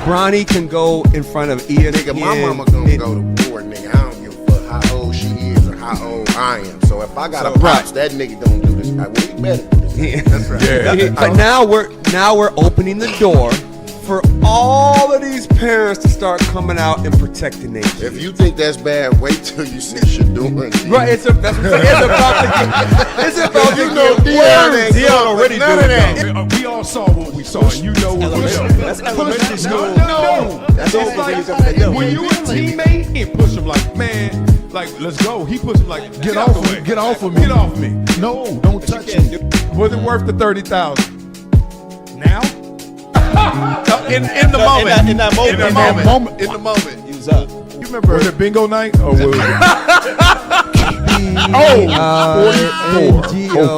Bronny can go in front of ESPN. Nigga, my mama gonna go to war, nigga. I don't give a fuck how old she is or how old I am. So if I got a pops, that nigga don't do this. Well, he better do this. That's right. Yeah. But now we're opening the door for all of these parents to start coming out and protecting their kids. If you think that's bad, wait till you see Shadour. Right, it's about to get Deion worse. Deion already none of that. We all saw what we saw, and you know what we saw. That's elementary school. No. That's It's all like, when you a teammate, he push him like, man, like, let's go. He push him like, get off of me. Get off of me. Get off me. No, don't touch me. Was it worth the $30,000? Now? In the moment. In that moment. In the moment. He was up. You remember? Was it bingo night? Or was it?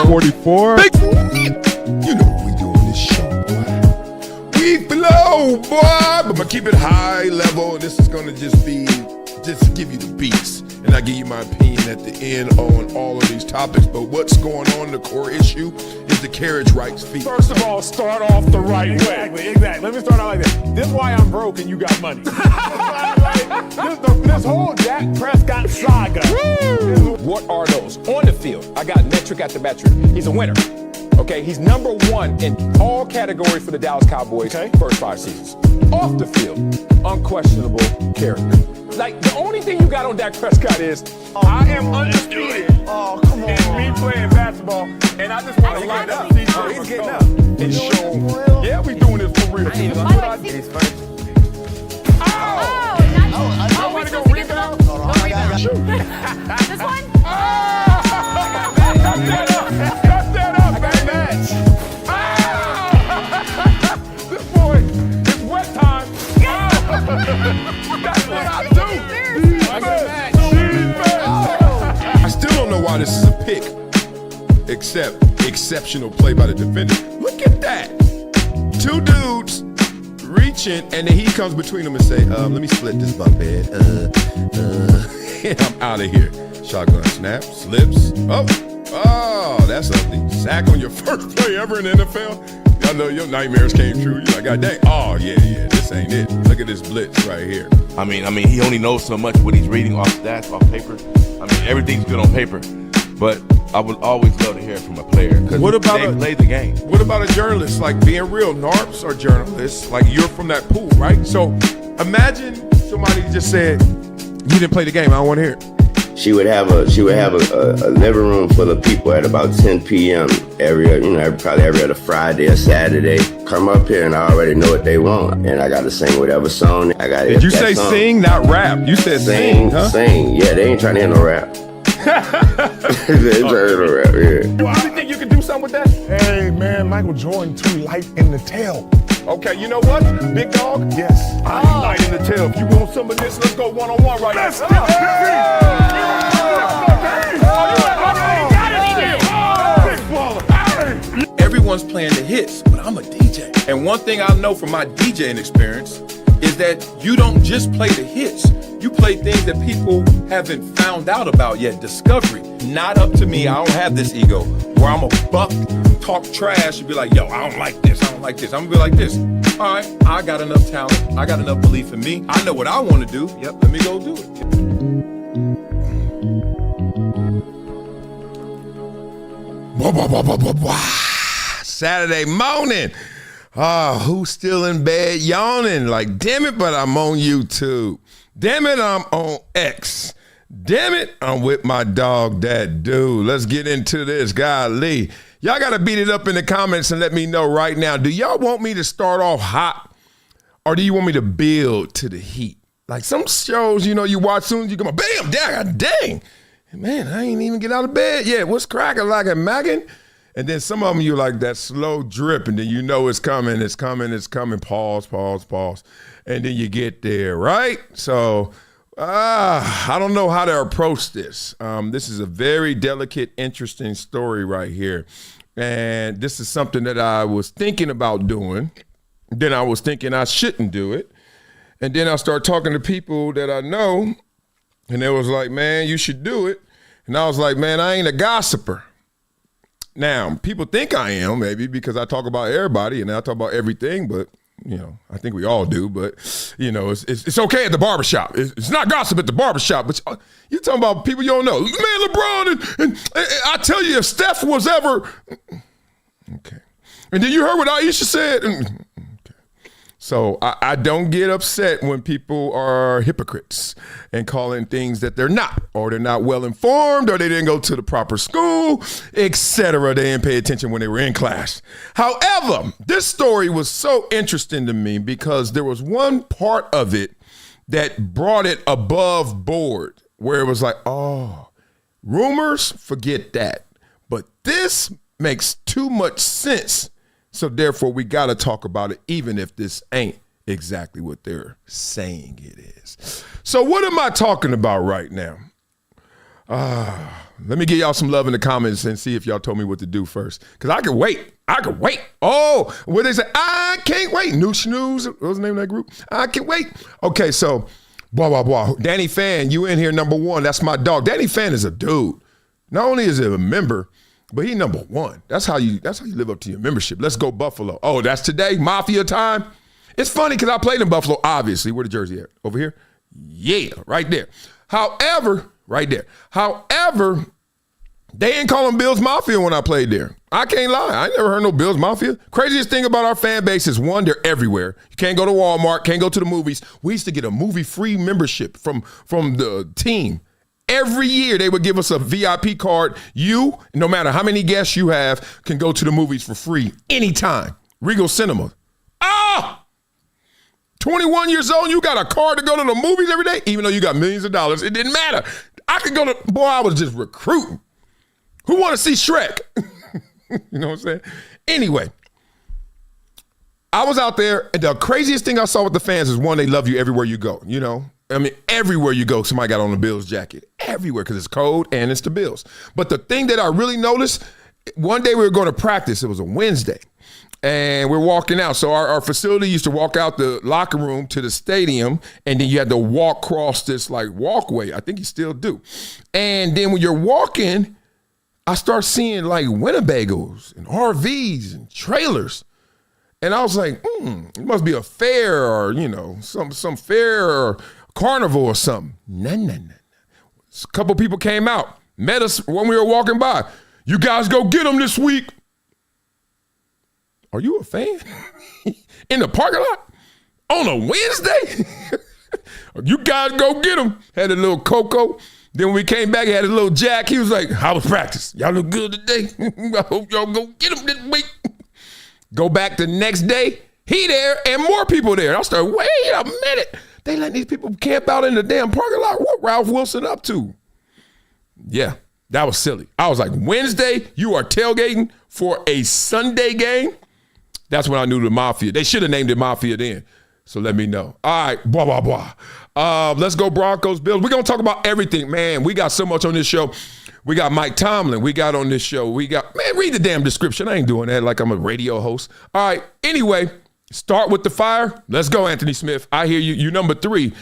44. You know what we do on this show, boy. We flow, boy. But I'm going to keep it high level. This is going to just give you the beats. And I give you my opinion at the end on all of these topics. But what's going on, the core issue, is the carriage rights fee. First of all, start off the right way. Exactly. Let me start out like this. This is why I'm broke and you got money. this whole Dak Prescott saga. What are those? On the field, I got metric after metric. He's a winner. Okay, he's number one in all categories for the Dallas Cowboys first 5 seasons. Off the field, unquestionable character. Like, the only thing you got on Dak Prescott is, I am undefeated. Oh, come on. And me playing basketball, and I just want to light up. he's getting up. And show, yeah, we doing this for real. He's funny. Oh, I want to go rebound. Shoot. This one? Cut that up. I got a match. This boy, it's wet time. That's what I do. I still don't know why this is a pick, except exceptional play by the defender. Look at that. 2 dudes reaching, and then he comes between them and say, let me split this bunk bed. And I'm out of here. Shotgun snap, slips. Oh, that's ugly. Sack on your first play ever in the NFL. I know your nightmares came true. You're like, God dang. Oh, yeah, this ain't it. Look at this blitz right here. I mean, he only knows so much what he's reading off stats, off paper. I mean, everything's good on paper. But I would always love to hear from a player because they play the game. What about a journalist? Like, being real, NARPs are journalists. Like, you're from that pool, right? So imagine somebody just said, you didn't play the game. I don't want to hear it. She would have a living room full of people at about 10 p.m. probably every other Friday or Saturday. Come up here and I already know what they want, and I got to sing whatever song I got. Did you say song. Sing, not rap? You said sing, huh? Sing. Yeah, they ain't trying to hear no rap. They ain't trying to hear no rap. Yeah. You think you can do something with that? Hey man, Michael Jordan too light in the tail. Okay, you know what, big dog? Yes. I ain't light in the tail. If you want some of this, let's go one-on-one right now. Everyone's playing the hits, but I'm a DJ. And one thing I know from my DJing experience is that you don't just play the hits. You play things that people haven't found out about yet. Discovery. Not up to me. I don't have this ego where I'm a buck, talk trash, and be like, yo, I don't like this. I don't like this. I'm gonna be like this. All right, I got enough talent. I got enough belief in me. I know what I want to do. Yep, let me go do it. Saturday morning. Who's still in bed yawning? Like, damn it, but I'm on YouTube. Damn it, I'm on X. Damn it, I'm with my dog, that dude. Let's get into this. Golly. Y'all got to beat it up in the comments and let me know right now. Do y'all want me to start off hot, or do you want me to build to the heat? Like some shows, you watch soon as you come on, bam, dang. Man, I ain't even get out of bed yet. What's cracking like a Megan? And then some of them, you like that slow drip, and then you know it's coming. Pause. And then you get there, right? So I don't know how to approach this. This is a very delicate, interesting story right here. And this is something that I was thinking about doing. Then I was thinking I shouldn't do it. And then I started talking to people that I know, and they was like, man, you should do it. And I was like, man, I ain't a gossiper. Now, people think I am, maybe, because I talk about everybody and I talk about everything, but I think we all do, but it's okay at the barbershop. It's not gossip at the barbershop, but you talking about people you don't know. Man, LeBron, and I tell you, if Steph was ever, okay. And then you heard what Aisha said. Okay. So I don't get upset when people are hypocrites and calling things that they're not, or they're not well informed, or they didn't go to the proper school, etc. They didn't pay attention when they were in class. However, this story was so interesting to me because there was one part of it that brought it above board, where it was like, oh, rumors, forget that. But this makes too much sense. So therefore, we got to talk about it, even if this ain't exactly what they're saying it is. So what am I talking about right now? Let me give y'all some love in the comments and see if y'all told me what to do first. Because I can wait. Oh, what they say? I can't wait. New Snooze. What was the name of that group? I can't wait. Okay, so, Danny Fan, you in here, number one. That's my dog. Danny Fan is a dude. Not only is he a member, but he number one. That's how you live up to your membership. Let's go Buffalo. Oh, that's today, Mafia time. It's funny because I played in Buffalo, obviously. Where the jersey at? Over here? Yeah, right there. However, they ain't calling Bills Mafia when I played there. I can't lie. I ain't never heard no Bills Mafia. Craziest thing about our fan base is, one, they're everywhere. You can't go to Walmart, can't go to the movies. We used to get a movie-free membership from the team. Every year they would give us a VIP card. You, no matter how many guests you have, can go to the movies for free anytime. Regal Cinema. 21 years old, you got a card to go to the movies every day? Even though you got millions of dollars, it didn't matter. I could go to, I was just recruiting. Who want to see Shrek? You know what I'm saying? Anyway, I was out there, and the craziest thing I saw with the fans is, one, they love you everywhere you go, I mean, everywhere you go, somebody got on the Bills jacket. Everywhere, because it's cold and it's the Bills. But the thing that I really noticed, one day we were going to practice. It was a Wednesday. And we're walking out. So our facility used to walk out the locker room to the stadium, and then you had to walk across this walkway. I think you still do. And then when you're walking, I start seeing Winnebagos and RVs and trailers. And I was like, it must be a fair or, some fair or carnival or something. No. A couple people came out, met us when we were walking by. You guys go get them this week. Are you a fan? In the parking lot? On a Wednesday? You guys go get them. Had a little cocoa. Then when we came back, he had a little Jack. He was like, how was practice? Y'all look good today. I hope y'all go get them this week. Go back the next day, he there and more people there. I started, wait a minute. They letting these people camp out in the damn parking lot. What Ralph Wilson up to? Yeah, that was silly. I was like, Wednesday, you are tailgating for a Sunday game? That's when I knew the Mafia. They should have named it Mafia then. So let me know. All right, let's go Broncos, Bills. We're going to talk about everything. Man, we got so much on this show. We got Mike Tomlin. We got on this show. Read the damn description. I ain't doing that like I'm a radio host. All right, anyway, start with the fire. Let's go, Anthony Smith. I hear you. You number 3.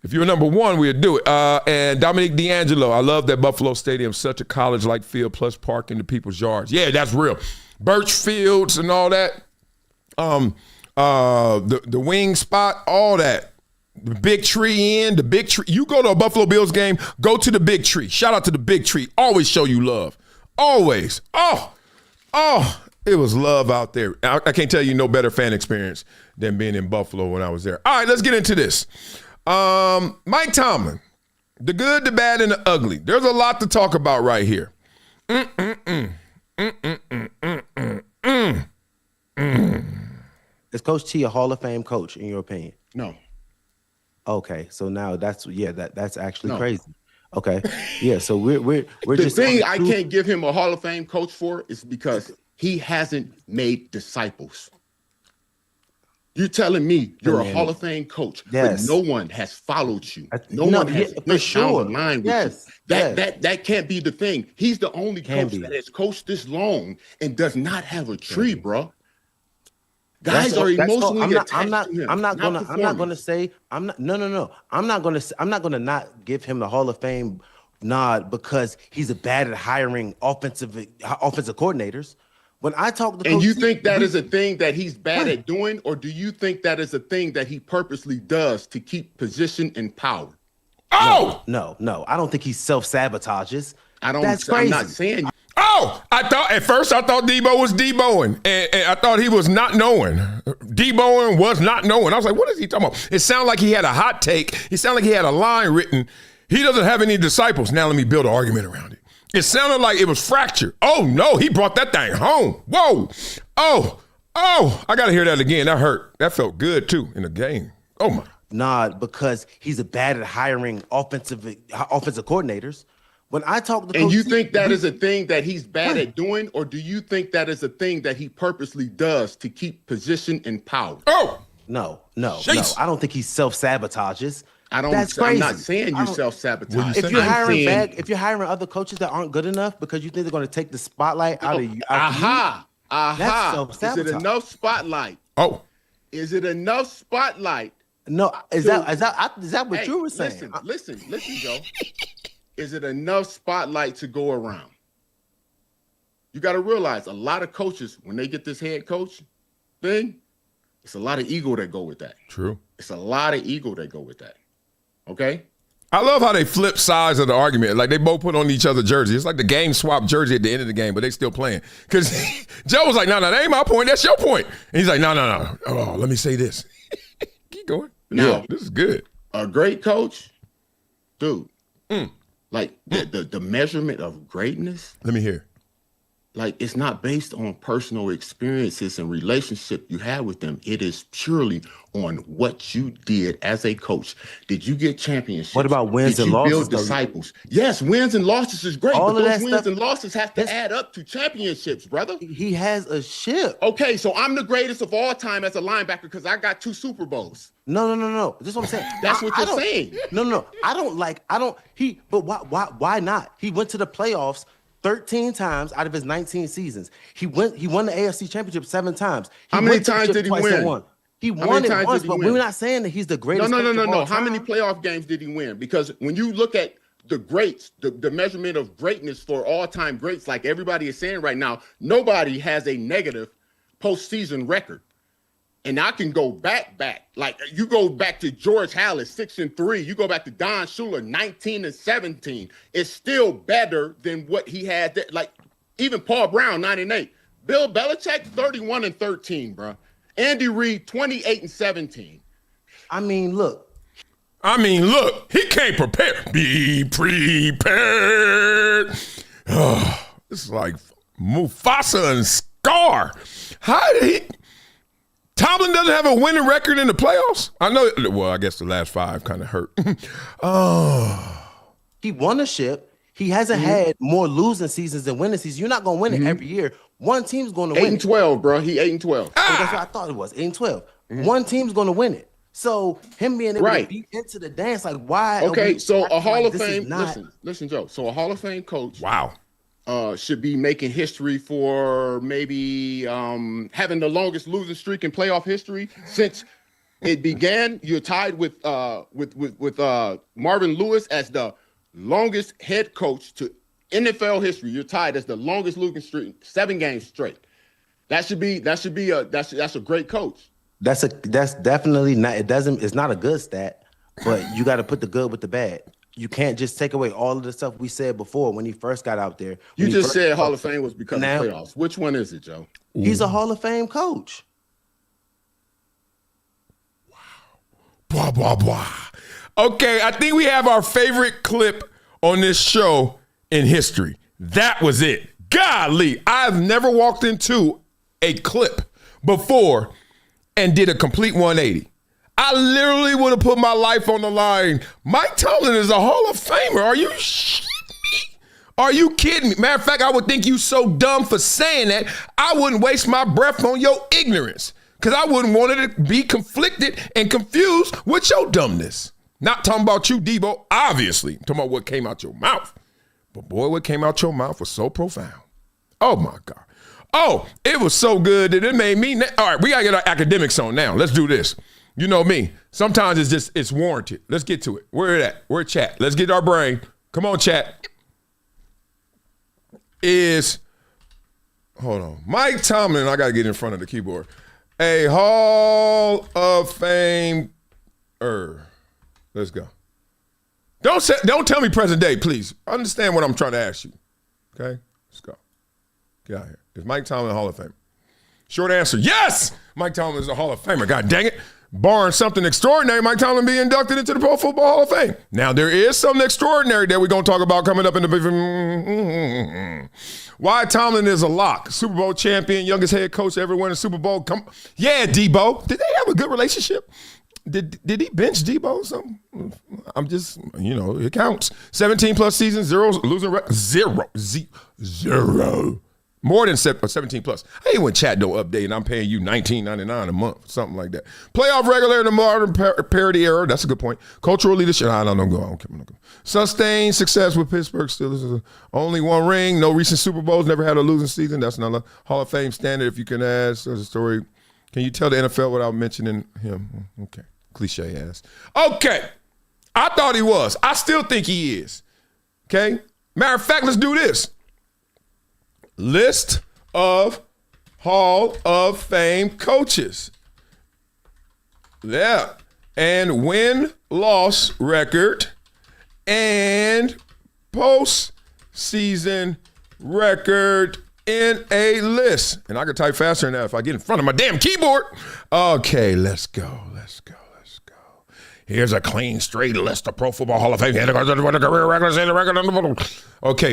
If you're number 1, we'll do it. And Dominique D'Angelo. I love that Buffalo Stadium. Such a college-like field, plus parking the people's yards. Yeah, that's real. Birch Fields and all that. The wing spot, all that. The big tree the big tree. You go to a Buffalo Bills game, go to the big tree. Shout out to the big tree. Always show you love. Always. Oh, it was love out there. I can't tell you no better fan experience than being in Buffalo when I was there. All right, let's get into this. Mike Tomlin, the good, the bad, and the ugly. There's a lot to talk about right here. Is Coach T a Hall of Fame coach, in your opinion? No. Okay, so now that's actually crazy. Okay, yeah. So we're the just thing I can't give him a Hall of Fame coach for is because he hasn't made disciples. You're telling me you're a Hall of Fame coach, but no one has followed you. No one has went down the line with you. That can't be the thing. He's the only coach that has coached this long and does not have a tree, bro. Guys are emotionally attached to him. I'm not gonna not give him the Hall of Fame nod because he's bad at hiring offensive coordinators. When I talk to and you think that is a thing that he's bad at doing, or do you think that is a thing that he purposely does to keep position and power? Oh! No. I don't think he self-sabotages. That's crazy. I'm not saying. Oh, at first I thought Debo was Deboing, and I thought he was not knowing. Deboing was not knowing. I was like, what is he talking about? It sounded like he had a hot take. It sounded like he had a line written. He doesn't have any disciples. Now let me build an argument around it. It sounded like it was fractured. Oh, no, he brought that thing home. Whoa. Oh, I got to hear that again. That hurt. That felt good, too, in the game. Oh, my. Nah, because he's bad at hiring offensive coordinators. When I talk to and you think that is a thing that he's bad at doing, or do you think that is a thing that he purposely does to keep position and power? Oh, no. I don't think he self-sabotages. That's crazy. I'm not saying you self-sabotage. If you're hiring other coaches that aren't good enough because you think they're going to take the spotlight out of you. That's self-sabotage. Is it enough spotlight? Oh. Is it enough spotlight? No, is that what you were saying? Listen, Joe. Is it enough spotlight to go around? You got to realize a lot of coaches, when they get this head coach thing, it's a lot of ego that go with that. True. It's a lot of ego that go with that. Okay? I love how they flip sides of the argument. Like they both put on each other jerseys. It's like the game swap jersey at the end of the game, but they still playing. Because Joe was like, no, that ain't my point. That's your point. And he's like, no. Oh, let me say this. Keep going. Now, this is good. A great coach, dude. Like the measurement of greatness. Let me hear. Like it's not based on personal experiences and relationship you have with them. It is purely on what you did as a coach. Did you get championships? What about wins and losses? Did you build disciples? Yes, wins and losses is great, but those wins and losses have to add up to championships, brother. He has a ship. Okay, so I'm the greatest of all time as a linebacker because I got 2 Super Bowls. No. This is what I'm saying. That's what you're saying. No. But why not? He went to the playoffs 13 times out of his 19 seasons. He won the AFC Championship 7 times. How many times did he win? He won it once, but we're not saying that he's the greatest. No. How many playoff games did he win? Because when you look at the greats, the measurement of greatness for all-time greats, like everybody is saying right now, nobody has a negative postseason record. And I can go back. Like you go back to George Halas, 6-3. You go back to Don Shula, 19-17. It's still better than what he had. Like even Paul Brown, 9-8. Bill Belichick, 31-13, bro. Andy Reid, 28-17. I mean, look. He can't prepare. Be prepared. Oh, it's like Mufasa and Scar. How did he? Tomlin doesn't have a winning record in the playoffs? I know. Well, I guess the last 5 kind of hurt. He won a ship. He hasn't had more losing seasons than winning seasons. You're not going to win it every year. One team's going to win 8-12, bro. He 8-12. That's what I thought it was. 8-12. One team's going to win it. So him being able to be into the dance, like why? Okay, so a Hall of Fame. Listen, Joe. So a Hall of Fame coach. Wow. Should be making history for maybe having the longest losing streak in playoff history since it began. You're tied with Marvin Lewis as the longest head coach to NFL history. You're tied as the longest losing streak, 7 games straight. That's a great coach. That's definitely not. It's not a good stat, but you got to put the good with the bad. You can't just take away all of the stuff we said before when he first got out there. You just said Hall of Fame was because of playoffs. Which one is it, Joe? He's a Hall of Fame coach. Wow. Blah. Okay, I think we have our favorite clip on this show in history. That was it. Golly, I've never walked into a clip before and did a complete 180. I literally would have put my life on the line. Mike Tomlin is a Hall of Famer. Are you shitting me? Are you kidding me? Matter of fact, I would think you so dumb for saying that, I wouldn't waste my breath on your ignorance because I wouldn't want it to be conflicted and confused with your dumbness. Not talking about you, Debo, obviously. I'm talking about what came out your mouth. But boy, what came out your mouth was so profound. Oh, my God. Oh, it was so good that it made me. All right, we got to get our academics on now. Let's do this. You know me. Sometimes it's warranted. Let's get to it. Where it at? Where chat? Let's get our brain. Come on, chat. hold on. Mike Tomlin, I got to get in front of the keyboard. A Hall of Fame. Let's go. Don't tell me present day, please. Understand what I'm trying to ask you. Okay? Let's go. Get out of here. Is Mike Tomlin a Hall of Famer? Short answer, yes! Mike Tomlin is a Hall of Famer. God dang it. Barring something extraordinary, Mike Tomlin be inducted into the Pro Football Hall of Fame. Now, there is something extraordinary that we're going to talk about coming up in the... Why Tomlin is a lock. Super Bowl champion, youngest head coach ever win a Super Bowl. Yeah, Debo. Did they have a good relationship? Did he bench Debo or something? I'm just, it counts. 17-plus seasons, losing record. Zero. More than 17 plus. I hate when chat don't update and I'm paying you $19.99 a month, something like that. Playoff regular in the modern parity era. That's a good point. Cultural leadership. I don't care. Sustained success with Pittsburgh Steelers. Only one ring. No recent Super Bowls. Never had a losing season. That's not a Hall of Fame standard. If you can ask, there's a story. Can you tell the NFL without mentioning him? Okay. Cliche ass. Okay. I thought he was. I still think he is. Okay. Matter of fact, let's do this. List of Hall of Fame coaches. Yeah. And win-loss record and postseason record in a list. And I can type faster than that if I get in front of my damn keyboard. Okay, let's go. Here's a clean, straight list of Pro Football Hall of Fame. Okay,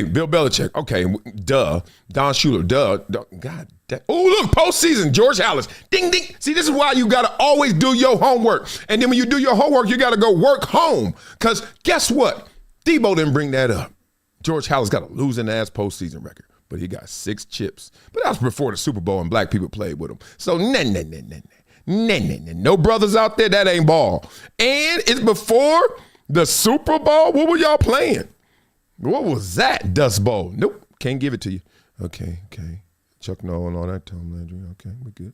Bill Belichick. Okay, duh. Don Shula. Duh. God damn. Oh, look, postseason. George Halas. Ding, ding. See, this is why you got to always do your homework. And then when you do your homework, you got to go work home. Because guess what? Debo didn't bring that up. George Halas got a losing-ass postseason record. But he got 6 chips. But that was before the Super Bowl and black people played with him. So, no brothers out there, that ain't ball. And it's before the Super Bowl. What were y'all playing? What was that? Dust Bowl. Nope, can't give it to you. Okay. Chuck Noll and all that. Tom Landry. Okay, we good.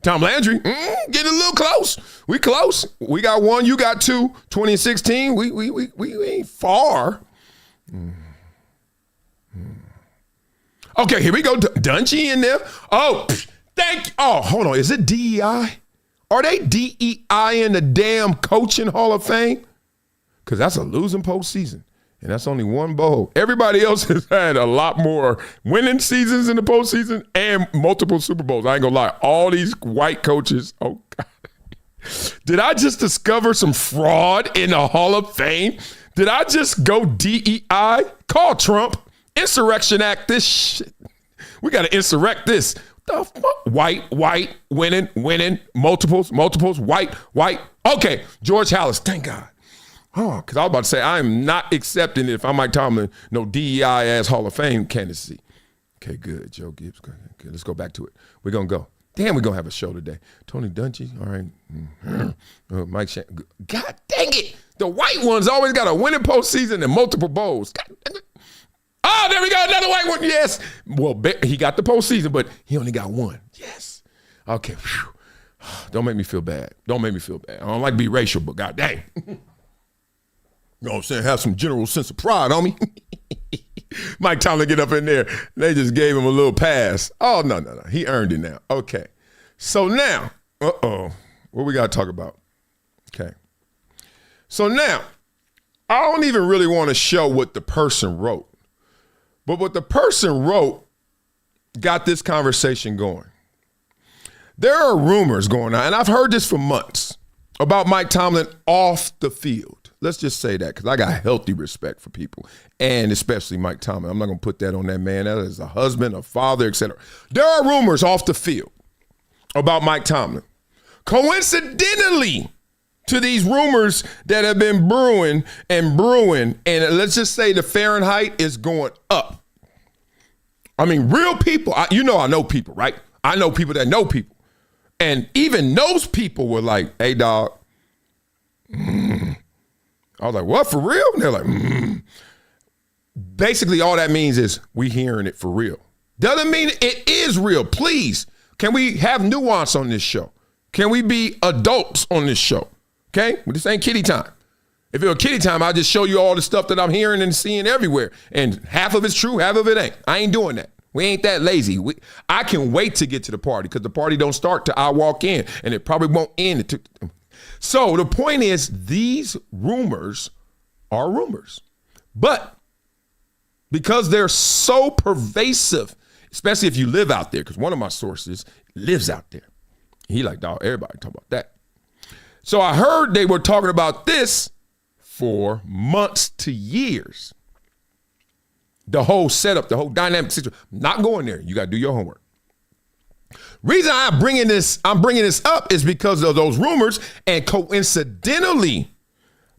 Tom Landry, getting a little close. We close. We got 1, you got 2. 2016, we ain't far. Okay, here we go. Dungy in there. Oh, thank you. Oh, hold on. Is it DEI? Are they DEI in the damn coaching Hall of Fame? Because that's a losing postseason. And that's only 1 bowl. Everybody else has had a lot more winning seasons in the postseason and multiple Super Bowls. I ain't going to lie. All these white coaches, oh, God. Did I just discover some fraud in the Hall of Fame? Did I just go DEI? Call Trump. Insurrection Act this shit. We got to insurrect this. The fuck? White, winning, multiples, white. Okay, George Halas, thank God. Oh, because I was about to say, I am not accepting it if I'm Mike Tomlin, no DEI-ass Hall of Fame candidacy. Okay, good. Joe Gibbs, good. Let's go back to it. We're going to go. Damn, we're going to have a show today. Tony Dungy, all right. Mike Shannon. God dang it. The white ones always got a winning postseason and multiple bowls. Oh, there we go, another white one, yes. Well, he got the postseason, but he only got 1. Yes. Okay. Whew. Don't make me feel bad. I don't like to be racial, but god dang. You know what I'm saying? Have some general sense of pride on me. Mike Tomlin get up in there. They just gave him a little pass. Oh, no. He earned it now. Okay. So now, what we got to talk about? Okay. So now, I don't even really want to show what the person wrote. But what the person wrote got this conversation going. There are rumors going on, and I've heard this for months, about Mike Tomlin off the field. Let's just say that, because I got healthy respect for people, and especially Mike Tomlin. I'm not going to put that on that man. That is a husband, a father, etc. There are rumors off the field about Mike Tomlin. Coincidentally, to these rumors that have been brewing, and let's just say the Fahrenheit is going up. I mean, real people, I know people, right? I know people that know people. And even those people were like, hey, dog. I was like, what, for real? And they're like, Basically, all that means is we hearing it for real. Doesn't mean it is real. Please, can we have nuance on this show? Can we be adults on this show? Okay? This ain't kiddie time. If it were kiddie time, I'll just show you all the stuff that I'm hearing and seeing everywhere. And half of it's true, half of it ain't. I ain't doing that. We ain't that lazy. I can wait to get to the party because the party don't start till I walk in, and it probably won't end. So the point is, these rumors are rumors. But because they're so pervasive, especially if you live out there, because one of my sources lives out there. He like, dog, everybody talk about that. So I heard they were talking about this for months to years. The whole setup, the whole dynamic situation. Not going there. You got to do your homework. Reason I'm bringing this up is because of those rumors, and coincidentally,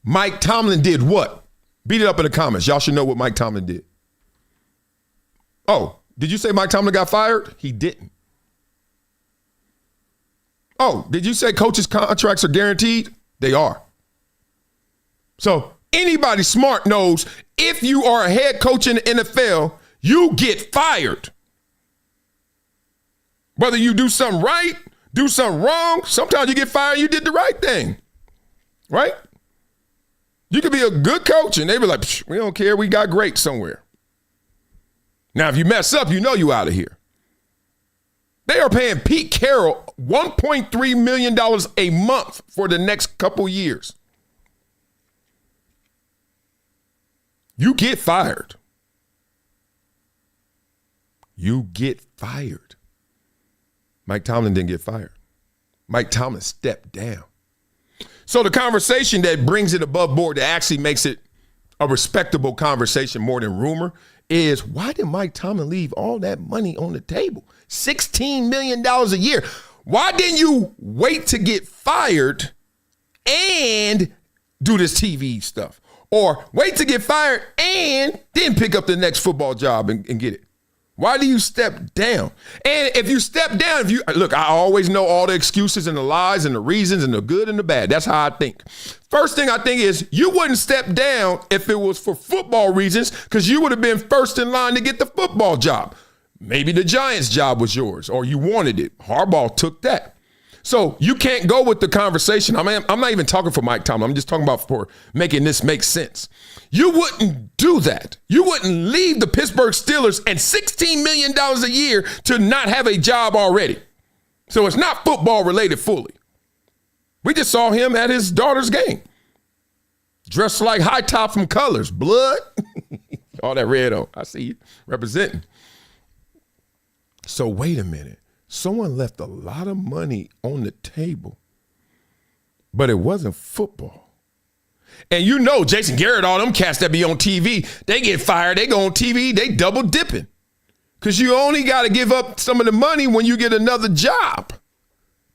Mike Tomlin did what? Beat it up in the comments. Y'all should know what Mike Tomlin did. Oh, did you say Mike Tomlin got fired? He didn't. Oh, did you say coaches' contracts are guaranteed? They are. So anybody smart knows if you are a head coach in the NFL, you get fired. Whether you do something right, do something wrong, sometimes you get fired, you did the right thing. Right? You could be a good coach and they be like, we don't care, we got great somewhere. Now, if you mess up, you know you out of here. They are paying Pete Carroll $1.3 million a month for the next couple years. You get fired. You get fired. Mike Tomlin didn't get fired. Mike Tomlin stepped down. So the conversation that brings it above board, that actually makes it a respectable conversation more than rumor, is why did Mike Tomlin leave all that money on the table? $16 million a year. Why didn't you wait to get fired and do this TV stuff? Or wait to get fired and then pick up the next football job and get it? Why do you step down? And if you step down, look, I always know all the excuses and the lies and the reasons and the good and the bad. That's how I think. First thing I think is you wouldn't step down if it was for football reasons, because you would have been first in line to get the football job. Maybe the Giants job was yours or you wanted it. Harbaugh took that. So you can't go with the conversation. I'm not even talking for Mike Tomlin. I'm just talking about for making this make sense. You wouldn't do that. You wouldn't leave the Pittsburgh Steelers and $16 million a year to not have a job already. So it's not football related fully. We just saw him at his daughter's game. Dressed like High Top from Colors. Blood. All that red on. I see you representing. So wait a minute. Someone left a lot of money on the table, but it wasn't football. And you know Jason Garrett, all them cats that be on TV, they get fired, they go on TV, they double dipping. Because you only got to give up some of the money when you get another job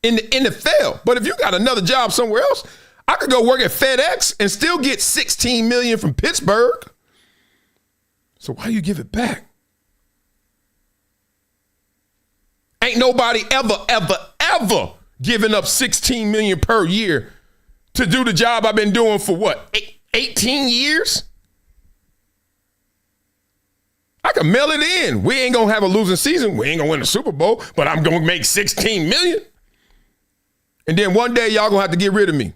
in the NFL. But if you got another job somewhere else, I could go work at FedEx and still get $16 million from Pittsburgh. So why you give it back? Ain't nobody ever giving up $16 million per year to do the job I've been doing for what, 18 years? I can mail it in. We ain't gonna have a losing season. We ain't gonna win the Super Bowl, but I'm gonna make $16 million. And then one day y'all gonna have to get rid of me.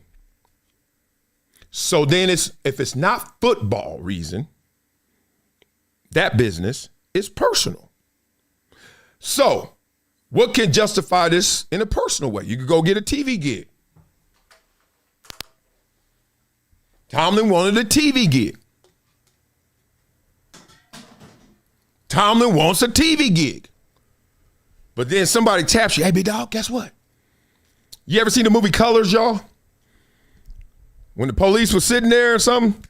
So then if it's not football reason, that business is personal. So what can justify this in a personal way? You could go get a TV gig. Tomlin wanted a TV gig. Tomlin wants a TV gig. But then somebody taps you, hey, big dog, guess what? You ever seen the movie Colors, y'all? When the police was sitting there or something,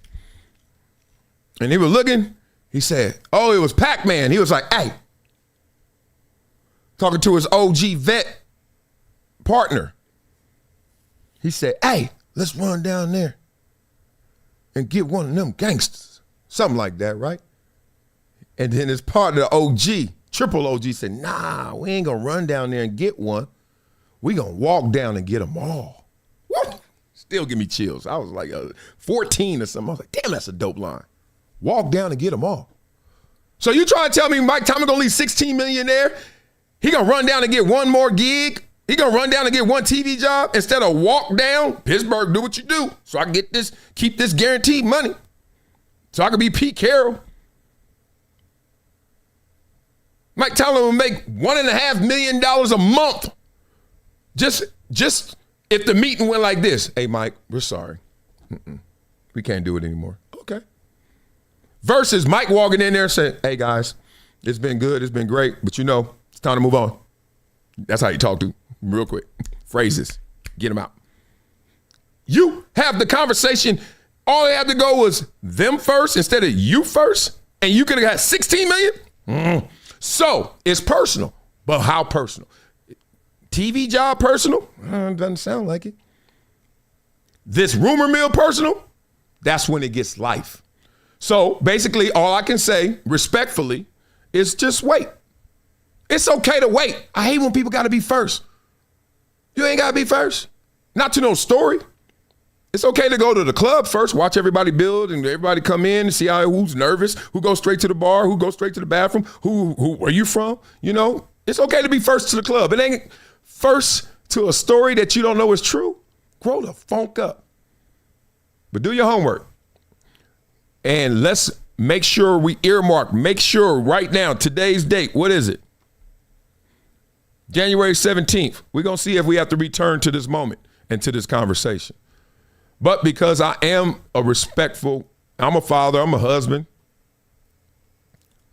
and he was looking, he said, oh, it was Pac-Man. He was like, hey. Talking to his OG vet partner. He said, hey, let's run down there and get one of them gangsters. Something like that, right? And then his partner, OG, triple OG, said, nah, we ain't gonna run down there and get one. We gonna walk down and get them all. Woo! Still give me chills. I was like 14 or something. I was like, damn, that's a dope line. Walk down and get them all. So you trying to tell me Mike Tomlin gonna leave $16 million there? He gonna run down and get one more gig? He gonna run down and get one TV job instead of walk down? Pittsburgh, do what you do so I can get this, keep this guaranteed money. So I can be Pete Carroll. Mike Tomlin will make $1.5 million a month. Just if the meeting went like this. Hey, Mike, we're sorry. We can't do it anymore. Okay. Versus Mike walking in there saying, hey, guys, it's been good. It's been great. But, it's time to move on. That's how you talk to real quick. Phrases. Get them out. You have the conversation. All they had to go was them first instead of you first. And you could have got $16 million. So it's personal. But how personal? TV job personal? Doesn't sound like it. This rumor mill personal? That's when it gets life. So basically all I can say respectfully is just wait. It's okay to wait. I hate when people got to be first. You ain't got to be first. Not to no story. It's okay to go to the club first, watch everybody build and everybody come in and see who's nervous, who goes straight to the bar, who goes straight to the bathroom, where you from? It's okay to be first to the club. It ain't first to a story that you don't know is true. Grow the funk up. But do your homework. And let's make sure we earmark, make sure right now, today's date, what is it? January 17th. We're going to see if we have to return to this moment and to this conversation. But because I am I'm a father, I'm a husband,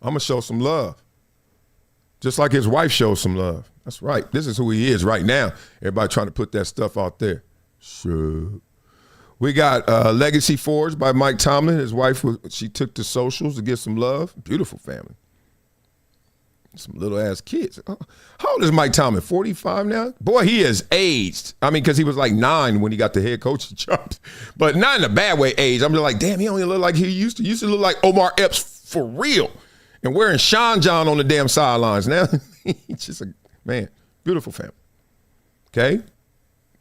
I'm going to show some love. Just like his wife shows some love. That's right. This is who he is right now. Everybody trying to put that stuff out there. Sure. We got Legacy Forged by Mike Tomlin. His wife, she took to socials to get some love. Beautiful family. Some little ass kids. How old is Mike Tomlin? 45 now? Boy, he has aged. I mean, because he was like 9 when he got the head coaching job. But not in a bad way age. I'm just like, damn, he only look like he used to. He used to look like Omar Epps for real. And wearing Sean John on the damn sidelines. Now, he's just a, man, beautiful family. Okay?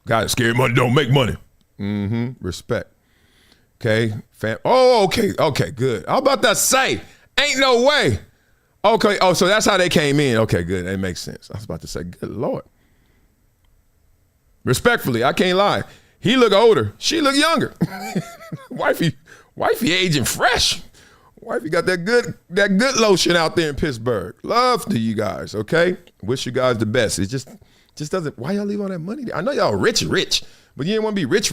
God, scared money don't make money. Respect. Okay? Okay, good. How about that say? Ain't no way. Okay, so that's how they came in. Okay, good. That makes sense. I was about to say, good Lord. Respectfully, I can't lie. He look older. She look younger. Wifey aging fresh. Wifey got that good lotion out there in Pittsburgh. Love to you guys, okay? Wish you guys the best. It just doesn't, why y'all leave all that money there? I know y'all rich, but you didn't want to be rich?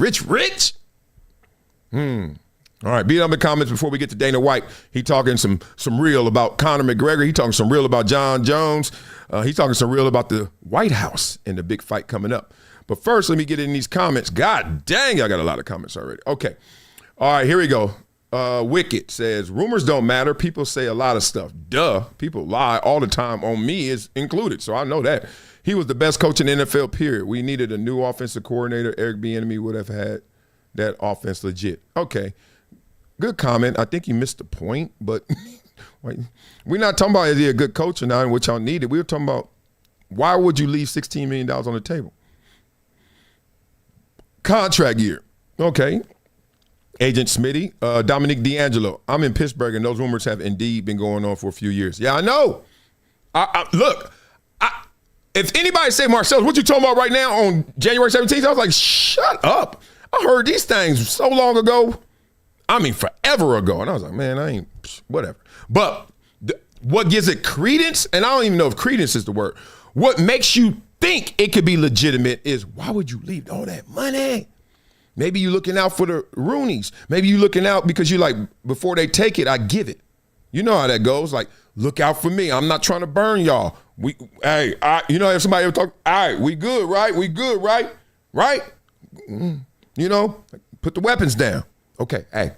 All right, beat up in the comments before we get to Dana White. He talking some real about Conor McGregor. He talking some real about Jon Jones. He talking some real about the White House and the big fight coming up. But first, let me get in these comments. God dang, I got a lot of comments already. Okay. All right, here we go. Wicked says, rumors don't matter. People say a lot of stuff. Duh. People lie all the time, on me is included, so I know that. He was the best coach in the NFL, period. We needed a new offensive coordinator. Eric Bieniemy would have had that offense legit. Okay. Good comment. I think you missed the point, but we're not talking about is he a good coach or not and what y'all needed. We were talking about why would you leave $16 million on the table? Contract year. Okay. Agent Smitty, Dominic D'Angelo. I'm in Pittsburgh, and those rumors have indeed been going on for a few years. Yeah, I know. Look, if anybody say, Marcellus, what you talking about right now on January 17th? I was like, shut up. I heard these things so long ago. I mean, forever ago. And I was like, man, I ain't, whatever. But what gives it credence, and I don't even know if credence is the word, what makes you think it could be legitimate is, why would you leave all that money? Maybe you looking out for the Roonies. Maybe you looking out because you like, before they take it, I give it. You know how that goes. Like, look out for me. I'm not trying to burn y'all. If somebody ever talk, all right, we good, right? We good, right? Right? Put the weapons down. Okay, hey,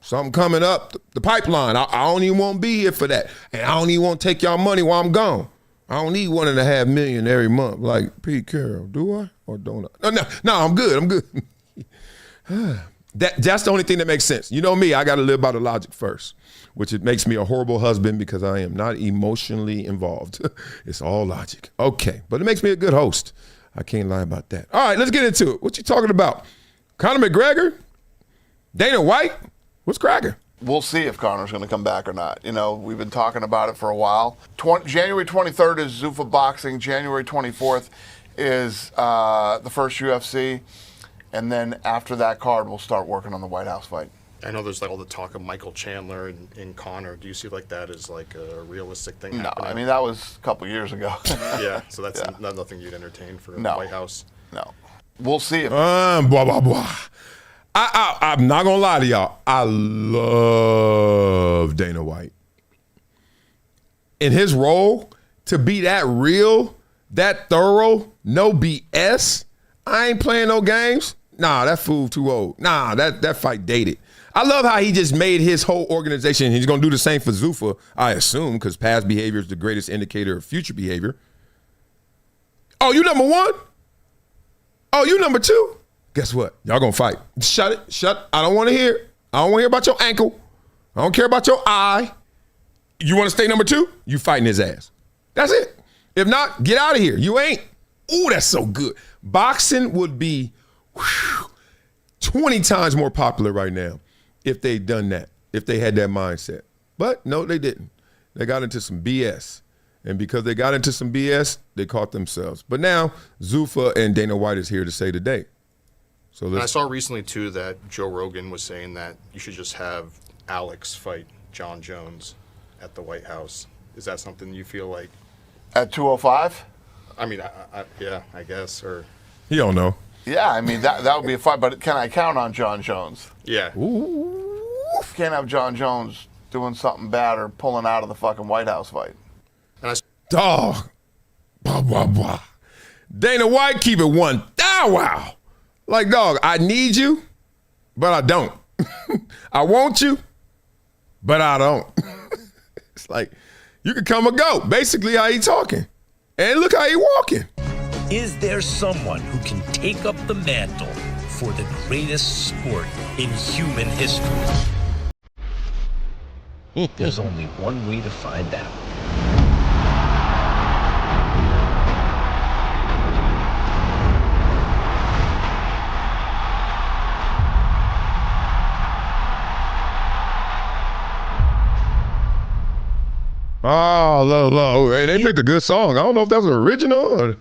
something coming up, the pipeline. I don't even want to be here for that. And I don't even want to take y'all money while I'm gone. I don't need $1.5 million every month. Like, Pete Carroll, do I or don't I? No, I'm good. That's the only thing that makes sense. You know me, I got to live by the logic first, which it makes me a horrible husband because I am not emotionally involved. It's all logic. Okay, but it makes me a good host. I can't lie about that. All right, let's get into it. What you talking about? Conor McGregor? Dana White? What's cracking? We'll see if Conor's going to come back or not. We've been talking about it for a while. January 23rd is Zuffa Boxing. January 24th is the first UFC. And then after that card, we'll start working on the White House fight. I know there's like all the talk of Michael Chandler and Conor. Do you see like that as like a realistic thing? No, happening? I mean, that was a couple years ago. Yeah, so that's not nothing you'd entertain for the White House. No. We'll see if blah, blah, blah. I'm not going to lie to y'all. I love Dana White. In his role, to be that real, that thorough, no BS, I ain't playing no games. Nah, that fool too old. Nah, that fight dated. I love how he just made his whole organization. He's going to do the same for Zuffa, I assume, because past behavior is the greatest indicator of future behavior. Oh, you number one? Oh, you number two? Guess what? Y'all going to fight. Shut it. I don't want to hear it. I don't want to hear about your ankle. I don't care about your eye. You want to stay number two? You fighting his ass. That's it. If not, get out of here. You ain't. Ooh, that's so good. Boxing would be 20 times more popular right now if they'd done that, if they had that mindset. But no, they didn't. They got into some BS. And because they got into some BS, they caught themselves. But now, Zuffa and Dana White is here to say the date. So and I saw recently, too, that Joe Rogan was saying that you should just have Alex fight Jon Jones at the White House. Is that something you feel like? At 205? I mean, yeah, I guess. Or you don't know. Yeah, I mean, that would be a fight. But can I count on Jon Jones? Yeah. Ooh. Can't have Jon Jones doing something bad or pulling out of the fucking White House fight. Dog. Blah, blah, blah. Dana White, keep it one. Wow. Like, dog, I need you, but I don't. I want you, but I don't. It's like, you can come or go. Basically how he talking. And look how he walking. Is there someone who can take up the mantle for the greatest sport in human history? There's only one way to find out. Oh, low. Hey, they picked a good song. I don't know if that's original or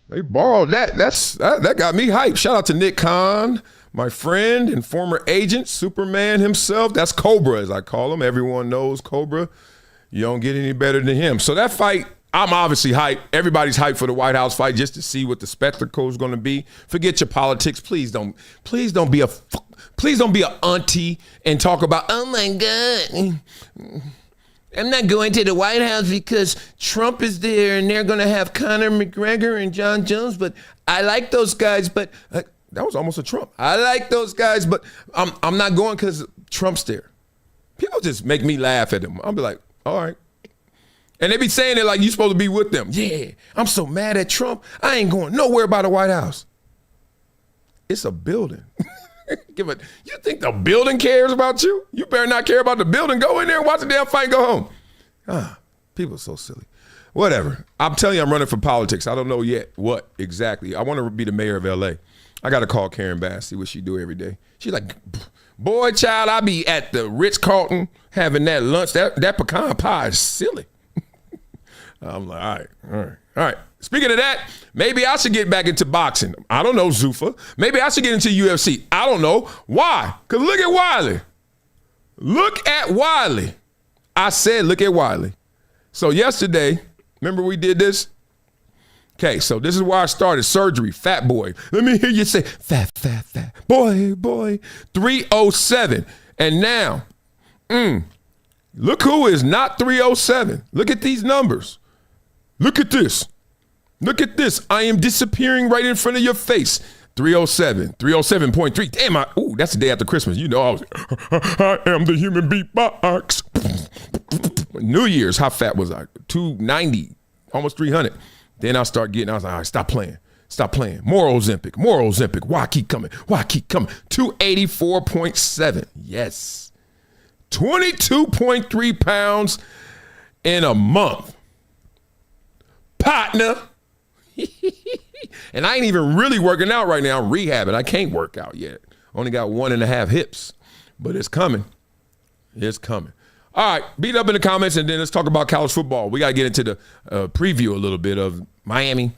they borrowed that. That got me hyped. Shout out to Nick Khan, my friend and former agent, Superman himself. That's Cobra, as I call him. Everyone knows Cobra. You don't get any better than him. So that fight, I'm obviously hyped. Everybody's hyped for the White House fight just to see what the spectacle is going to be. Forget your politics. Please don't be a auntie and talk about, oh my God, I'm not going to the White House because Trump is there and they're going to have Conor McGregor and Jon Jones, but I like those guys, but that was almost a Trump. I like those guys, but I'm not going because Trump's there. People just make me laugh at them. I'll be like, all right. And they be saying it like you're supposed to be with them. Yeah, I'm so mad at Trump. I ain't going nowhere by the White House. It's a building. You think the building cares about you? You better not care about the building. Go in there and watch the damn fight and go home. People are so silly. Whatever. I'm telling you, I'm running for politics. I don't know yet what exactly. I want to be the mayor of LA. I got to call Karen Bass, see what she do every day. She's like, boy, child, I be at the Ritz-Carlton having that lunch. That pecan pie is silly. I'm like, all right. Speaking of that, maybe I should get back into boxing. I don't know, Zuffa. Maybe I should get into UFC. I don't know. Why? Because look at Wiley. Look at Wiley. I said look at Wiley. So yesterday, remember we did this? Okay, so this is where I started. Surgery, fat boy. Let me hear you say, fat. Boy. 307. And now, look who is not 307. Look at these numbers. Look at this. I am disappearing right in front of your face. 307, 307.3. Damn, that's the day after Christmas. You know, I am the human beatbox. New Year's, how fat was I? 290, almost 300. Then I was like, all right, stop playing. More Ozempic. Why I keep coming? 284.7. Yes. 22.3 pounds in a month. Partner. And I ain't even really working out right now. I'm rehabbing. I can't work out yet. Only got 1.5 hips, but it's coming. All right, beat up in the comments, and then let's talk about college football. We got to get into the preview a little bit of Miami,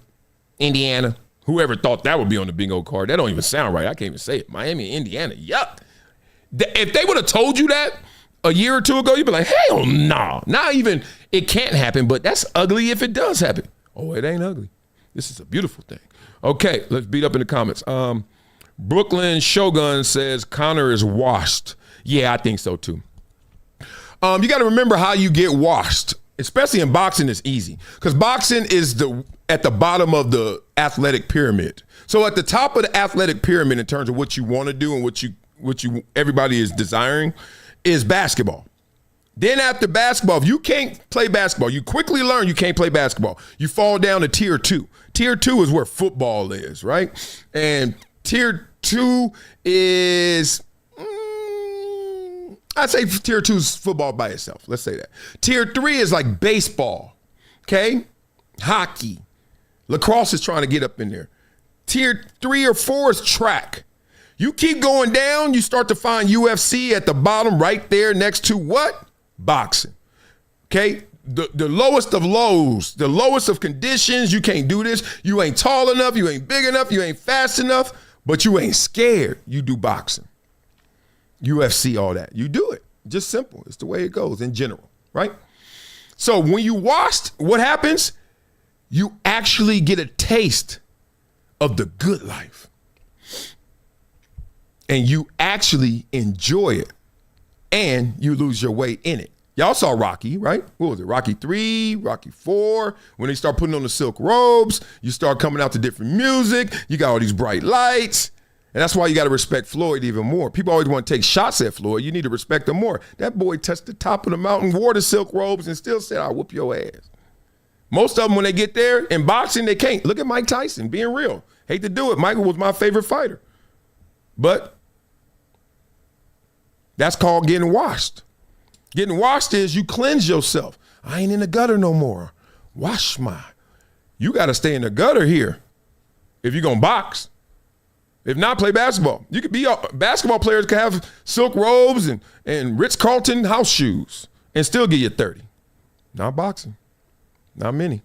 Indiana. Whoever thought that would be on the bingo card? That don't even sound right. I can't even say it. Miami, Indiana. Yuck. If they would have told you that a year or two ago, you'd be like, hell no. Not even it can't happen, but that's ugly if it does happen. Oh, it ain't ugly. This is a beautiful thing. Okay, let's beat up in the comments. Brooklyn Shogun says Conor is washed. Yeah, I think so too. You got to remember how you get washed, especially in boxing. It's easy because boxing is at the bottom of the athletic pyramid. So at the top of the athletic pyramid, in terms of what you want to do and what you everybody is desiring, is basketball. Then after basketball, if you can't play basketball, you quickly learn you can't play basketball. You fall down to tier 2. Tier 2 is where football is, right? And tier 2 is, I'd say tier 2 is football by itself. Let's say that. Tier 3 is like baseball, okay? Hockey. Lacrosse is trying to get up in there. Tier 3 or 4 is track. You keep going down, you start to find UFC at the bottom right there next to what? Boxing. Okay? The lowest of lows, the lowest of conditions. You can't do this. You ain't tall enough. You ain't big enough. You ain't fast enough, but you ain't scared. You do boxing. UFC, all that. You do it. Just simple. It's the way it goes in general, right? So when you washed, what happens? You actually get a taste of the good life. And you actually enjoy it. And you lose your way in it. Y'all saw Rocky, right? What was it? Rocky 3, Rocky 4. When they start putting on the silk robes, you start coming out to different music. You got all these bright lights. And that's why you got to respect Floyd even more. People always want to take shots at Floyd. You need to respect him more. That boy touched the top of the mountain, wore the silk robes, and still said, I'll whoop your ass. Most of them, when they get there in boxing, they can't. Look at Mike Tyson, being real. Hate to do it. Michael was my favorite fighter. But that's called getting washed. Getting washed is you cleanse yourself. I ain't in the gutter no more. Wash my. You got to stay in the gutter here if you're going to box. If not, play basketball. You could be, basketball players can have silk robes and Ritz-Carlton house shoes and still get you 30. Not boxing. Not many.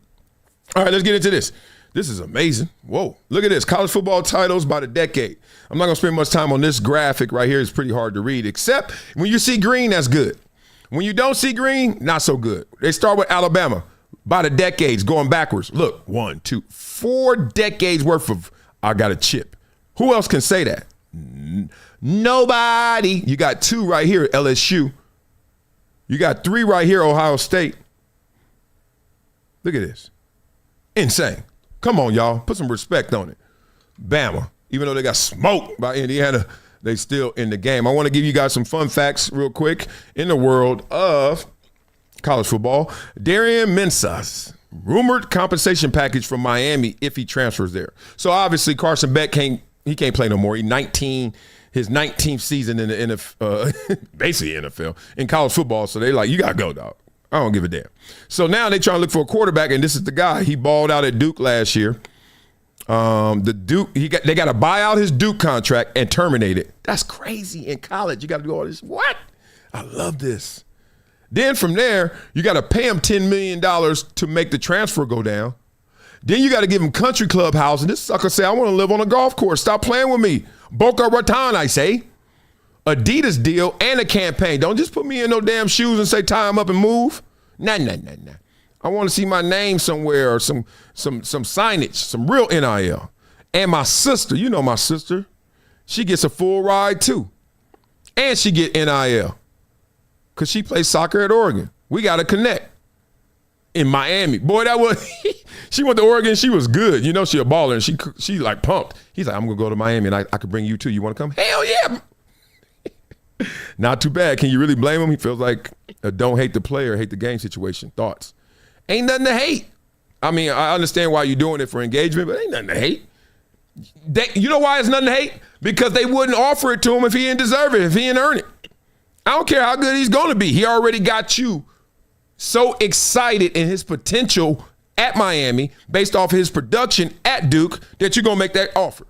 All right, let's get into this. This is amazing. Whoa, look at this. College football titles by the decade. I'm not going to spend much time on this graphic right here. It's pretty hard to read, except when you see green, that's good. When you don't see green, not so good. They start with Alabama by the decades, going backwards. Look, 1, 2, 4 decades worth of I got a chip. Who else can say that? Nobody. You got 2 right here, LSU. You got 3 right here, Ohio State. Look at this. Insane. Come on, y'all. Put some respect on it. Bama. Even though they got smoked by Indiana, they still in the game. I want to give you guys some fun facts real quick in the world of college football. Darian Mensah's rumored compensation package from Miami if he transfers there. So obviously Carson Beck can't play no more. His 19th season in the NFL, basically NFL, in college football. So they like, you got to go, dog. I don't give a damn. So now they trying to look for a quarterback, and this is the guy. He balled out at Duke last year. They got to buy out his Duke contract and terminate it. That's crazy in college. You got to do all this. What? I love this. Then from there, you got to pay him $10 million to make the transfer go down. Then you got to give him country club housing. This sucker say, I want to live on a golf course. Stop playing with me. Boca Raton, I say. Adidas deal and a campaign. Don't just put me in no damn shoes and say tie him up and move. Nah. I want to see my name somewhere or some signage, some real NIL. And my sister, you know my sister, she gets a full ride too. And she get NIL because she plays soccer at Oregon. We got to connect in Miami. Boy, that was, she went to Oregon. She was good. You know she a baller and she like pumped. He's like, I'm going to go to Miami and I could bring you too. You want to come? Hell yeah. Not too bad. Can you really blame him? He feels like a don't hate the player, hate the game situation. Thoughts? Ain't nothing to hate. I mean, I understand why you're doing it for engagement, but ain't nothing to hate. You know why it's nothing to hate? Because they wouldn't offer it to him if he didn't deserve it, if he didn't earn it. I don't care how good he's going to be. He already got you so excited in his potential at Miami based off his production at Duke that you're going to make that offer.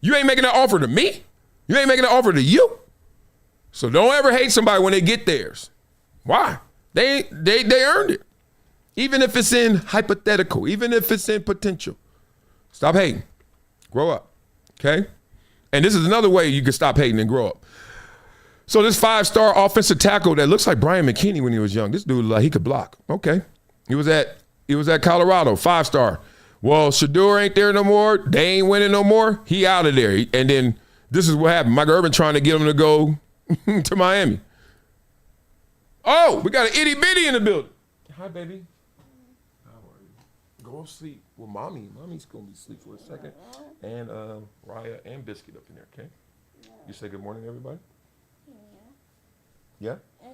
You ain't making that offer to me. You ain't making that offer to you. So don't ever hate somebody when they get theirs. Why? They earned it. Even if it's in hypothetical, even if it's in potential. Stop hating. Grow up. Okay? And this is another way you can stop hating and grow up. So this 5-star offensive tackle that looks like Brian McKinney when he was young. This dude, like, he could block. Okay. He was at Colorado, 5-star. Well, Shador ain't there no more. They ain't winning no more. He out of there. And then this is what happened. Mike Urban trying to get him to go to Miami. Oh, we got an itty bitty in the building. Hi, baby. How are you? Go sleep with mommy. Mommy's gonna be asleep for a second. And Raya and Biscuit up in there, okay? You say good morning, everybody? Yeah? Yeah?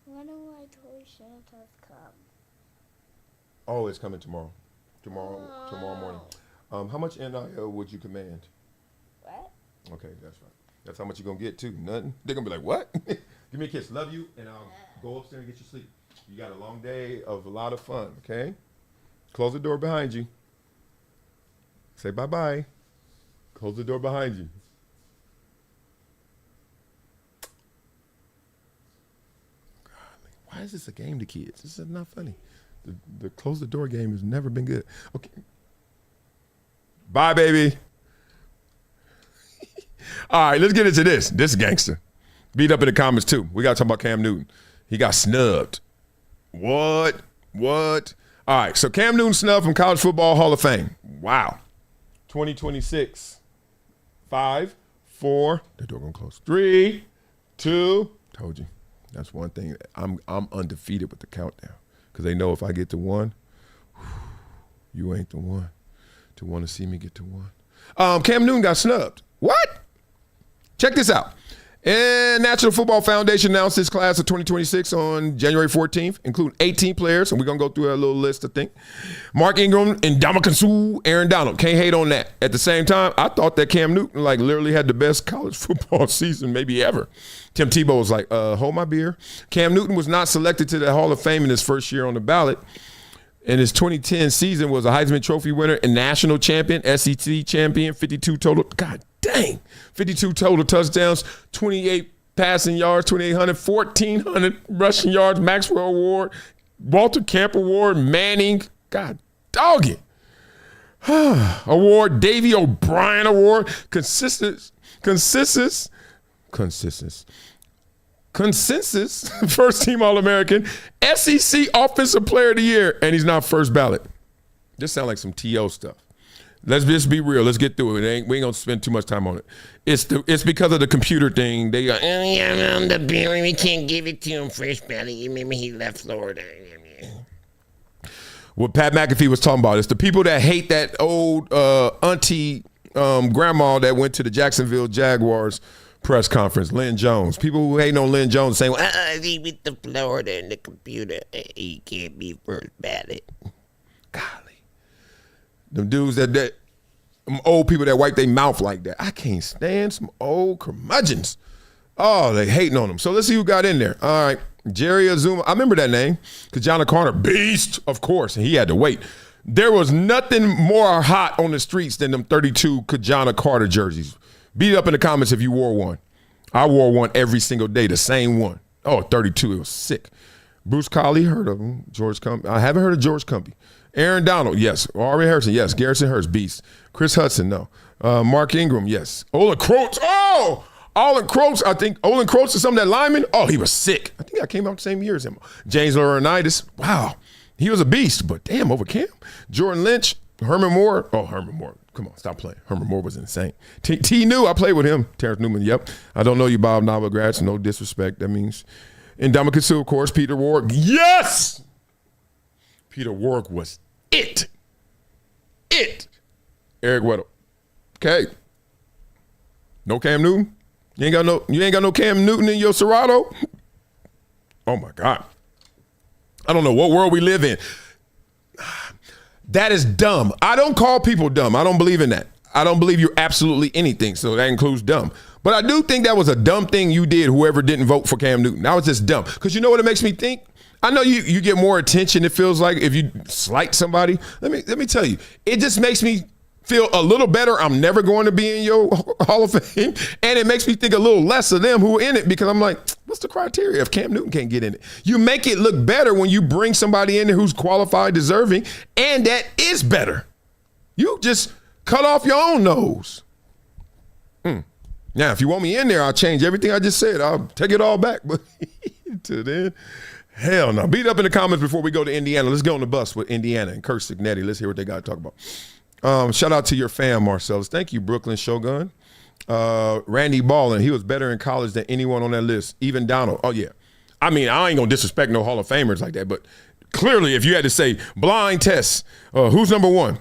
When do I told Santa's come? Oh, it's coming tomorrow. Tomorrow morning. How much NIL would you command? What? Okay, that's right. That's how much you're going to get, too. Nothing. They're going to be like, what? Give me a kiss. Love you, and I'll go upstairs and get you sleep. You got a long day of a lot of fun, okay? Close the door behind you. Say bye-bye. Close the door behind you. Why is this a game to kids? This is not funny. The close the door game has never been good. Okay. Bye, baby. All right, let's get into this. This gangster. Beat up in the comments, too. We got to talk about Cam Newton. He got snubbed. What? All right, so Cam Newton snubbed from College Football Hall of Fame. Wow. 2026. 5, 4. The door gonna close. 3, 2. Told you. That's one thing. I'm undefeated with the countdown because they know if I get to 1, you ain't the one to want to see me get to 1. Cam Newton got snubbed. What? Check this out. And National Football Foundation announced its class of 2026 on January 14th, including 18 players, and we're going to go through a little list, I think. Mark Ingram and Ndamukong Suh, Aaron Donald. Can't hate on that. At the same time, I thought that Cam Newton, like, literally had the best college football season maybe ever. Tim Tebow was like, hold my beer. Cam Newton was not selected to the Hall of Fame in his first year on the ballot. In his 2010 season was a Heisman Trophy winner and national champion, SEC champion, 52 total. God dang. 52 total touchdowns, 28 passing yards, 2,800, 1,400 rushing yards, Maxwell Award, Walter Camp Award, Manning. God dog it. Award, Davey O'Brien Award, consensus, first team All-American, SEC Offensive Player of the Year, and he's not first ballot. This sounds like some TO stuff. Let's just be real. Let's get through it. We ain't gonna spend too much time on it. It's because of the computer thing. They go, we can't give it to him first ballot. Remember he left Florida. What Pat McAfee was talking about is the people that hate that old auntie grandma that went to the Jacksonville Jaguars press conference, Lynn Jones. People who hate on Lynn Jones saying, he with the Florida and the computer. He can't be first ballot. Golly. Them dudes that old people that wipe their mouth like that. I can't stand some old curmudgeons. Oh, they hating on them. So let's see who got in there. All right. Jerry Azuma. I remember that name. Kajana Carter. Beast, of course. And he had to wait. There was nothing more hot on the streets than them 32 Kajana Carter jerseys. Beat it up in the comments if you wore one. I wore one every single day, the same one. Oh, 32, it was sick. Bruce Colley, heard of him. George Cumbie. I haven't heard of George Cumbie. Aaron Donald, yes. R.A. Harrison, yes. Garrison Hurst, beast. Chris Hudson, no. Mark Ingram, yes. Olin Croats, Olin Croats, I think. Olin Croats is some of that lineman. Oh, he was sick. I think I came out the same year as him. James Laurinaitis, wow. He was a beast, but damn, over Cam. Jordan Lynch, Herman Moore. Oh, Herman Moore. Come on, stop playing. Herman Moore was insane. T. New, I played with him. Terrence Newman, yep. I don't know you, Bob Novogratz. No disrespect, that means. And Ndamukong Suh, of course. Peter Warwick, yes! Peter Warwick was it. Eric Weddle. Okay. No Cam Newton? You ain't got no Cam Newton in your Serato? Oh my God. I don't know what world we live in. That is dumb. I don't call people dumb. I don't believe in that. I don't believe you're absolutely anything, so that includes dumb. But I do think that was a dumb thing you did, whoever didn't vote for Cam Newton. That was just dumb. Because you know what it makes me think? I know you get more attention, it feels like, if you slight somebody. Let me tell you, it just makes me feel a little better. I'm never going to be in your Hall of Fame. And it makes me think a little less of them who are in it because I'm like, what's the criteria if Cam Newton can't get in it? You make it look better when you bring somebody in there who's qualified, deserving, and that is better. You just cut off your own nose. Now, if you want me in there, I'll change everything I just said. I'll take it all back. But till then, hell no. Beat up in the comments before we go to Indiana. Let's go on the bus with Indiana and Kurt Signetti. Let's hear what they got to talk about. Shout out to your fam, Marcellus. Thank you, Brooklyn Shogun. Randy Ballin, he was better in college than anyone on that list, even Donald. Oh, yeah. I mean, I ain't going to disrespect no Hall of Famers like that, but clearly if you had to say blind tests, who's number one?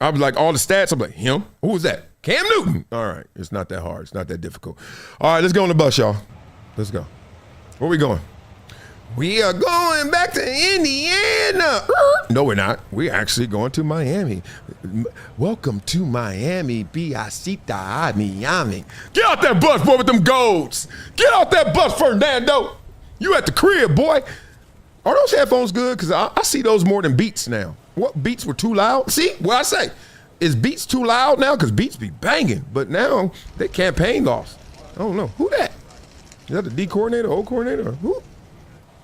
I was like, all the stats, I'm like, him? Who was that? Cam Newton. All right. It's not that hard. It's not that difficult. All right, let's go on the bus, y'all. Let's go. Where we going? We are going back to Indiana. No, we're not. We're actually going to Miami. Welcome to Miami. Miami. Get out that bus, boy, with them golds. Get out that bus, Fernando. You at the crib, boy. Are those headphones good? Because I see those more than Beats now. What, Beats were too loud? See, what I say? Is Beats too loud now? Because Beats be banging. But now they campaign lost. I don't know. Who that? Is that the D coordinator, O coordinator? Or who? Is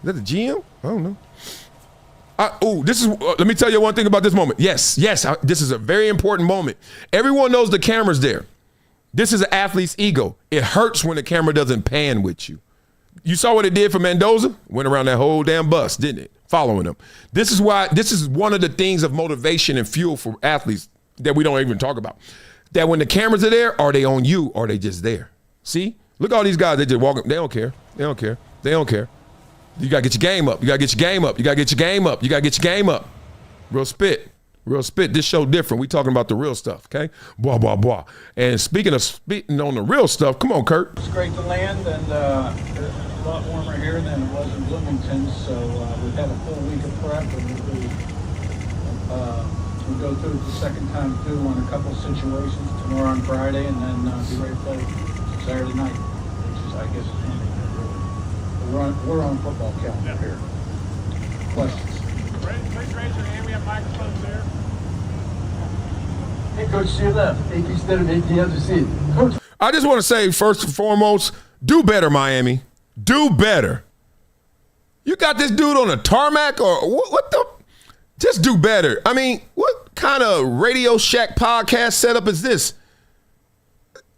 that the GM? I don't know. This is. Let me tell you one thing about this moment. Yes. This is a very important moment. Everyone knows the camera's there. This is an athlete's ego. It hurts when the camera doesn't pan with you. You saw what it did for Mendoza? Went around that whole damn bus, didn't it? Following him. This is one of the things of motivation and fuel for athletes that we don't even talk about. That when the cameras are there, are they on you or are they just there? See? Look at all these guys, they just walking. They don't care. They don't care. They don't care. You got to get your game up. You got to get your game up. You got to get your game up. You got to get your game up. Real spit. Real spit. This show different. We talking about the real stuff, okay? Blah, blah, blah. And speaking of spitting on the real stuff, come on, Kurt. It's great to land, and it's a lot warmer here than it was in Bloomington, so we've had a full week of prep, and we'll go through it the second time through on a couple of situations tomorrow on Friday, and then be ready to play Saturday night, which is, I guess, we're on football calendar here. Questions? Please raise your hand. We have microphones there. Hey, Coach, to your left. AP instead of AP, as you see. Coach. I just want to say, first and foremost, do better, Miami. Do better. You got this dude on a tarmac or what the? Just do better. I mean, what kind of Radio Shack podcast setup is this?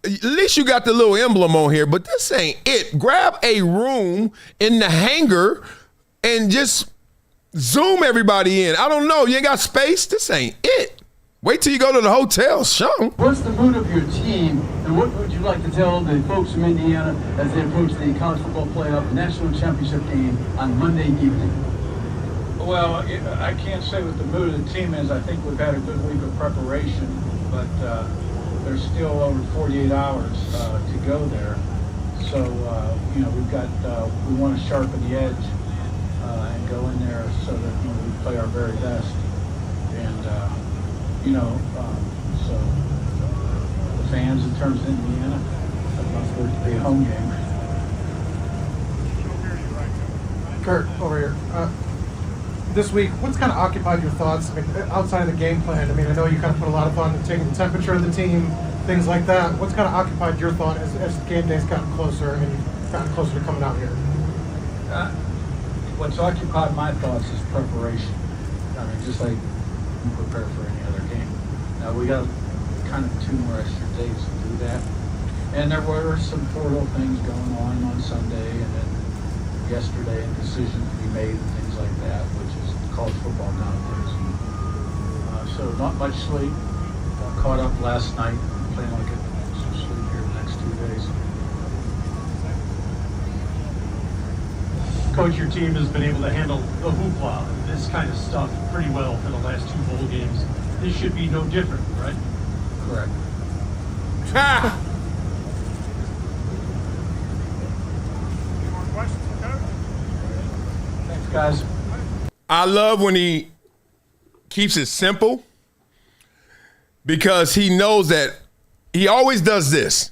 At least you got the little emblem on here, but this ain't it. Grab a room in the hangar and just zoom everybody in. I don't know. You ain't got space? This ain't it. Wait till you go to the hotel, Sean. What's the mood of your team, and what would you like to tell the folks from Indiana as they approach the college football playoff national championship game on Monday evening? Well, I can't say what the mood of the team is. I think we've had a good week of preparation, but there's still over 48 hours to go there. So, we've got, we want to sharpen the edge and go in there so that, we play our very best. And, so the fans in terms of Indiana, for it to be a home game. Kurt, over here. This week, what's kind of occupied your thoughts? I mean, outside of the game plan, I mean, I know you kind of put a lot of fun in taking the temperature of the team, things like that. What's kind of occupied your thought as game day's gotten closer and you've gotten closer to coming out here? What's occupied my thoughts is preparation. I mean, just like you prepare for any other game. Now, we got kind of 2 more extra days to do that. And there were some portal things going on Sunday and then yesterday, and decisions to be made and things like that, which is college football nowadays. So not much sleep. Got caught up last night. Playing like it. Some sleep here the next 2 days. Coach, your team has been able to handle the hoopla, this kind of stuff, pretty well for the last 2 bowl games. This should be no different, right? Correct. Ha! Any more questions for Coach? Thanks, guys. I love when he keeps it simple because he knows that he always does this.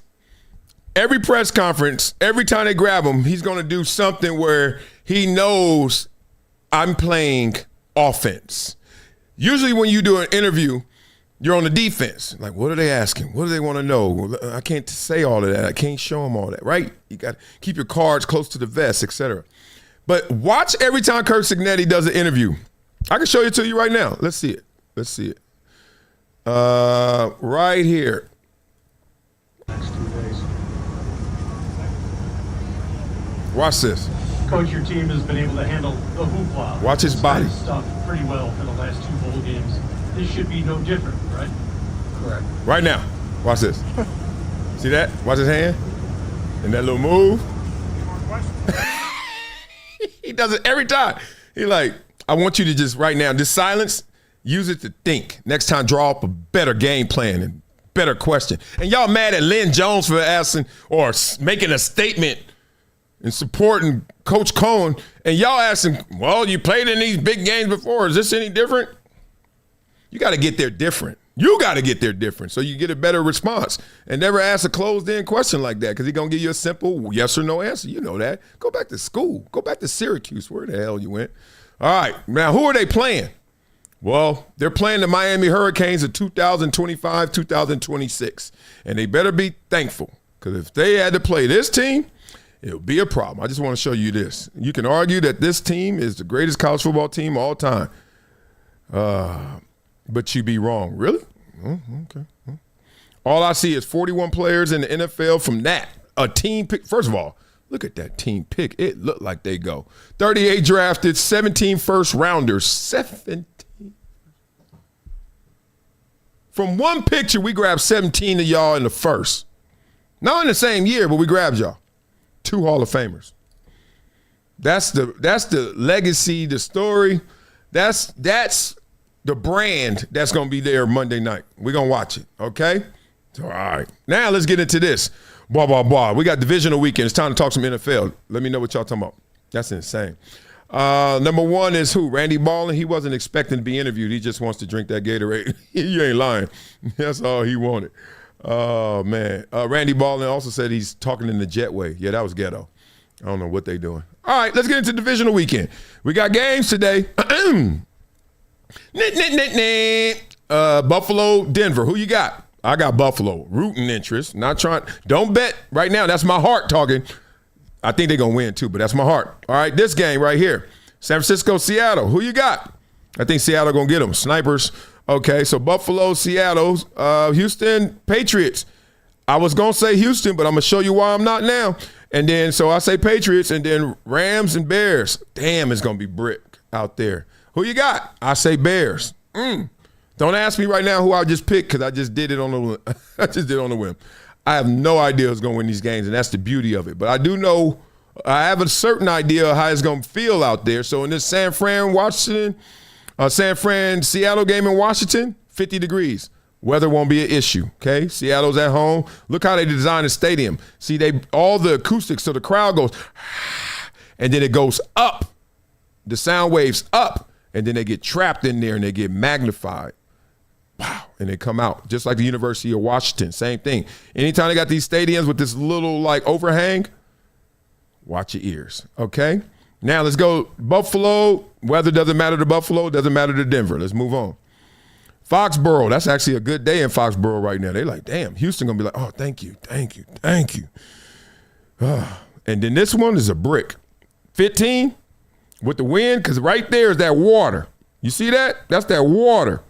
Every press conference, every time they grab him, he's going to do something where he knows I'm playing offense. Usually when you do an interview, you're on the defense. Like, what are they asking? What do they want to know? I can't say all of that. I can't show them all that, right? You got to keep your cards close to the vest, etc. But watch every time Kurt Signetti does an interview. I can show it to you right now. Let's see it. Let's see it. Right here. Next 2 days. Watch this. Coach, your team has been able to handle the hoopla. Watch his body. Stuff pretty well for the last 2 bowl games. This should be no different, right? Correct. Right now. Watch this. See that? Watch his hand. And that little move. He does it every time. He like, I want you to just right now, just silence, use it to think. Next time, draw up a better game plan and better question. And y'all mad at Lynn Jones for asking or making a statement and supporting Coach Cohen. And y'all asking, well, you played in these big games before. Is this any different? You got to get there different. You got to get there different so you get a better response. And never ask a closed-in question like that because he's going to give you a simple yes or no answer. You know that. Go back to school. Go back to Syracuse. Where the hell you went? All right. Now, who are they playing? Well, they're playing the Miami Hurricanes of 2025, 2026. And they better be thankful because if they had to play this team, it would be a problem. I just want to show you this. You can argue that this team is the greatest college football team of all time. But you'd be wrong. Really? Oh, okay. All I see is 41 players in the NFL from that. A team pick. First of all, look at that team pick. It looked like they go. 38 drafted, 17 first rounders. 17. From one picture, we grabbed 17 of y'all in the first. Not in the same year, but we grabbed y'all. 2 Hall of Famers. That's the legacy, the story. That's the brand that's going to be there Monday night. We're going to watch it, okay? All right. Now let's get into this. Blah, blah, blah. We got Divisional Weekend. It's time to talk some NFL. Let me know what y'all talking about. That's insane. Number 1 is who? Randy Ballin. He wasn't expecting to be interviewed. He just wants to drink that Gatorade. You ain't lying. That's all he wanted. Oh, man. Randy Ballin also said he's talking in the jetway. Yeah, that was ghetto. I don't know what they doing. All right, let's get into Divisional Weekend. We got games today. Buffalo, Denver. Who you got? I got Buffalo. Rooting interest. Not trying. Don't bet right now. That's my heart talking. I think they're going to win too, but that's my heart. All right, this game right here. San Francisco, Seattle. Who you got? I think Seattle going to get them. Snipers. Okay, so Buffalo, Seattle, Houston, Patriots. I was going to say Houston, but I'm going to show you why I'm not now. And then, so I say Patriots, and then Rams and Bears. Damn, it's going to be brick out there. Who you got? I say Bears. Don't ask me right now who I just picked because I just did it on the whim. I have no idea who's going to win these games, and that's the beauty of it. But I do know I have a certain idea of how it's going to feel out there. So in this San Fran-Seattle game in Washington, 50 degrees. Weather won't be an issue, okay? Seattle's at home. Look how they designed the stadium. See, all the acoustics, so the crowd goes, and then it goes up. The sound waves up, and then they get trapped in there and they get magnified. Wow, and they come out. Just like the University of Washington, same thing. Anytime they got these stadiums with this little like overhang, watch your ears, okay? Now let's go Buffalo. Weather doesn't matter to Buffalo, doesn't matter to Denver. Let's move on. Foxborough, that's actually a good day in Foxborough right now. They're like, damn, Houston going to be like, oh, thank you. And then this one is a brick. 15 with the wind, because right there is that water. You see that? That's that water.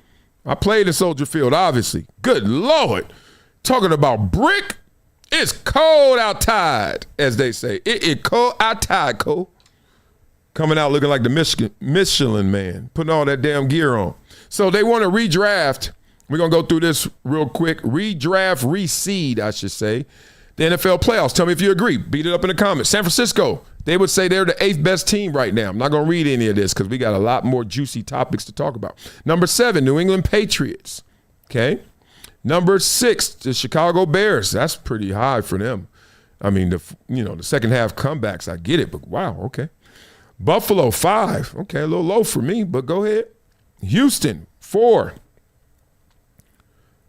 I played in Soldier Field, obviously. Good Lord. Talking about brick, it's cold outside, as they say. It is cold outside, Cole. Coming out looking like the Michelin man, putting all that damn gear on. So they want to redraft. We're going to go through this real quick. Redraft, reseed, I should say. The NFL playoffs. Tell me if you agree. Beat it up in the comments. San Francisco, they would say they're the 8th best team right now. I'm not going to read any of this because we got a lot more juicy topics to talk about. Number 7, New England Patriots. Okay. Number 6, the Chicago Bears. That's pretty high for them. I mean, the second half comebacks, I get it, but wow, okay. Buffalo, 5. Okay, a little low for me, but go ahead. Houston, 4.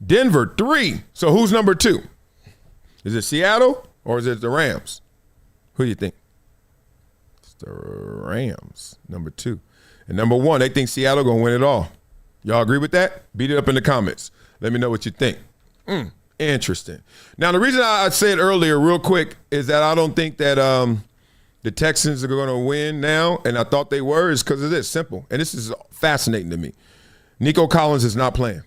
Denver, 3. So who's number 2? Is it Seattle or is it the Rams? Who do you think? It's the Rams, number 2. And number 1, they think Seattle going to win it all. Y'all agree with that? Beat it up in the comments. Let me know what you think. Interesting. Now, the reason I said earlier real quick is that I don't think that the Texans are going to win now, and I thought they were, is because of this. Simple. And this is fascinating to me. Nico Collins is not playing.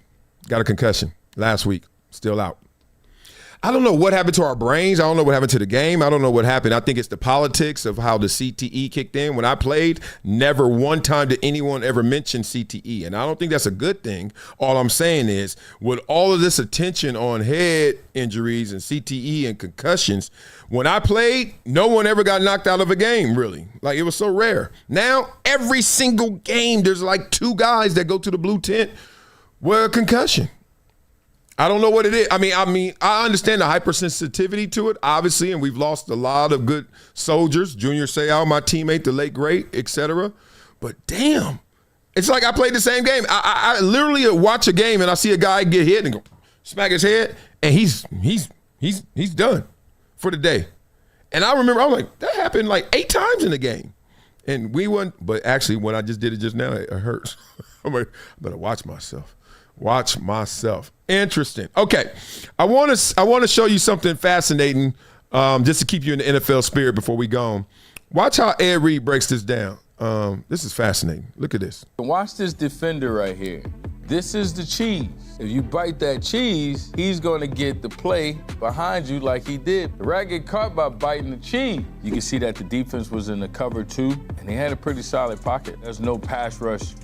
Got a concussion last week. Still out. I don't know what happened to our brains. I don't know what happened to the game. I don't know what happened. I think it's the politics of how the CTE kicked in. When I played, never one time did anyone ever mention CTE. And I don't think that's a good thing. All I'm saying is, with all of this attention on head injuries and CTE and concussions, when I played, no one ever got knocked out of a game, really. Like, it was so rare. Now, every single game, there's like 2 guys that go to the blue tent with a concussion. I don't know what it is. I mean, I understand the hypersensitivity to it, obviously, and we've lost a lot of good soldiers. Junior Seau, my teammate, the late great, etc. But damn, it's like I played the same game. I literally watch a game and I see a guy get hit and go smack his head, and he's done for the day. And I remember I was like, that happened like 8 times in the game, and we won. But actually, when I just did it just now, it hurts. I'm like, I better watch myself. Watch myself. Interesting. Okay, I want to show you something fascinating, just to keep you in the NFL spirit before we go on. Watch how Ed Reed breaks this down. This is fascinating. Look at this. Watch this defender right here. This is the cheese. If you bite that cheese, he's going to get the play behind you like he did. The rat get caught by biting the cheese. You can see that the defense was in the cover 2, and they had a pretty solid pocket. There's no pass rush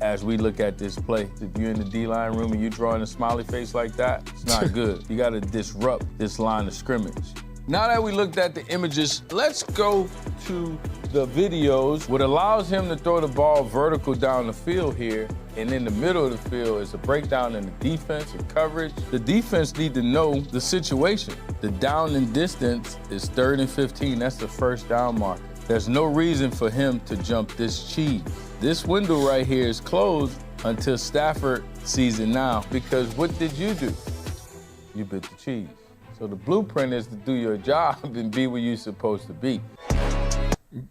as we look at this play. If you're in the D-line room and you're drawing a smiley face like that, it's not good. You got to disrupt this line of scrimmage. Now that we looked at the images, let's go to the videos. What allows him to throw the ball vertical down the field here, and in the middle of the field is a breakdown in the defense and coverage. The defense need to know the situation. The down and distance is 3rd and 15. That's the first down marker. There's no reason for him to jump this cheese. This window right here is closed until Stafford sees it now, because what did you do? You bit the cheese. So the blueprint is to do your job and be where you're supposed to be.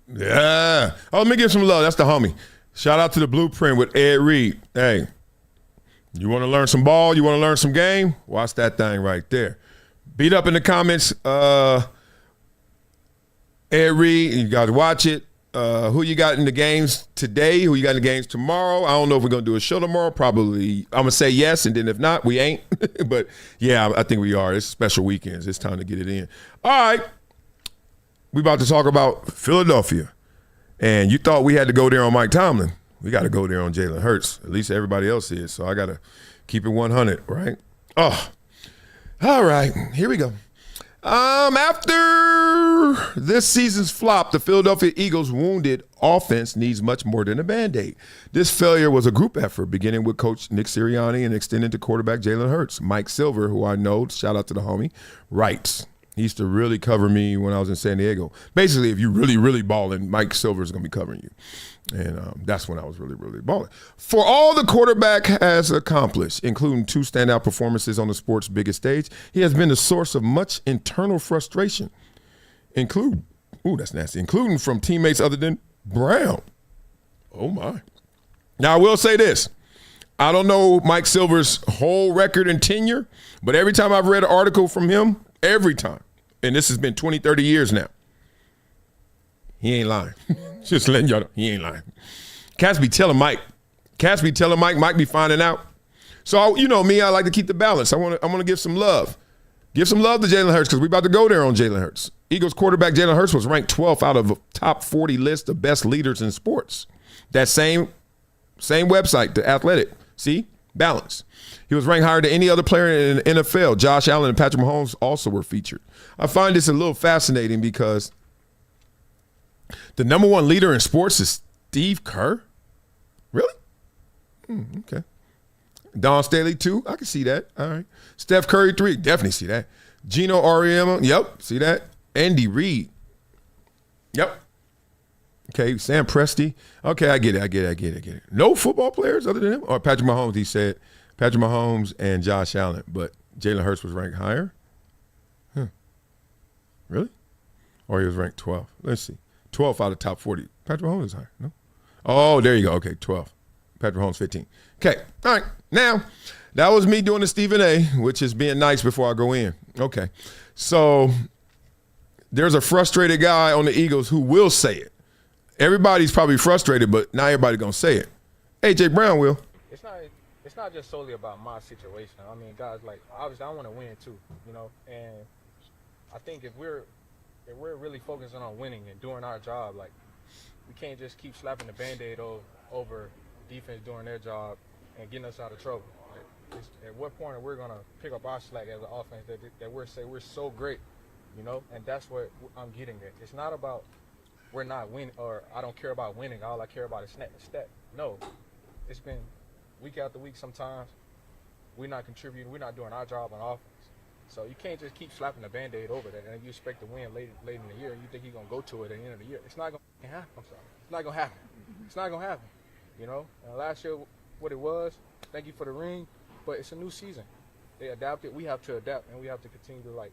Yeah. Oh, let me give some love. That's the homie. Shout out to the blueprint with Ed Reed. Hey, you want to learn some ball? You want to learn some game? Watch that thing right there. Beat up in the comments. Ed Reed, you got to watch it. Who you got in the games today? Who you got in the games tomorrow? I don't know if we're going to do a show tomorrow. Probably. I'm going to say yes, and then if not, we ain't. But, yeah, I think we are. It's special weekends. It's time to get it in. All right. We about to talk about Philadelphia. And you thought we had to go there on Mike Tomlin. We got to go there on Jalen Hurts. At least everybody else is. So I got to keep it 100, right? Oh, all right. Here we go. After this season's flop, the Philadelphia Eagles' wounded offense needs much more than a Band-Aid. This failure was a group effort, beginning with Coach Nick Sirianni and extending to quarterback Jalen Hurts. Mike Silver, who I know, shout out to the homie, writes. He used to really cover me when I was in San Diego. Basically, if you really, really balling, Mike Silver is going to be covering you. And that's when I was really, really balling. For all the quarterback has accomplished, including 2 standout performances on the sport's biggest stage, he has been the source of much internal frustration, including from teammates other than Brown. Oh, my. Now, I will say this. I don't know Mike Silver's whole record and tenure, but every time I've read an article from him, every time, and this has been 20, 30 years now, he ain't lying. Just letting y'all know, he ain't lying. Cats be telling Mike. Mike be finding out. So, you know me, I like to keep the balance. I want to give some love. Give some love to Jalen Hurts, because we about to go there on Jalen Hurts. Eagles quarterback Jalen Hurts was ranked 12th out of a top 40 list of best leaders in sports. That same website, The Athletic. See? Balance. He was ranked higher than any other player in the NFL. Josh Allen and Patrick Mahomes also were featured. I find this a little fascinating because the number 1 leader in sports is Steve Kerr. Really? Okay. Don Staley 2. I can see that. All right. Steph Curry 3. Definitely see that. Gino Auriemma. Yep. See that. Andy Reid. Yep. Okay. Sam Presti. Okay. I get it. No football players other than him? Or Patrick Mahomes, he said. Patrick Mahomes and Josh Allen. But Jalen Hurts was ranked higher? Huh. Really? Or he was ranked 12th. Let's see. 12th out of top 40. Patrick Mahomes is higher. No? Oh, there you go. Okay, 12. Patrick Mahomes, 15. Okay, all right. Now, that was me doing the Stephen A, which is being nice before I go in. Okay, so there's a frustrated guy on the Eagles who will say it. Everybody's probably frustrated, but not everybody's going to say it. A.J. Brown will. It's not just solely about my situation. I mean, guys, like, obviously I want to win too, you know, and I think if we're really focusing on winning and doing our job, like, we can't just keep slapping the Band-Aid over defense doing their job and getting us out of trouble. Like, at what point are we going to pick up our slack as an offense that we're so great, you know? And that's what I'm getting at. It's not about we're not winning or I don't care about winning. All I care about is stat. No, it's been week after week sometimes. We're not contributing. We're not doing our job on offense. So you can't just keep slapping the Band-Aid over that and you expect to win late in the year. You think you're going to go to it at the end of the year. It's not going to happen. I'm sorry. It's not going to happen. It's not going to happen. You know, and last year, what it was, thank you for the ring, but it's a new season. They adapted. We have to adapt, and we have to continue to, like,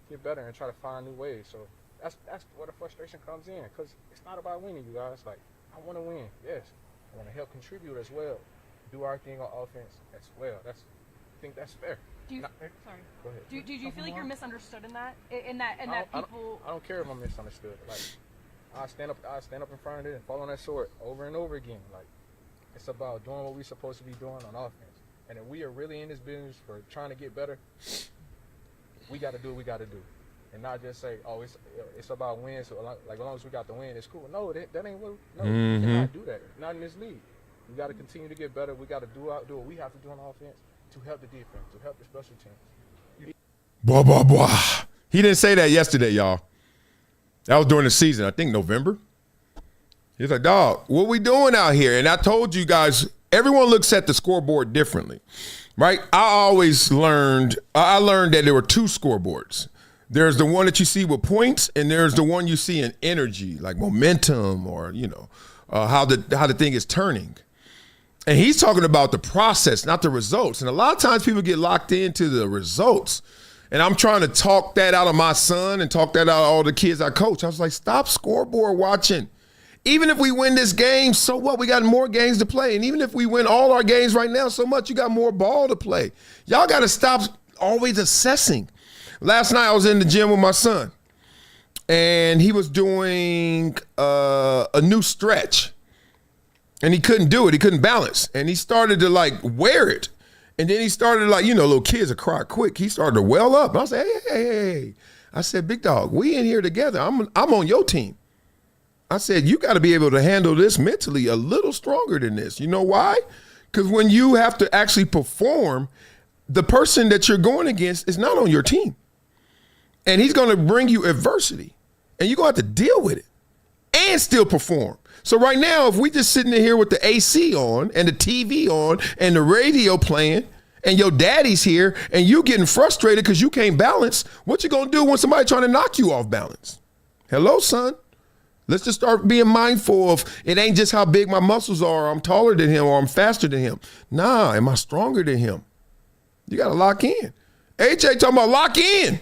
get better and try to find new ways. So that's where the frustration comes in, because it's not about winning, you guys. Like, I want to win, yes. I want to help contribute as well, do our thing on offense as well. I think that's fair. Sorry. Go ahead. Do you feel like you're misunderstood in that? In that people. I don't care if I'm misunderstood. Like, I stand up in front of it and fall on that sword over and over again. Like, it's about doing what we're supposed to be doing on offense. And if we are really in this business for trying to get better, we got to do what we got to do, and not just say, "Oh, it's about wins." So like, as long as we got the win, it's cool. No, that ain't what. No, we cannot do that. Not in this league. We got to continue to get better. We got to do what we have to do on offense to help the defense, to help the special teams. Blah, blah, blah. He didn't say that yesterday, y'all. That was during the season, I think November. He's like, dog, what we doing out here? And I told you guys, everyone looks at the scoreboard differently, right? I learned that there were two scoreboards. There's the one that you see with points, and there's the one you see in energy, like momentum or, you know, how the thing is turning. And he's talking about the process, not the results. And a lot of times people get locked into the results. And I'm trying to talk that out of my son and talk that out of all the kids I coach. I was like, stop scoreboard watching. Even if we win this game, so what? We got more games to play. And even if we win all our games right now, so much, you got more ball to play. Y'all got to stop always assessing. Last night I was in the gym with my son, and he was doing a new stretch. And he couldn't do it. He couldn't balance. And he started to, like, wear it. And then he started, like, you know, little kids will cry quick. He started to well up. And I said, hey. I said, big dog, we in here together. I'm on your team. I said, you got to be able to handle this mentally a little stronger than this. You know why? Because when you have to actually perform, the person that you're going against is not on your team. And he's going to bring you adversity. And you're going to have to deal with it and still perform. So right now, if we just sitting in here with the AC on and the TV on and the radio playing and your daddy's here and you getting frustrated because you can't balance, what you going to do when somebody trying to knock you off balance? Hello, son. Let's just start being mindful of it ain't just how big my muscles are, or I'm taller than him, or I'm faster than him. Nah, am I stronger than him? You got to lock in. AJ talking about lock in.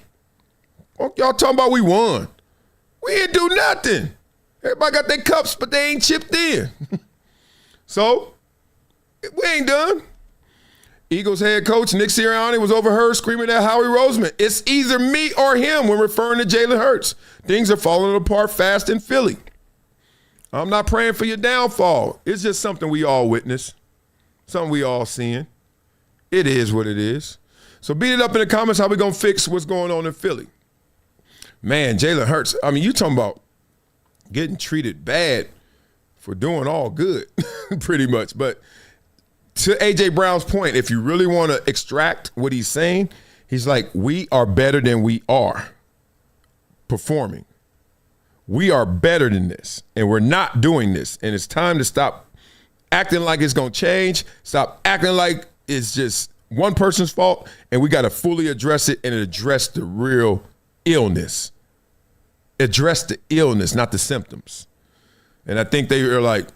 Y'all talking about we won. We didn't do nothing. Everybody got their cups, but they ain't chipped in. So, we ain't done. Eagles head coach Nick Sirianni was overheard screaming at Howie Roseman, it's either me or him when referring to Jalen Hurts. Things are falling apart fast in Philly. I'm not praying for your downfall. It's just something we all witness, something we all seeing. It is what it is. So beat it up in the comments how we going to fix what's going on in Philly. Man, Jalen Hurts, I mean, you talking about getting treated bad for doing all good, pretty much. But to A.J. Brown's point, if you really want to extract what he's saying, he's like, we are better than we are performing. We are better than this, and we're not doing this. And it's time to stop acting like it's going to change, stop acting like it's just one person's fault, and we got to fully address it and address the real illness. Address the illness, not the symptoms. And I think they are like,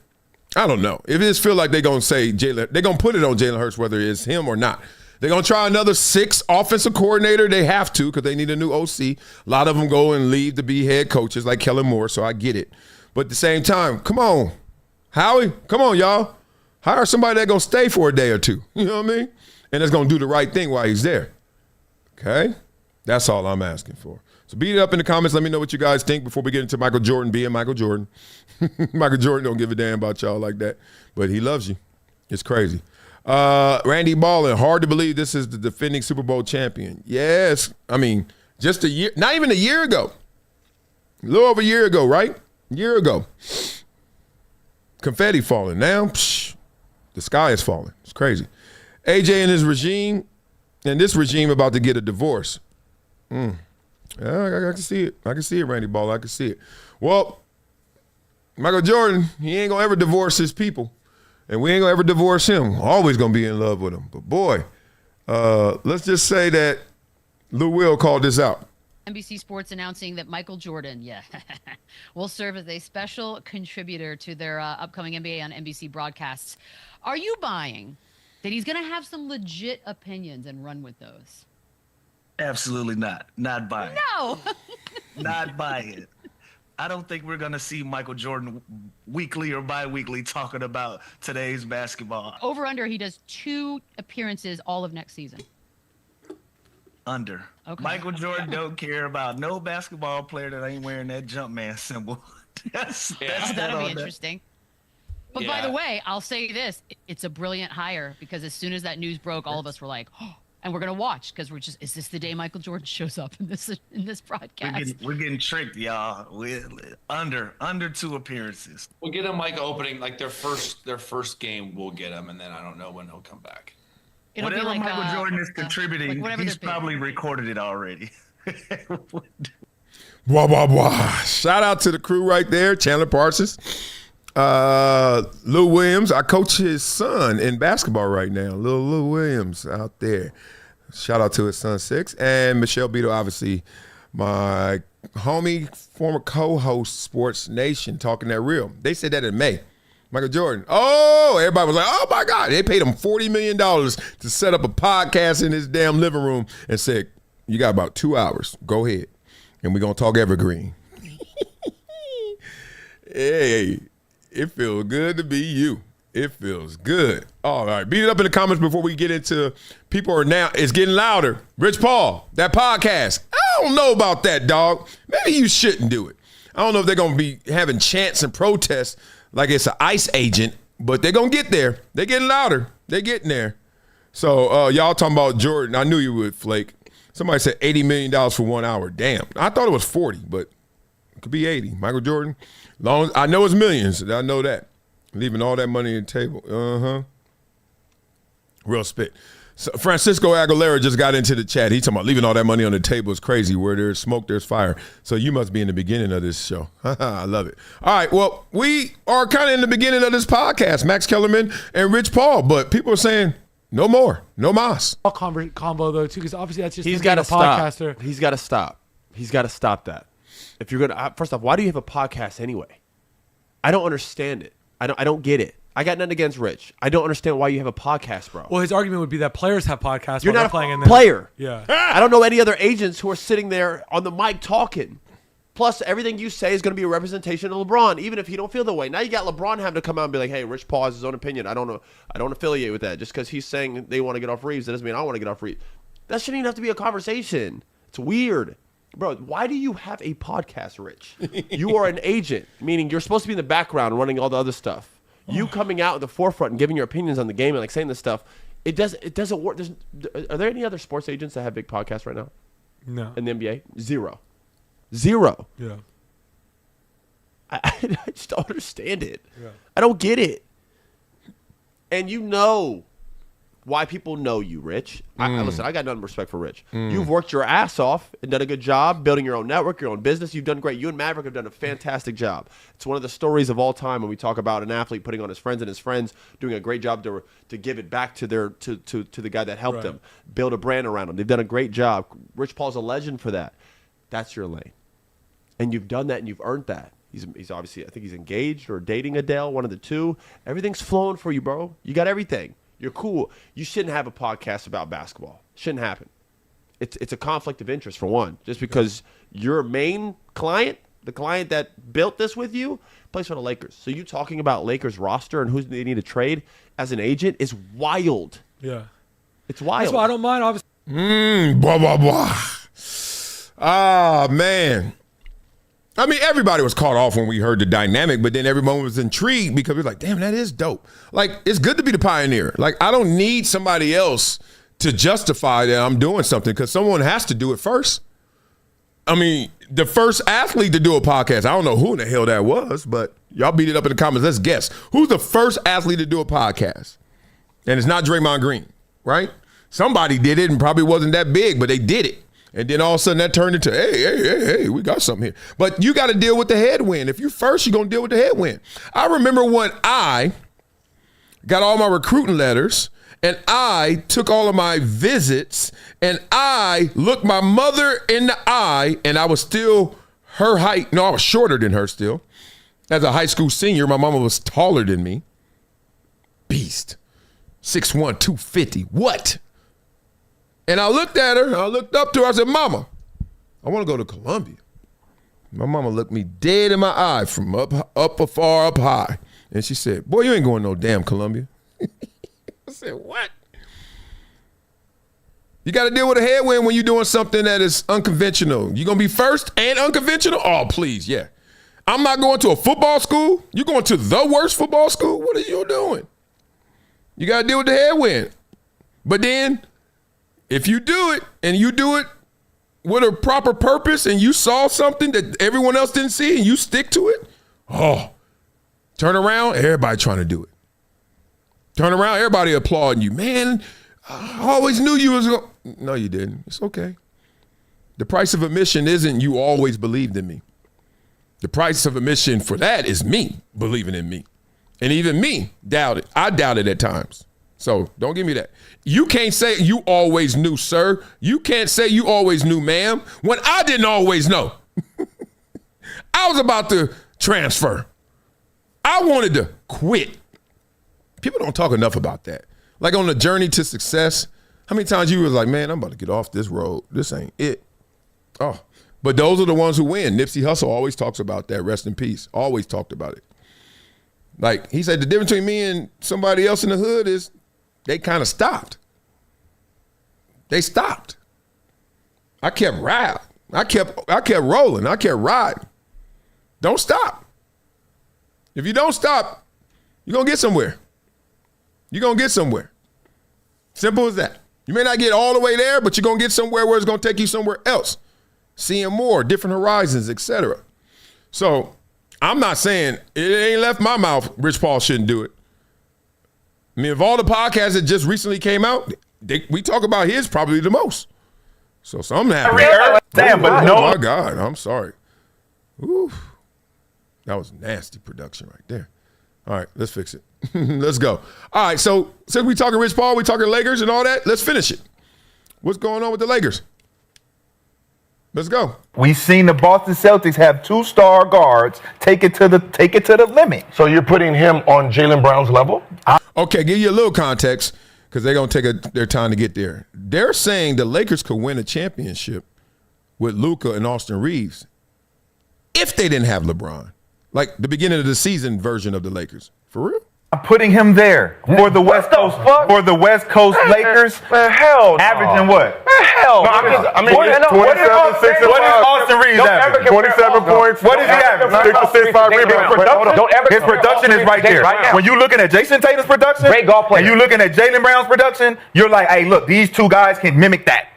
I don't know. If it just feel like they're going to say Jalen, they're going to put it on Jalen Hurts, whether it's him or not. They're going to try another 6 offensive coordinator. They have to because they need a new OC. A lot of them go and leave to be head coaches like Kellen Moore, so I get it. But at the same time, come on. Howie, come on, y'all. Hire somebody that's going to stay for a day or two. You know what I mean? And that's going to do the right thing while he's there. Okay? That's all I'm asking for. So beat it up in the comments. Let me know what you guys think before we get into Michael Jordan being Michael Jordan. Michael Jordan don't give a damn about y'all like that, but he loves you. It's crazy. Randy Ballin, hard to believe this is the defending Super Bowl champion. Yes. I mean, just a year, not even a year ago. A little over a year ago, right? A year ago. Confetti falling. Now, the sky is falling. It's crazy. AJ and his regime, and this regime about to get a divorce. Yeah, I can see it. I can see it, Randy Ball. I can see it. Well, Michael Jordan, he ain't going to ever divorce his people. And we ain't going to ever divorce him. Always going to be in love with him. But, boy, let's just say that Lou Will called this out. NBC Sports announcing that Michael Jordan, will serve as a special contributor to their upcoming NBA on NBC broadcasts. Are you buying that he's going to have some legit opinions and run with those? Absolutely not. Not buying. No. Not buying it. I don't think we're going to see Michael Jordan weekly or bi-weekly talking about today's basketball. Over under, he does 2 appearances all of next season. Under. Okay. Michael Jordan don't care about no basketball player that ain't wearing that Jumpman symbol. That'll be interesting. But by the way, I'll say this. It's a brilliant hire because as soon as that news broke, all of us were like, oh, and we're going to watch because we're just, is this the day Michael Jordan shows up in this broadcast? We're getting tricked, y'all. We're under 2 appearances. We'll get him like opening, like their first game, we'll get him, and then I don't know when he'll come back. It'll whatever be like, Michael Jordan is contributing, like he's probably recorded it already. Blah, blah, blah. Shout out to the crew right there, Chandler Parsons. Lou Williams, I coach his son in basketball right now. Lou Williams out there. Shout out to his son, 6. And Michelle Beto, obviously, my homie, former co-host, Sports Nation, talking that real. They said that in May. Michael Jordan. Oh, everybody was like, oh, my God. They paid him $40 million to set up a podcast in his damn living room and said, you got about 2 hours. Go ahead. And we're going to talk evergreen. Hey, it feels good to be you. It feels good. All right. Beat it up in the comments before we get into people are now. It's getting louder. Rich Paul, that podcast. I don't know about that, dog. Maybe you shouldn't do it. I don't know if they're going to be having chants and protests like it's an ICE agent, but they're going to get there. They're getting louder. They're getting there. So y'all talking about Jordan. I knew you would, Flake. Somebody said $80 million for 1 hour. Damn. I thought it was 40, but it could be 80. Michael Jordan. I know it's millions. I know that. Leaving all that money on the table. Real spit. So Francisco Aguilera just got into the chat. He talking about leaving all that money on the table is crazy. Where there's smoke, there's fire. So you must be in the beginning of this show. I love it. All right, well, we are kind of in the beginning of this podcast, Max Kellerman and Rich Paul, but people are saying no more, no mas. Combo though too, because obviously that's just he's got to podcaster. He's got to stop. He's got to stop that. If you're gonna, first off, why do you have a podcast anyway? I don't understand it. I don't get it. I got nothing against Rich. I don't understand why you have a podcast, bro. Well, his argument would be that players have podcasts. You're while not they're playing a in there. player. Yeah. I don't know any other agents who are sitting there on the mic talking. Plus, everything you say is going to be a representation of LeBron, even if he don't feel the way. Now you got LeBron having to come out and be like, "Hey, Rich Paul has his own opinion. I don't know. I don't affiliate with that. Just because he's saying they want to get off Reeves, that doesn't mean I want to get off Reeves." That shouldn't even have to be a conversation. It's weird. Bro, why do you have a podcast, Rich? You are an agent, meaning you're supposed to be in the background running all the other stuff. You coming out at the forefront and giving your opinions on the game and like saying this stuff, it doesn't work. Are there any other sports agents that have big podcasts right now? No. In the NBA? Zero. Yeah. I just don't understand it. Yeah. I don't get it. And you know why people know you, Rich. Listen, I got nothing but respect for Rich. You've worked your ass off and done a good job building your own network, your own business. You've done great. You and Maverick have done a fantastic job. It's one of the stories of all time when we talk about an athlete putting on his friends and his friends doing a great job to give it back to their to the guy that helped them, build a brand around them. They've done a great job. Rich Paul's a legend for that. That's your lane. And you've done that and you've earned that. He's obviously, I think he's engaged or dating Adele, one of the two. Everything's flowing for you, bro. You got everything. You're cool. You shouldn't have a podcast about basketball. Shouldn't happen. It's a conflict of interest, for one. Just because your main client, the client that built this with you, plays for the Lakers. So you talking about Lakers roster and who they need to trade as an agent is wild. Yeah. It's wild. That's why I don't mind, obviously. Blah, blah, blah. Ah, man. I mean, everybody was caught off when we heard the dynamic, but then everyone was intrigued because we were like, damn, that is dope. Like, it's good to be the pioneer. Like, I don't need somebody else to justify that I'm doing something because someone has to do it first. I mean, the first athlete to do a podcast, I don't know who in the hell that was, but y'all beat it up in the comments. Let's guess. Who's the first athlete to do a podcast? And it's not Draymond Green, right? Somebody did it and probably wasn't that big, but they did it. And then all of a sudden that turned into, hey, we got something here. But you got to deal with the headwind. If you're first, you're going to deal with the headwind. I remember when I got all my recruiting letters and I took all of my visits and I looked my mother in the eye and I was still her height. No, I was shorter than her still. As a high school senior, my mama was taller than me. Beast. 6'1", 250. What? And I looked at her, I looked up to her, I said, Mama, I want to go to Columbia. My mama looked me dead in my eye from up afar, up high. And she said, boy, you ain't going no damn Columbia. I said, what? You got to deal with a headwind when you're doing something that is unconventional. You going to be first and unconventional? Oh, please, yeah. I'm not going to a football school. You going to the worst football school? What are you doing? You got to deal with the headwind. But then, if you do it and you do it with a proper purpose and you saw something that everyone else didn't see and you stick to it, turn around, everybody trying to do it. Turn around, everybody applauding you. Man, I always knew you was going. No, you didn't. It's okay. The price of admission isn't you always believed in me. The price of admission for that is me believing in me. And even me doubted. I doubted at times. So don't give me that. You can't say you always knew, sir. You can't say you always knew, ma'am, when I didn't always know. I was about to transfer. I wanted to quit. People don't talk enough about that. Like on the journey to success, how many times you was like, man, I'm about to get off this road. This ain't it. Oh, but those are the ones who win. Nipsey Hussle always talks about that. Rest in peace. Always talked about it. Like he said, the difference between me and somebody else in the hood is they kind of stopped. They stopped. I kept riding. I kept rolling. I kept riding. Don't stop. If you don't stop, you're going to get somewhere. You're going to get somewhere. Simple as that. You may not get all the way there, but you're going to get somewhere where it's going to take you somewhere else. Seeing more, different horizons, etc. So I'm not saying it ain't left my mouth Rich Paul shouldn't do it. I mean, of all the podcasts that just recently came out, we talk about his probably the most. So something happened. Damn, but oh no. my God, I'm sorry. Ooh, that was nasty production right there. All right, let's fix it. Let's go. All right, so since we talking Rich Paul, we talking Lakers and all that, let's finish it. What's going on with the Lakers? Let's go. We've seen the Boston Celtics have 2-star guards take it to the limit. So you're putting him on Jaylen Brown's level? Okay, give you a little context because they're going to take their time to get there. They're saying the Lakers could win a championship with Luka and Austin Reeves if they didn't have LeBron. Like the beginning of the season version of the Lakers. For real? I'm putting him there for the West Coast Lakers. Man, hell no. Averaging what? Man, hell no. What is Austin Reeves averaging? 27 points. What is he averaging? 6 assists, 5 rebounds. His production is right there. When you're looking at Jason Tatum's production, Great golf player. and you're looking at Jaylen Brown's production, you're like, hey, look, these two guys can mimic that.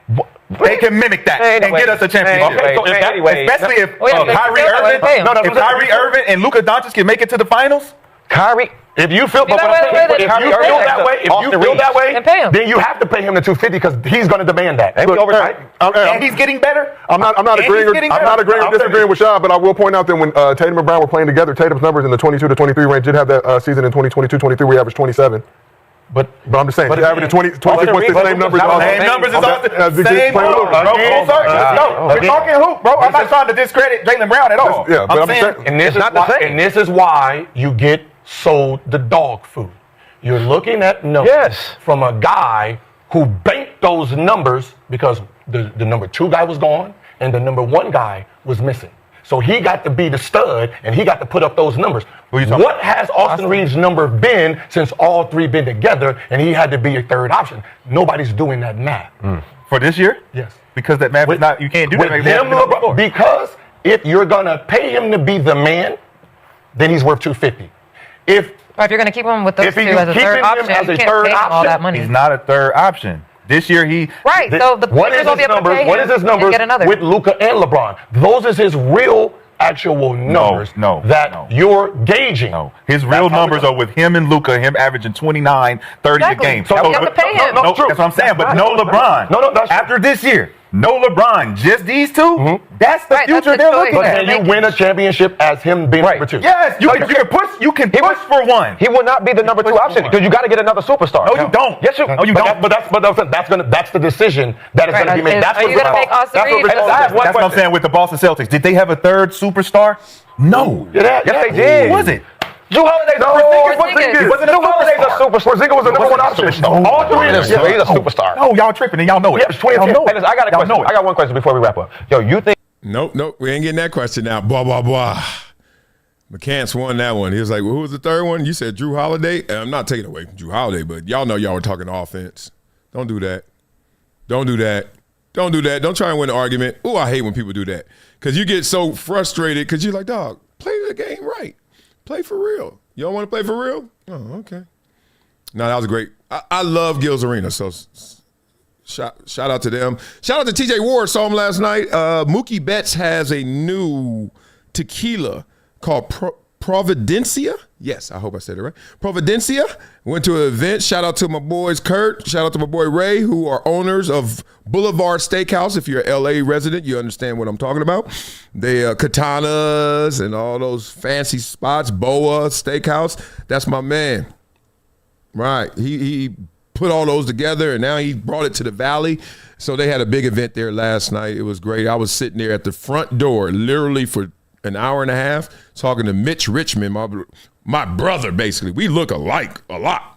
They can mimic that and get us a championship. Especially if Kyrie Irving and Luka Doncic can make it to the finals. Kyrie, if you feel that way, then you have to pay him the $250 because he's going to demand that. And he's getting better. I'm not agreeing or disagreeing with Shah, but I will point out that when Tatum and Brown were playing together, Tatum's numbers in the 22 to 23 range did have that season in 2022-23 where he averaged 27. But I'm just saying, he averaged 26 points, the same numbers. Same numbers as same hoop, bro. We're talking hoop, bro. I'm not trying to discredit Jaylen Brown at all. Yeah, but I'm saying, and this is why you get sold the dog food. You're looking at numbers from a guy who banked those numbers because the number 2 guy was gone and the number 1 guy was missing. So he got to be the stud, and he got to put up those numbers. What has Austin Reeves' number been since all 3 been together, and he had to be a third option? Nobody's doing that math. For this year? Yes. Because that math is not, you can't do that. Because If you're going to pay him to be the man, then he's worth $250. If you're going to keep him with those two as a keeping third him option, as you a can't third pay him all that option, money. He's not a third option. This year he Right. So the Lakers will be able to pay him What is his numbers and get another. with Luka and LeBron? Those is his real actual numbers you're gauging. No. His real numbers are with him and Luka, him averaging 29, 30 a game. So you have to pay him. No, that's what I'm saying, but no LeBron. No, that's after this year. No LeBron, just these two. That's the future they're looking But at. can you win a championship as him being number two? Yes, you can push for one. He will not be the number two option because you got to get another superstar. No, you don't. Yes, you. No, you don't. That's the decision that is going to be made. Are you going to make Austin Reeves? That's what I'm saying with the Boston Celtics. Did they have a third superstar? No. Yes, they did. Who was it? Drew Holiday's He wasn't a superstar. Porzingis was the number one option. All three of them. Yeah, he's a superstar. No, y'all tripping and y'all know it. Y'all know it. I got a question. I got one question before we wrap up. Yo, you think? Nope, we ain't getting that question now. Blah, blah, blah. McCants won that one. He was like, well, who was the third one? You said Drew Holiday? And I'm not taking away from Drew Holiday, but y'all know y'all were talking offense. Don't do that. Don't do that. Don't do that. Don't try and win an argument. Oh, I hate when people do that. Because you get so frustrated because you're like, dog, play the game right. Play for real. You don't want to play for real? Oh, okay. No, that was great. I love Gil's Arena, so shout out to them. Shout out to TJ Ward. Saw him last night. Mookie Betts has a new tequila called Providencia. Yes, I hope I said it right. Providencia. Went to an event. Shout out to my boys Kurt. Shout out to my boy Ray, who are owners of Boulevard Steakhouse. If you're an LA resident, you understand what I'm talking about. They Katanas and all those fancy spots. Boa Steakhouse. That's my man. Right. He put all those together, and now he brought it to the Valley. So they had a big event there last night. It was great. I was sitting there at the front door literally for an hour and a half talking to Mitch Richmond, my brother, basically. We look alike a lot.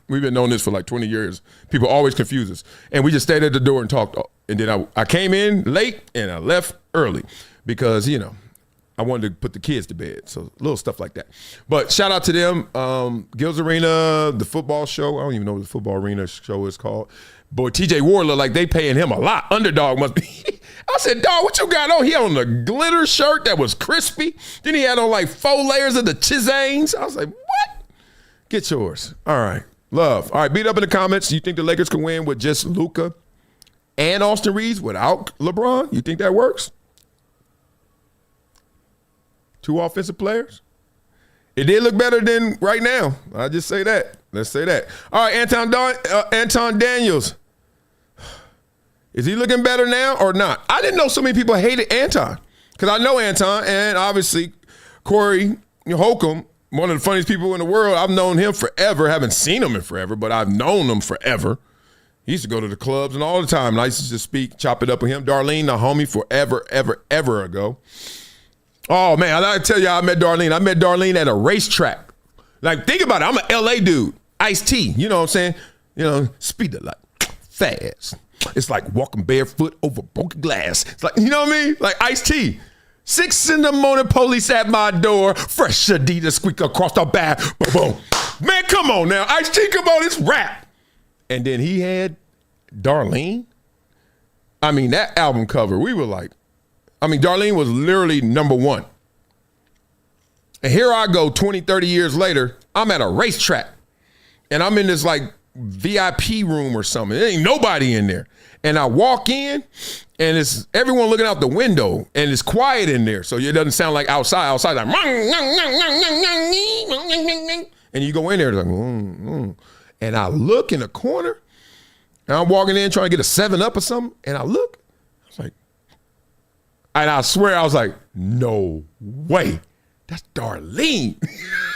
We've been knowing this for like 20 years. People always confuse us. And we just stayed at the door and talked. And then I came in late and I left early because, I wanted to put the kids to bed. So little stuff like that. But shout out to them. Gil's Arena, the football show. I don't even know what the football arena show is called. Boy, TJ Ward look like they paying him a lot. Underdog must be. I said, dog, what you got on? He had on a glitter shirt that was crispy. Then he had on like 4 layers of the Chizanes. I was like, what? Get yours. All right. Love. All right, beat up in the comments. You think the Lakers can win with just Luka and Austin Reeves without LeBron? You think that works? 2 offensive players? It did look better than right now. I'll just say that. Let's say that. All right, Anton Daniels. Is he looking better now or not? I didn't know so many people hated Anton because I know Anton and obviously Corey Holcomb, one of the funniest people in the world. I've known him forever. Haven't seen him in forever, but I've known him forever. He used to go to the clubs and all the time. And I used to just chop it up with him. Darlene, the homie, forever, ever ago. Oh, man, I tell you, I met Darlene. I met Darlene at a racetrack. Like, think about it. I'm an L.A. dude. Ice-T, you know what I'm saying? Speed a lot, fast. It's like walking barefoot over broken glass. It's like, you know what I mean? Like Ice-T. 6 in the morning, police at my door. Fresh Adidas squeak across the back. Boom, boom. Man, come on now. Ice-T, come on, it's rap. And then he had Darlene. I mean, that album cover, we were like, Darlene was literally number 1. And here I go 20, 30 years later, I'm at a racetrack. And I'm in this like VIP room or something. There ain't nobody in there. And I walk in and it's everyone looking out the window and it's quiet in there. So it doesn't sound like outside. Outside like, and you go in there, it's like, and I look in the corner and I'm walking in trying to get a 7-Up or something. And I look, I was like, and I swear I was like, no way. That's Darlene.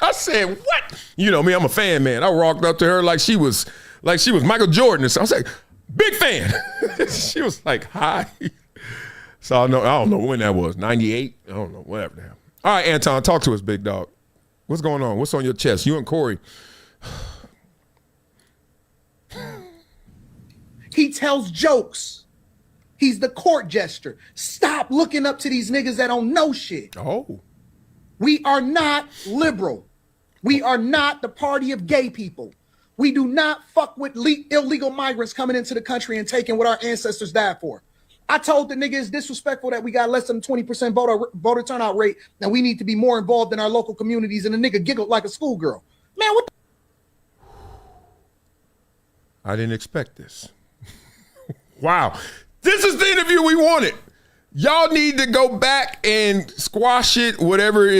I said, what? You know me, I'm a fan, man. I walked up to her like she was Michael Jordan. So I was like, big fan. She was like, hi. So I don't know when that was. 98? I don't know, whatever the hell. All right, Anton, talk to us, big dog. What's going on? What's on your chest? You and Corey. He tells jokes. He's the court jester. Stop looking up to these niggas that don't know shit. Oh. We are not liberal. We are not the party of gay people. We do not fuck with illegal migrants coming into the country and taking what our ancestors died for. I told the nigga it's disrespectful that we got less than 20% voter turnout rate, and we need to be more involved in our local communities. And the nigga giggled like a schoolgirl. Man, what? I didn't expect this. Wow. This is the interview we wanted. Y'all need to go back and squash it, whatever it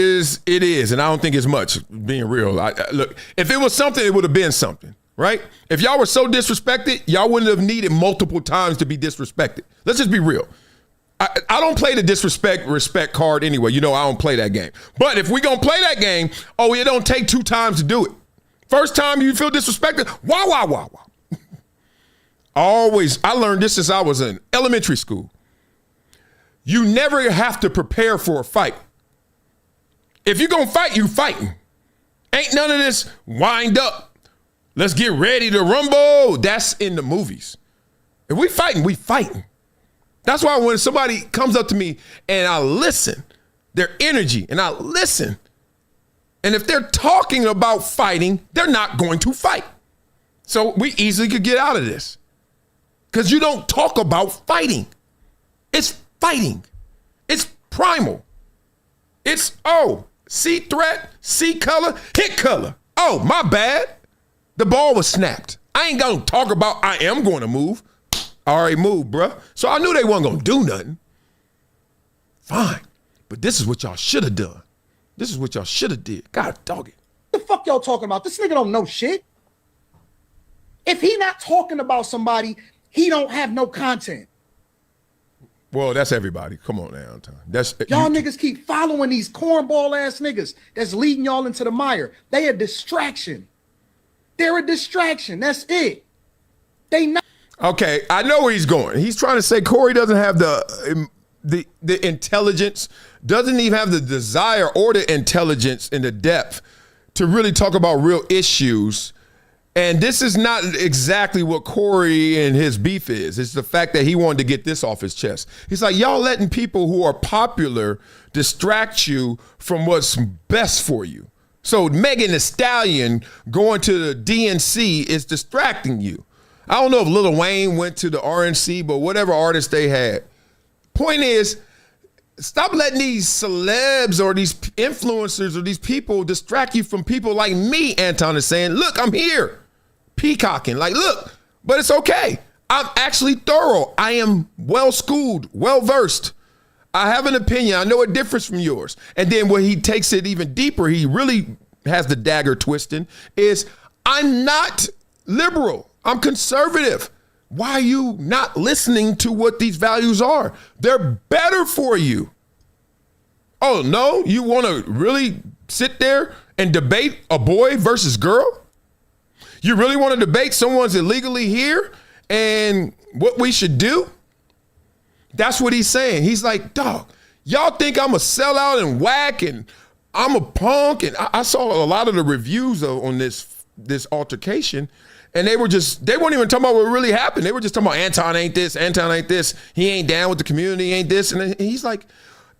is. And I don't think it's much, being real. Look, if it was something, it would have been something, right? If y'all were so disrespected, y'all wouldn't have needed multiple times to be disrespected. Let's just be real. I don't play the respect card anyway. You know I don't play that game. But if we going to play that game, it don't take 2 times to do it. First time you feel disrespected, wow. I learned this since I was in elementary school. You never have to prepare for a fight. If you're going to fight, you fighting. Ain't none of this wind up. Let's get ready to rumble. That's in the movies. If we fighting, we fighting. That's why when somebody comes up to me and I listen, their energy, and I listen, and if they're talking about fighting, they're not going to fight. So we easily could get out of this. Because you don't talk about fighting. It's fighting. It's primal. It's, see threat, see color, hit color. Oh, my bad. The ball was snapped. I ain't going to talk about I am going to move. I already moved, bruh. So I knew they wasn't going to do nothing. Fine. But this is what y'all should have done. This is what y'all should have did. God dog it. What the fuck y'all talking about? This nigga don't know shit. If he not talking about somebody, he don't have no content. Well, that's everybody. Come on now, Anton. Y'all niggas keep following these cornball ass niggas that's leading y'all into the mire. They a distraction. They're a distraction. That's it. They not. Okay, I know where he's going. He's trying to say Corey doesn't have the intelligence, doesn't even have the desire or the intelligence and the depth to really talk about real issues. And this is not exactly what Corey and his beef is. It's the fact that he wanted to get this off his chest. He's like, y'all letting people who are popular distract you from what's best for you. So Megan Thee Stallion going to the DNC is distracting you. I don't know if Lil Wayne went to the RNC, but whatever artist they had. Point is, stop letting these celebs or these influencers or these people distract you from people like me, Anton is saying. Look, I'm here. Peacocking. Like, look, but it's okay. I'm actually thorough. I am well-schooled, well-versed. I have an opinion. I know a difference from yours. And then when he takes it even deeper, he really has the dagger twisting, is I'm not liberal. I'm conservative. Why are you not listening to what these values are? They're better for you. Oh, no? You want to really sit there and debate a boy versus girl? You really want to debate someone's illegally here and what we should do? That's what he's saying. He's like, dog, y'all think I'm a sellout and whack and I'm a punk? And I saw a lot of the reviews on this altercation, and they weren't even talking about what really happened. They were just talking about Anton ain't this, he ain't down with the community, ain't this. And he's like,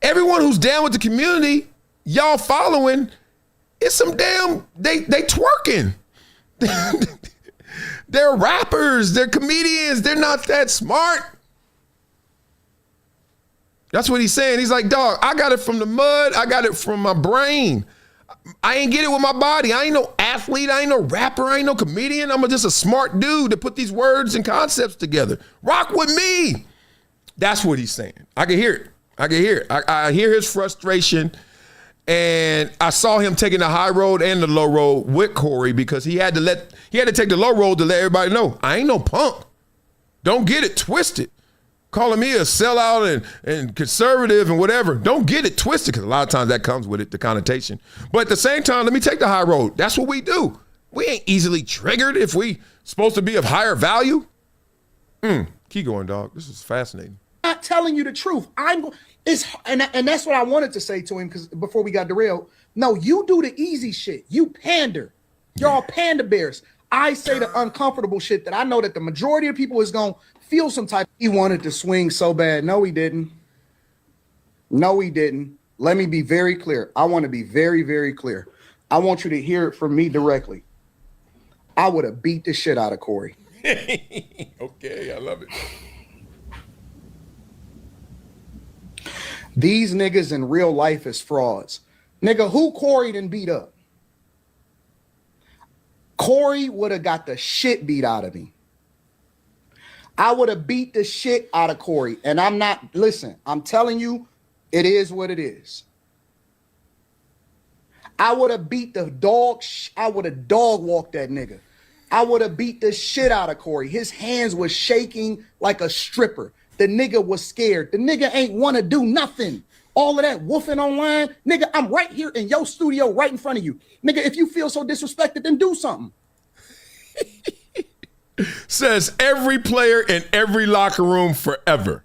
everyone who's down with the community, y'all following, it's some damn, they twerking. They're rappers, they're comedians, they're not that smart. That's what he's saying. He's like, dog, I got it from the mud, I got it from my brain. I ain't get it with my body. I ain't no athlete, I ain't no rapper, I ain't no comedian. I'm just a smart dude to put these words and concepts together. Rock with me. That's what he's saying. I can hear it. I hear his frustration. And I saw him taking the high road and the low road with Corey because he had to take the low road to let everybody know I ain't no punk. Don't get it twisted. Calling me a sellout and conservative and whatever. Don't get it twisted, because a lot of times that comes with it, the connotation. But at the same time, let me take the high road. That's what we do. We ain't easily triggered if we supposed to be of higher value. Keep going, dog. This is fascinating. I'm not telling you the truth. And that's what I wanted to say to him, because before we got derailed. No, you do the easy shit. You pander. You're all panda bears. I say the uncomfortable shit that I know that the majority of people is going to feel some type. He wanted to swing so bad. No, he didn't. No, he didn't. Let me be very clear. I want to be very, very clear. I want you to hear it from me directly. I would have beat the shit out of Corey. Okay, I love it. These niggas in real life is frauds. Nigga, who Corey done beat up? Corey would have got the shit beat out of me. I would have beat the shit out of Corey. And I'm not, listen, I'm telling you, it is what it is. I would have beat the dog, I would have dog walked that nigga. I would have beat the shit out of Corey. His hands was shaking like a stripper. The nigga was scared. The nigga ain't want to do nothing. All of that woofing online. Nigga, I'm right here in your studio right in front of you. Nigga, if you feel so disrespected, then do something. Says every player in every locker room forever.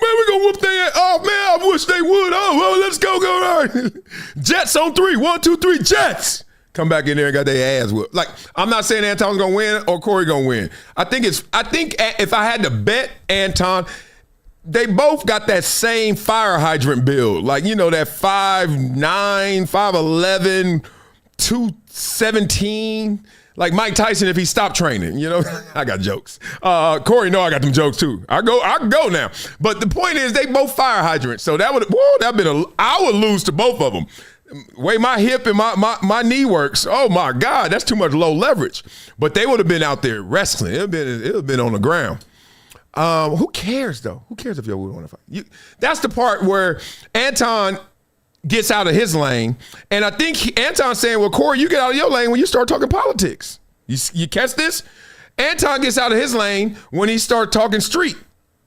Man, we gonna whoop their ass. Oh, man, I wish they would. Oh, well, let's go. All right. Jets on 3. 1, 2, 3, Jets. Come back in there and got their ass whooped. Like, I'm not saying Anton's gonna win or Corey gonna win. I think if I had to bet Anton, they both got that same fire hydrant build. Like, you know, that 5'9", 5'11", 217. Like Mike Tyson if he stopped training, you know. I got jokes. Corey, no, I got them jokes too. I can go now. But the point is, they both fire hydrants. So I would lose to both of them. Way my hip and my knee works. Oh my God, that's too much low leverage. But they would have been out there wrestling. It would have been on the ground. Who cares though? Who cares if y'all would want to fight? That's the part where Anton gets out of his lane. And I think Anton's saying, well, Corey, you get out of your lane when you start talking politics. You catch this? Anton gets out of his lane when he start talking street.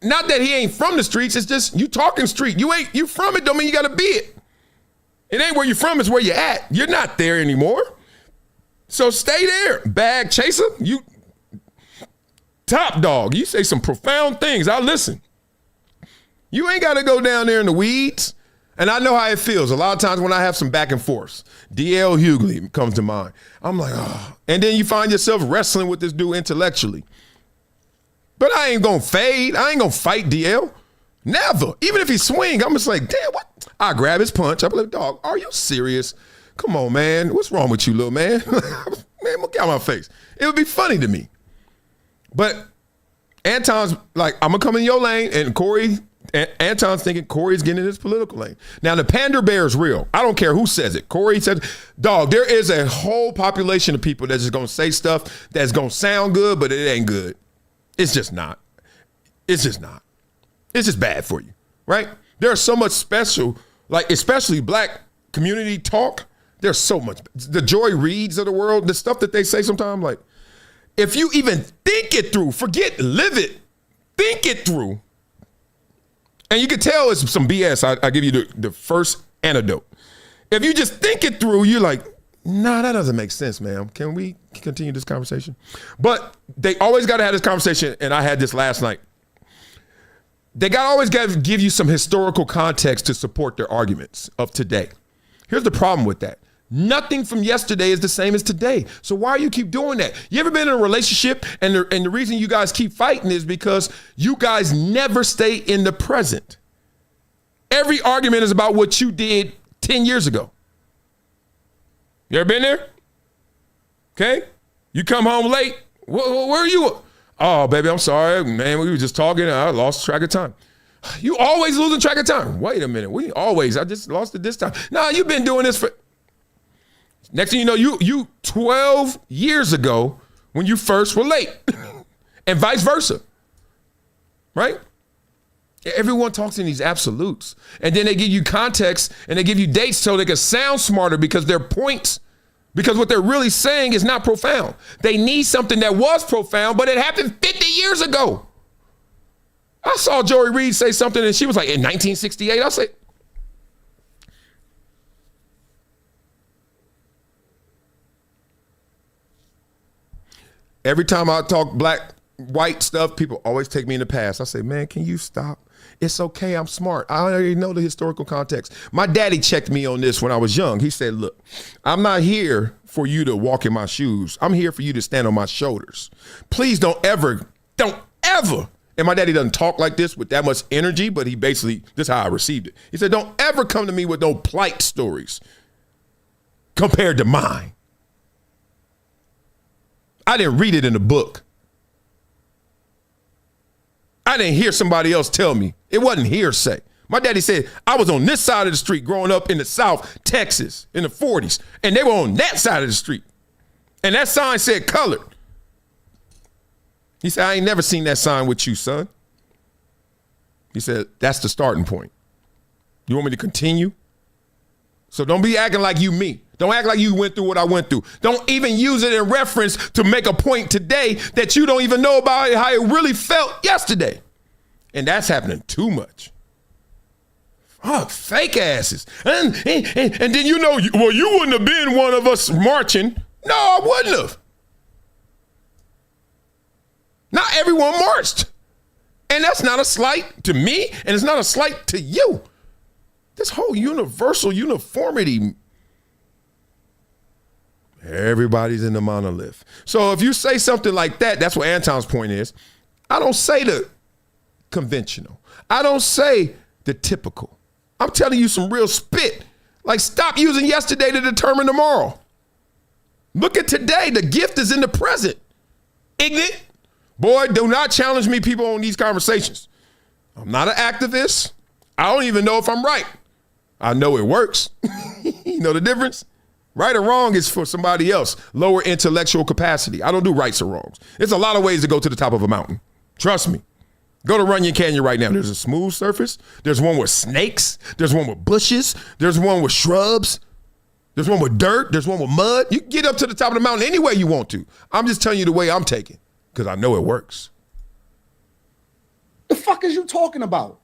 Not that he ain't from the streets. It's just you talking street. You from it don't mean you got to be it. It ain't where you from. It's where you at. You're not there anymore. So stay there. Bag chaser. You top dog. You say some profound things. I'll listen. You ain't got to go down there in the weeds. And I know how it feels. A lot of times when I have some back and forths, D.L. Hughley comes to mind. I'm like, oh. And then you find yourself wrestling with this dude intellectually. But I ain't going to fade. I ain't going to fight D.L. Never. Even if he swing, I'm just like, damn, what? I grab his punch. I'm like, dog, are you serious? Come on, man. What's wrong with you, little man? Man, look out my face. It would be funny to me. But Anton's like, I'm going to come in your lane, and Corey... Anton's thinking Corey's getting in his political lane. Now, the pander bear is real. I don't care who says it. Corey said, dog, there is a whole population of people that's just going to say stuff that's going to sound good, but it ain't good. It's just not. It's just not. It's just bad for you, right? There's so much special, like especially black community talk. There's so much. The Joy Reids of the world, the stuff that they say sometimes, like, if you even think it through, forget live it, think it through. And you can tell it's some BS. I give you the first antidote. If you just think it through, you're like, nah, that doesn't make sense, man. Can we continue this conversation? But they always got to have this conversation, and I had this last night. They always got to give you some historical context to support their arguments of today. Here's the problem with that. Nothing from yesterday is the same as today. So why do you keep doing that? You ever been in a relationship and the reason you guys keep fighting is because you guys never stay in the present. Every argument is about what you did 10 years ago. You ever been there? Okay. You come home late. Where are you? Oh, baby, I'm sorry. Man, we were just talking. I lost track of time. You always losing track of time. Wait a minute. I just lost it this time. Nah, you've been doing this for... Next thing you know, you 12 years ago when you first were late and vice versa, right? Everyone talks in these absolutes and then they give you context and they give you dates so they can sound smarter because their points, because what they're really saying is not profound. They need something that was profound, but it happened 50 years ago. I saw Joy Reid say something and she was like, in 1968, I say, every time I talk black, white stuff, people always take me in the past. I say, man, can you stop? It's okay. I'm smart. I already know the historical context. My daddy checked me on this when I was young. He said, look, I'm not here for you to walk in my shoes. I'm here for you to stand on my shoulders. Please don't ever. And my daddy doesn't talk like this with that much energy, but he basically, this is how I received it. He said, don't ever come to me with no plight stories compared to mine. I didn't read it in the book. I didn't hear somebody else tell me. It wasn't hearsay. My daddy said, I was on this side of the street growing up in the South, Texas, in the 40s, and they were on that side of the street. And that sign said colored. He said, I ain't never seen that sign with you, son. He said, that's the starting point. You want me to continue? So don't be acting like you me. Don't act like you went through what I went through. Don't even use it in reference to make a point today that you don't even know about it, how it really felt yesterday. And that's happening too much. Fuck, fake asses. And then you wouldn't have been one of us marching. No, I wouldn't have. Not everyone marched. And that's not a slight to me, and it's not a slight to you. This whole universal uniformity, everybody's in the monolith. So if you say something like that, that's what Anton's point is. I don't say the conventional. I don't say the typical. I'm telling you some real spit. Like, stop using yesterday to determine tomorrow. Look at today. The gift is in the present. Ignorant. Boy, do not challenge me, people, on these conversations. I'm not an activist. I don't even know if I'm right. I know it works. You know the difference? Right or wrong is for somebody else. Lower intellectual capacity. I don't do rights or wrongs. There's a lot of ways to go to the top of a mountain. Trust me. Go to Runyon Canyon right now. There's a smooth surface. There's one with snakes. There's one with bushes. There's one with shrubs. There's one with dirt. There's one with mud. You can get up to the top of the mountain any way you want to. I'm just telling you the way I'm taking, because I know it works. The fuck is you talking about?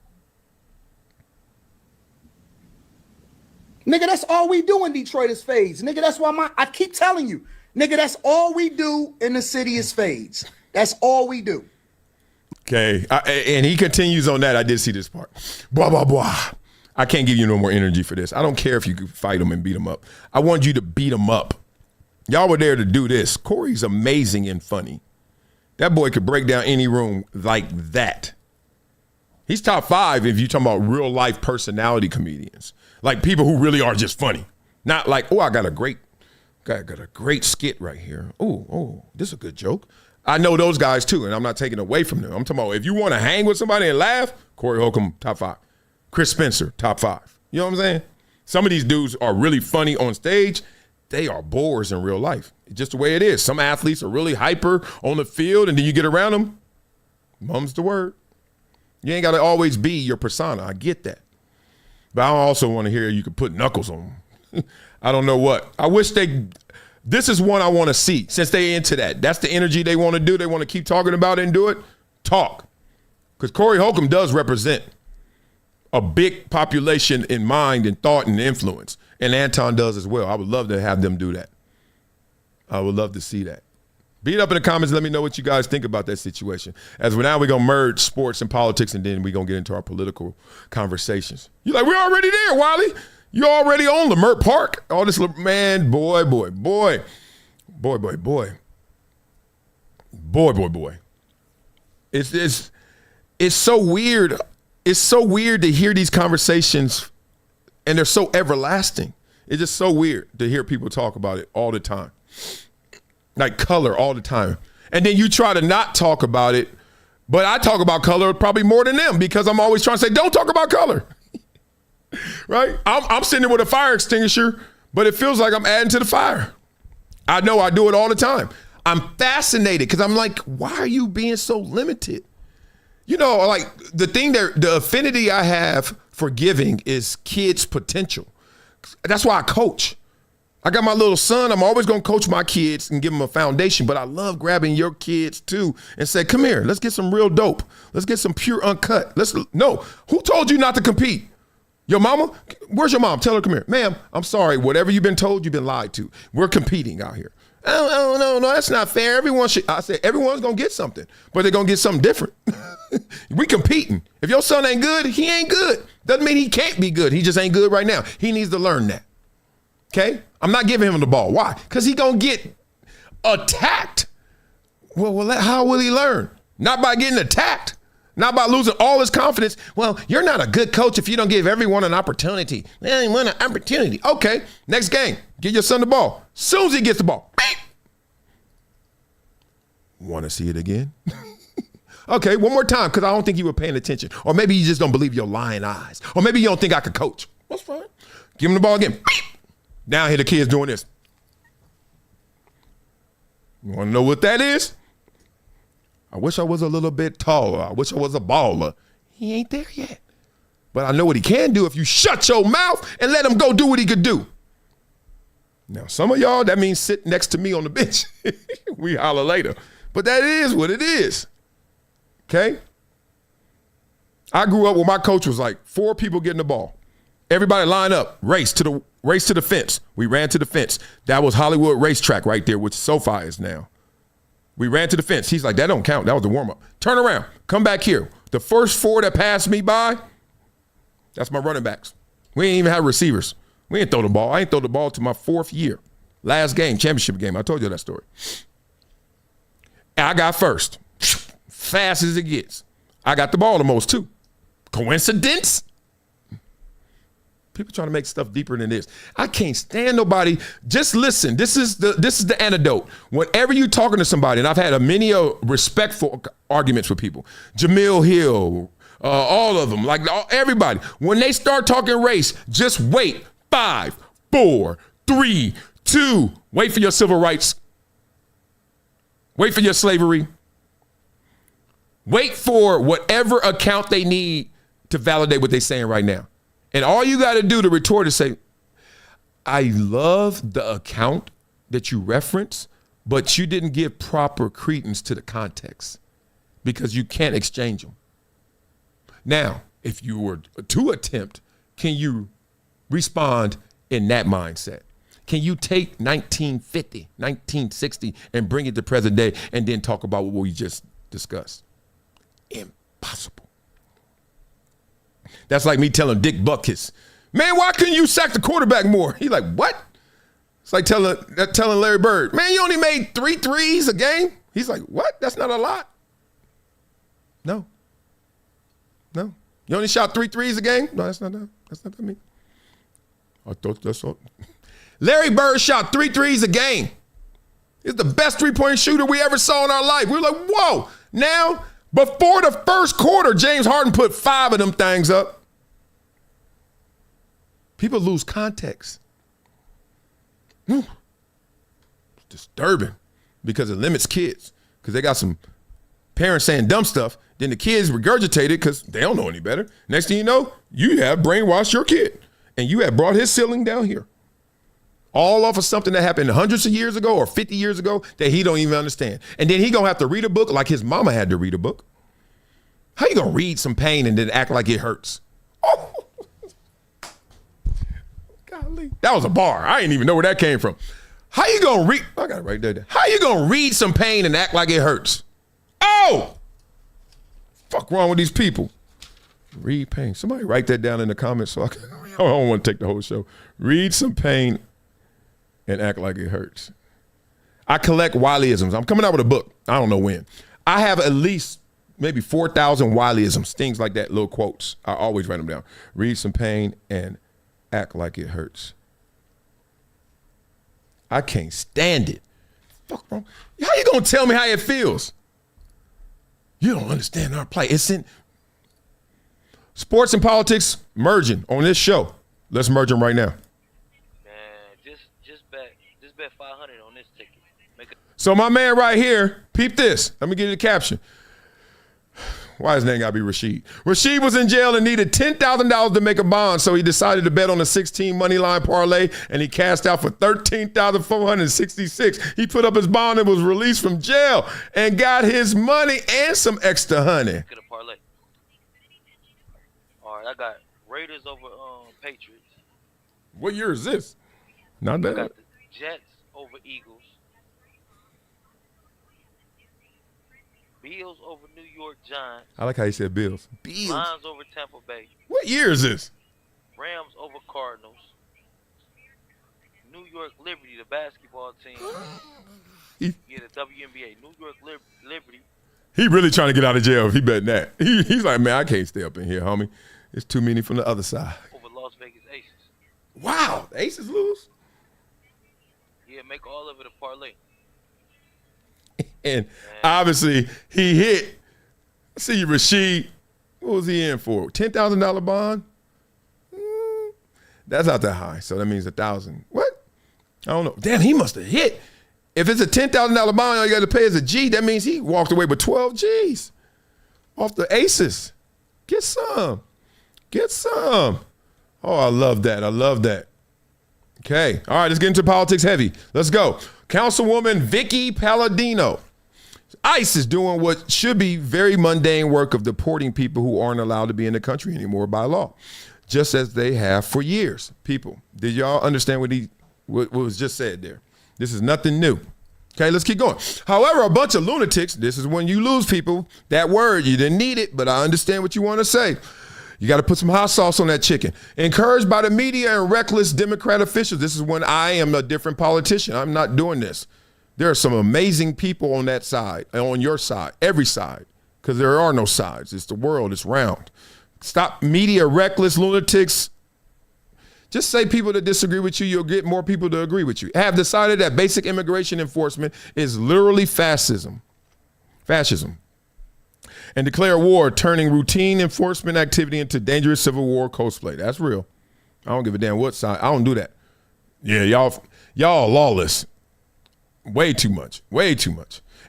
Nigga, that's all we do in Detroit is fades. Nigga, that's why I keep telling you. Nigga, that's all we do in the city is fades. That's all we do. Okay, and he continues on that. I did see this part. Blah, blah, blah. I can't give you no more energy for this. I don't care if you could fight him and beat him up. I want you to beat him up. Y'all were there to do this. Corey's amazing and funny. That boy could break down any room like that. He's top 5 if you're talking about real life personality comedians. Like people who really are just funny. Not like, oh, I got a great skit right here. Oh, this is a good joke. I know those guys too, and I'm not taking away from them. I'm talking about if you want to hang with somebody and laugh, Corey Holcomb, top 5. Chris Spencer, top 5. You know what I'm saying? Some of these dudes are really funny on stage. They are bores in real life. It's just the way it is. Some athletes are really hyper on the field, and then you get around them, mum's the word. You ain't got to always be your persona. I get that. But I also want to hear you could put knuckles on them. I don't know what. I wish this is one I want to see since they into that. That's the energy they want to do. They want to keep talking about it and do it. Talk. Because Corey Holcomb does represent a big population in mind and thought and influence. And Anton does as well. I would love to have them do that. I would love to see that. Beat up in the comments. Let me know what you guys think about that situation. As we're going to merge sports and politics, and then we're going to get into our political conversations. You're like, we're already there, Wiley. You already on Lamert Park. All this, man, boy. It's so weird. It's so weird to hear these conversations, and they're so everlasting. It's just so weird to hear people talk about it all the time. Like color all the time. And then you try to not talk about it, but I talk about color probably more than them because I'm always trying to say, don't talk about color. Right? I'm sitting there with a fire extinguisher, but it feels like I'm adding to the fire. I know I do it all the time. I'm fascinated because I'm like, why are you being so limited? You know, like the affinity I have for giving is kids' potential. That's why I coach. I got my little son. I'm always going to coach my kids and give them a foundation, but I love grabbing your kids too and say, come here, let's get some real dope. Let's get some pure uncut. No, who told you not to compete? Your mama? Where's your mom? Tell her, come here. Ma'am, I'm sorry. Whatever you've been told, you've been lied to. We're competing out here. Oh, no, that's not fair. I said, everyone's going to get something, but they're going to get something different. We competing. If your son ain't good, he ain't good. Doesn't mean he can't be good. He just ain't good right now. He needs to learn that. Okay? I'm not giving him the ball. Why? Because he's going to get attacked. Well, how will he learn? Not by getting attacked. Not by losing all his confidence. Well, you're not a good coach if you don't give everyone an opportunity. They want an opportunity. Okay, next game. Get your son the ball. Soon as he gets the ball. Beep. Want to see it again? Okay, one more time, because I don't think you were paying attention. Or maybe you just don't believe your lying eyes. Or maybe you don't think I could coach. That's fine. Give him the ball again. Now here the kid's doing this. You want to know what that is? I wish I was a little bit taller. I wish I was a baller. He ain't there yet. But I know what he can do if you shut your mouth and let him go do what he could do. Now, some of y'all, that means sit next to me on the bench. We holler later. But that is what it is. Okay? I grew up where my coach was like 4 people getting the ball. Everybody line up, race to the fence. We ran to the fence. That was Hollywood Racetrack right there, which SoFi is now. We ran to the fence. He's like, that don't count. That was the warm-up. Turn around. Come back here. The first 4 that passed me by, that's my running backs. We ain't even have receivers. We ain't throw the ball. I ain't throw the ball to my 4th year. Last game, championship game. I told you that story. I got first. Fast as it gets. I got the ball the most too. Coincidence? People trying to make stuff deeper than this. I can't stand nobody. Just listen. This is the antidote. Whenever you talking to somebody, and I've had many respectful arguments with people. Jamil Hill, all of them, like everybody. When they start talking race, just wait. 5, 4, 3, 2. Wait for your civil rights. Wait for your slavery. Wait for whatever account they need to validate what they're saying right now. And all you got to do to retort is say, I love the account that you reference, but you didn't give proper credence to the context because you can't exchange them. Now, if you were to attempt, can you respond in that mindset? Can you take 1950, 1960 and bring it to present day and then talk about what we just discussed? Impossible. That's like me telling Dick Butkus, man, why couldn't you sack the quarterback more? He's like, what? It's like telling Larry Bird, man, you only made 3 threes a game? He's like, what? That's not a lot. No. You only shot 3 threes a game? No, that's not that mean. I thought that's all. Larry Bird shot 3 threes a game. He's the best 3-point shooter we ever saw in our life. We were like, whoa. Now, before the first quarter, James Harden put 5 of them things up. People lose context. It's disturbing because it limits kids because they got some parents saying dumb stuff. Then the kids regurgitate it because they don't know any better. Next thing you know, you have brainwashed your kid and you have brought his ceiling down here. All off of something that happened hundreds of years ago or 50 years ago that he don't even understand. And then he gonna have to read a book like his mama had to read a book. How you gonna read some pain and then act like it hurts? Oh. Golly. That was a bar. I didn't even know where that came from. How you gonna read? I got it right there. How you gonna read some pain and act like it hurts? Oh! Fuck wrong with these people? Read pain. Somebody write that down in the comments so I don't want to take the whole show. Read some pain and act like it hurts. I collect Wileyisms. I'm coming out with a book. I don't know when. I have at least maybe 4,000 Wileyisms, things like that, little quotes. I always write them down. Read some pain and act like it hurts. I can't stand it. Fuck wrong. How you gonna tell me how it feels? You don't understand our plight. It's in sports and politics merging on this show. Let's merge them right now. Just bet 500 on this ticket. So my man right here, peep this. Let me give you the caption. Why his name gotta be Rashid? Rashid was in jail and needed $10,000 to make a bond, so he decided to bet on a 16 money line parlay, and he cashed out for $13,466. He put up his bond and was released from jail and got his money and some extra honey. Look at a parlay. All right, I got Raiders over Patriots. What year is this? Not bad. I got the Jets over Eagles. Bills over New York Giants. I like how you said Bills. Bills. Lions over Tampa Bay. What year is this? Rams over Cardinals. New York Liberty, the basketball team. The WNBA. New York Liberty. He really trying to get out of jail if he betting that. He's like, man, I can't stay up in here, homie. It's too many from the other side. Over Las Vegas Aces. Wow, the Aces lose? Yeah, make all of it a parlay. And obviously he hit See you, Rashid. What was he in for? $10,000 bond? That's not that high, so that means 1,000. What? I don't know. Damn, he must have hit. If it's a $10,000 bond, all you got to pay is a G. That means he walked away with 12 G's off the aces. Get some. Get some. Oh, I love that. I love that. Okay. All right, let's get into politics heavy. Let's go. Councilwoman Vicky Palladino. ICE is doing what should be very mundane work of deporting people who aren't allowed to be in the country anymore by law, just as they have for years. People, did y'all understand what was just said there? This is nothing new. Okay, let's keep going. However, a bunch of lunatics, this is when you lose people, that word, you didn't need it, but I understand what you want to say. You got to put some hot sauce on that chicken. Encouraged by the media and reckless Democrat officials, this is when I am a different politician. I'm not doing this. There are some amazing people on that side, on your side, every side, because there are no sides. It's the world, it's round. Stop media reckless lunatics. Just say people that disagree with you, you'll get more people to agree with you. Have decided that basic immigration enforcement is literally fascism. And declare war, turning routine enforcement activity into dangerous civil war cosplay. That's real. I don't give a damn what side. I don't do that. Yeah, y'all lawless. Way too much.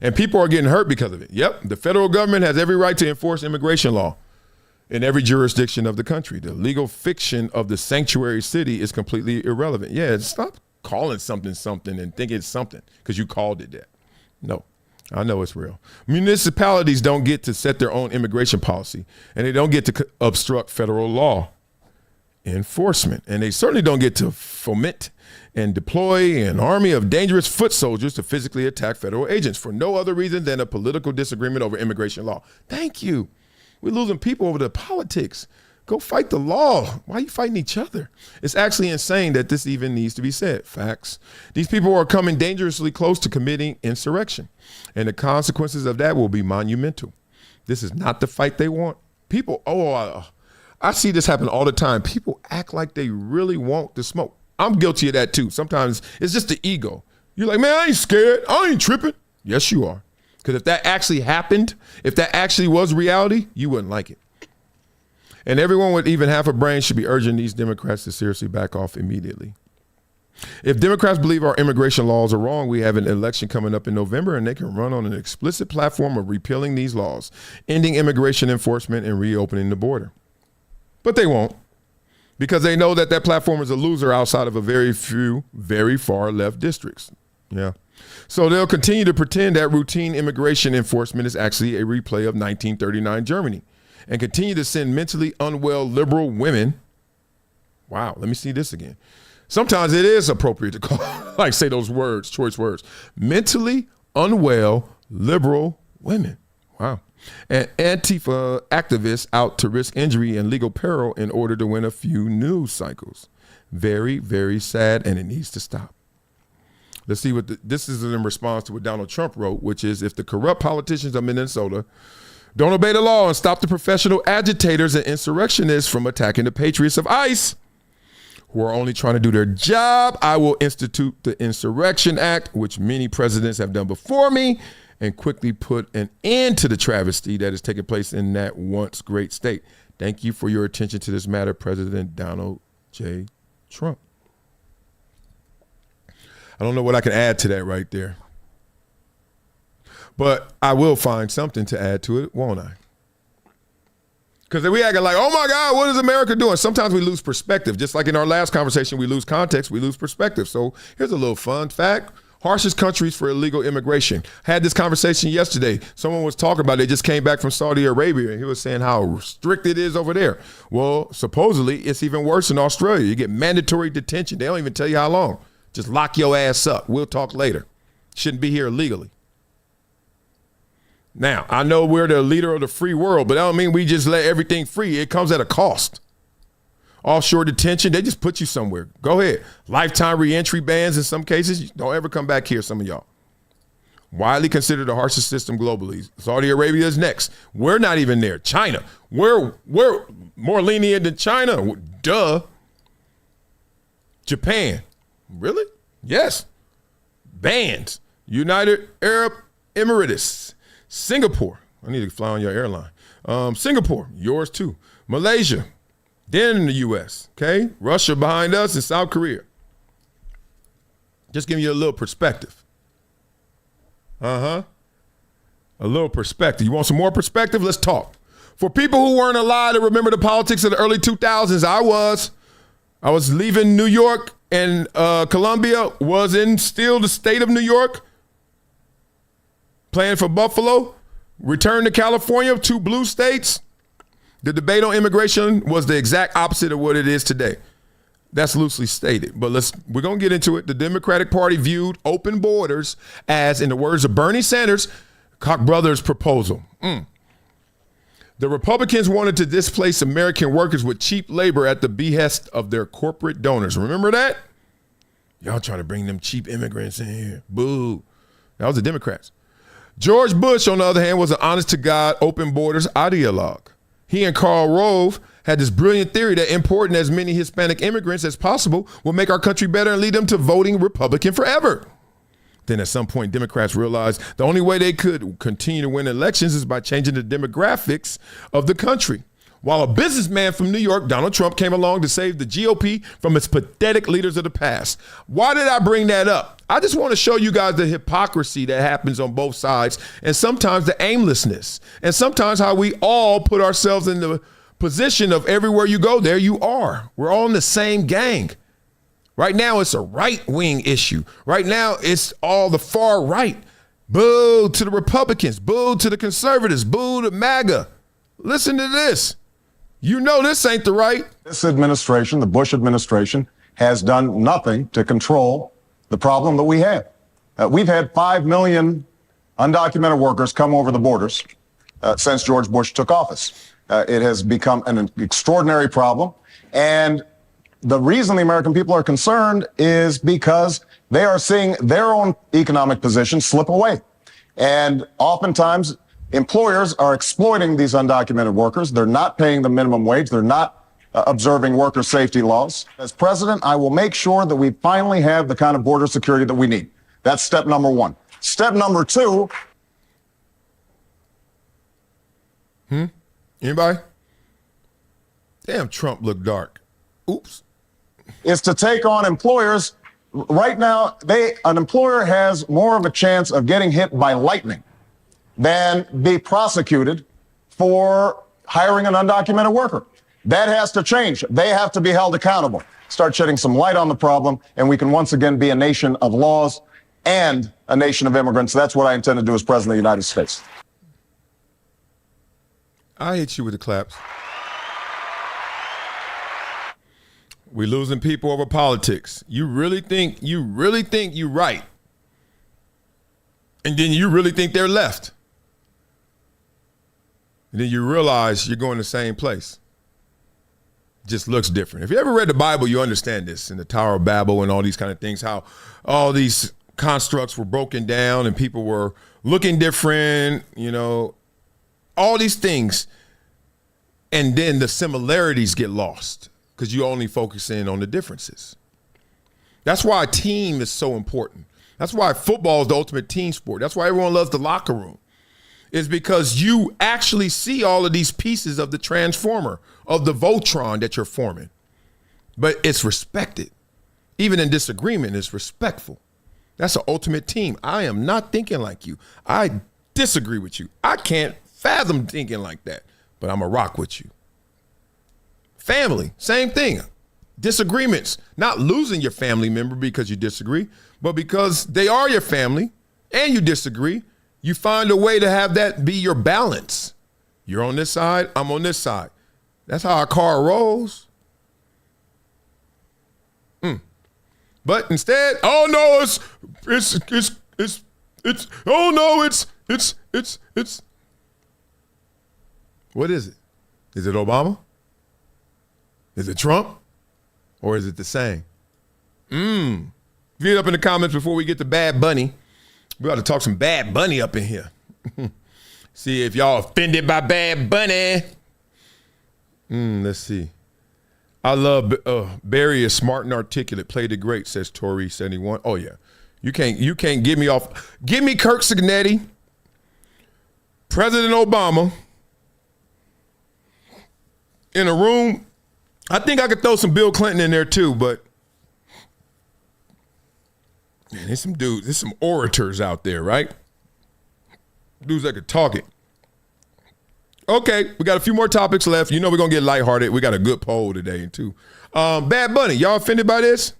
And people are getting hurt because of it. Yep, the federal government has every right to enforce immigration law in every jurisdiction of the country. The legal fiction of the sanctuary city is completely irrelevant. Yeah, stop calling something and think it's something because you called it that. No, I know it's real. Municipalities don't get to set their own immigration policy, and they don't get to obstruct federal law enforcement, and they certainly don't get to foment and deploy an army of dangerous foot soldiers to physically attack federal agents for no other reason than a political disagreement over immigration law. Thank you. We're losing people over the politics. Go fight the law. Why are you fighting each other? It's actually insane that this even needs to be said. Facts. These people are coming dangerously close to committing insurrection, and the consequences of that will be monumental. This is not the fight they want. People, I see this happen all the time. People act like they really want the smoke. I'm guilty of that too. Sometimes it's just the ego. You're like, man, I ain't scared. I ain't tripping. Yes, you are. Because if that actually happened, if that actually was reality, you wouldn't like it. And everyone with even half a brain should be urging these Democrats to seriously back off immediately. If Democrats believe our immigration laws are wrong, we have an election coming up in November, and they can run on an explicit platform of repealing these laws, ending immigration enforcement, and reopening the border. But they won't, because they know that platform is a loser outside of a very few, very far left districts. Yeah. So they'll continue to pretend that routine immigration enforcement is actually a replay of 1939 Germany, and continue to send mentally unwell liberal women. Wow, let me see this again. Sometimes it is appropriate to call, say those words, choice words. Mentally unwell liberal women. Wow. And Antifa activists out to risk injury and legal peril in order to win a few news cycles. Very, very sad, and it needs to stop. Let's see this is in response to what Donald Trump wrote, which is, if the corrupt politicians of Minnesota don't obey the law and stop the professional agitators and insurrectionists from attacking the patriots of ICE, who are only trying to do their job, I will institute the Insurrection Act, which many presidents have done before me, and quickly put an end to the travesty that is taking place in that once great state. Thank you for your attention to this matter, President Donald J. Trump. I don't know what I can add to that right there. But I will find something to add to it, won't I? Because we acting like, oh my God, what is America doing? Sometimes we lose perspective. Just like in our last conversation, we lose context, we lose perspective. So here's a little fun fact. Harshest countries for illegal immigration. Had this conversation yesterday. Someone was talking about it. They just came back from Saudi Arabia, and he was saying how strict it is over there. Well, supposedly it's even worse in Australia. You get mandatory detention. They don't even tell you how long. Just lock your ass up. We'll talk later. Shouldn't be here illegally. Now, I know we're the leader of the free world, but that don't mean we just let everything free. It comes at a cost. Offshore detention, they just put you somewhere. Go ahead. Lifetime reentry bans in some cases. Don't ever come back here, some of y'all. Widely considered the harshest system globally. Saudi Arabia is next. We're not even there. China. We're more lenient than China. Duh. Japan. Really? Yes. Bans. United Arab Emirates. Singapore. I need to fly on your airline. Singapore, yours too. Malaysia, then in the U.S., okay? Russia behind us and South Korea. Just giving you a little perspective. A little perspective. You want some more perspective? Let's talk. For people who weren't alive to remember the politics of the early 2000s, I was leaving New York, and Columbia was in still the state of New York, playing for Buffalo, returned to California, 2 blue states. The debate on immigration was the exact opposite of what it is today. That's loosely stated, but we're going to get into it. The Democratic Party viewed open borders as, in the words of Bernie Sanders, Koch brothers' proposal. The Republicans wanted to displace American workers with cheap labor at the behest of their corporate donors. Remember that? Y'all trying to bring them cheap immigrants in here. Boo. That was the Democrats. George Bush, on the other hand, was an honest-to-God open borders ideologue. He and Karl Rove had this brilliant theory that importing as many Hispanic immigrants as possible will make our country better and lead them to voting Republican forever. Then at some point, Democrats realized the only way they could continue to win elections is by changing the demographics of the country. While a businessman from New York, Donald Trump, came along to save the GOP from its pathetic leaders of the past. Why did I bring that up? I just want to show you guys the hypocrisy that happens on both sides, and sometimes the aimlessness, and sometimes how we all put ourselves in the position of everywhere you go, there you are. We're all in the same gang. Right now, it's a right-wing issue. Right now, it's all the far right. Boo to the Republicans. Boo to the conservatives. Boo to MAGA. Listen to this. You know this ain't the right. This administration, the Bush administration, has done nothing to control the problem that we have. We've had 5 million undocumented workers come over the borders since George Bush took office. It has become an extraordinary problem. And the reason the American people are concerned is because they are seeing their own economic position slip away. And oftentimes, employers are exploiting these undocumented workers. They're not paying the minimum wage. They're not observing worker safety laws. As president, I will make sure that we finally have the kind of border security that we need. That's step number 1. Step number 2. Anybody? Damn, Trump looked dark. Oops. Is to take on employers. Right now, an employer has more of a chance of getting hit by lightning than be prosecuted for hiring an undocumented worker. That has to change. They have to be held accountable. Start shedding some light on the problem, and we can once again be a nation of laws and a nation of immigrants. That's what I intend to do as president of the United States. I hit you with the claps. We losing people over politics. You really think you're right. And then you really think they're left. And then you realize you're going the same place. Just looks different. If you ever read the Bible, you understand this, in the Tower of Babel and all these kind of things, how all these constructs were broken down and people were looking different, all these things. And then the similarities get lost because you only focus in on the differences. That's why a team is so important. That's why football is the ultimate team sport. That's why everyone loves the locker room. Is because you actually see all of these pieces of the transformer, of the Voltron that you're forming. But it's respected. Even in disagreement, it's respectful. That's an ultimate team. I am not thinking like you. I disagree with you. I can't fathom thinking like that, but I'm going to rock with you. Family, same thing. Disagreements, not losing your family member because you disagree, but because they are your family and you disagree. You find a way to have that be your balance. You're on this side, I'm on this side. That's how our car rolls. But instead, oh no, it's what is it? Is it Obama? Is it Trump? Or is it the same? Get up in the comments before we get to Bad Bunny. We ought to talk some Bad Bunny up in here. See if y'all offended by Bad Bunny. Let's see. I love Barry is smart and articulate. Played it great, says Tori71. Oh yeah. You can't get me off. Give me Kirk Signetti, President Obama, in a room, I think I could throw some Bill Clinton in there too, but man, there's some orators out there, right? Dudes that could talk it. Okay, we got a few more topics left. You know we're going to get lighthearted. We got a good poll today, too. Bad Bunny, y'all offended by this?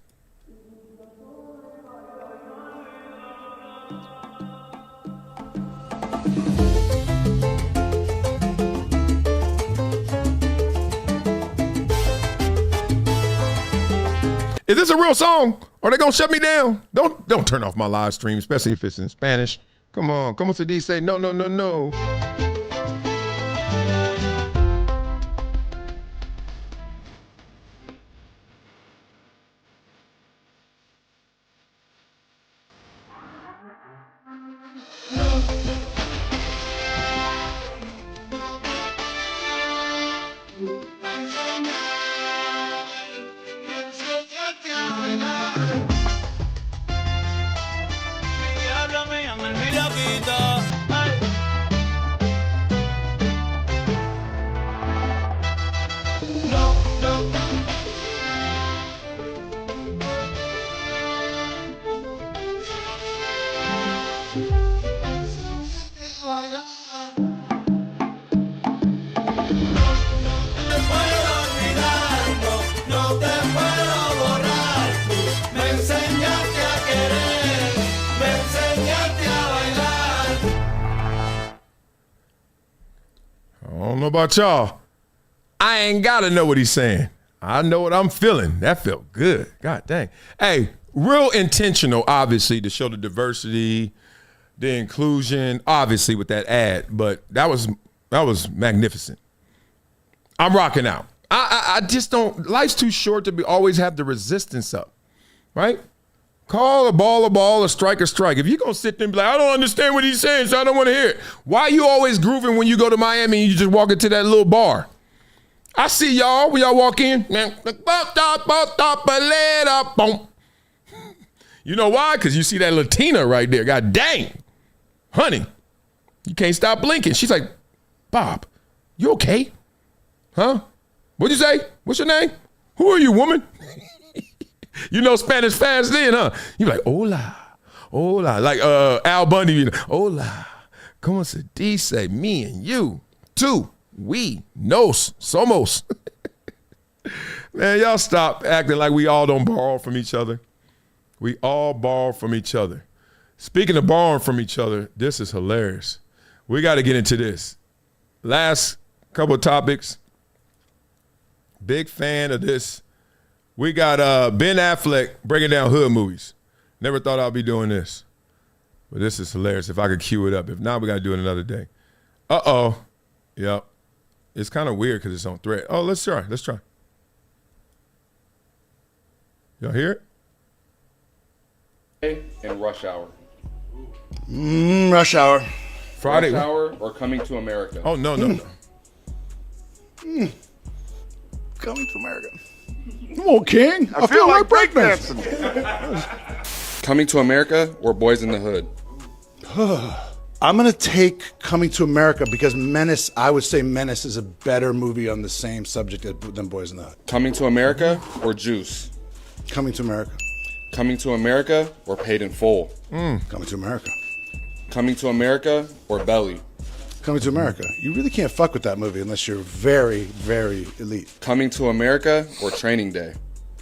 Is this a real song? Are they gonna shut me down? Don't turn off my live stream, especially if it's in Spanish. Come on, como se dice? No, no, no, no. I don't know about y'all. I ain't got to know what he's saying. I know what I'm feeling. That felt good. God dang. Hey, real intentional, obviously, to show the diversity, the inclusion, obviously, with that ad. But that was magnificent. I'm rocking out. I just don't, life's too short to always have the resistance up, right? Call a ball, a strike a strike. If you're going to sit there and be like, I don't understand what he's saying, so I don't want to hear it. Why are you always grooving when you go to Miami and you just walk into that little bar? I see y'all when y'all walk in. You know why? Because you see that Latina right there. God dang. Honey, you can't stop blinking. She's like, Bob, you okay? Huh? What'd you say? What's your name? Who are you, woman? You know Spanish fast then, huh? You be like, hola, hola. Like Al Bundy, hola, como se dice, me and you, two, we, nos, somos. Man, y'all stop acting like we all don't borrow from each other. We all borrow from each other. Speaking of borrowing from each other, this is hilarious. We got to get into this. Last couple of topics. Big fan of this. We got Ben Affleck breaking down hood movies. Never thought I'd be doing this. But this is hilarious. If I could cue it up. If not, we got to do it another day. Uh-oh. Yep. It's kind of weird because it's on thread. Oh, let's try. Let's try. Y'all hear it? And Rush Hour. Rush Hour. Friday. Rush Hour or Coming to America. Oh, no. Coming to America. Come on, King. I feel like breakdancing. Coming to America or Boys in the Hood? I'm going to take Coming to America because I would say Menace is a better movie on the same subject than Boys in the Hood. Coming to America or Juice? Coming to America. Coming to America or Paid in Full? Coming to America. Coming to America or Belly? Coming to America. You really can't fuck with that movie unless you're very, very elite. Coming to America or Training Day?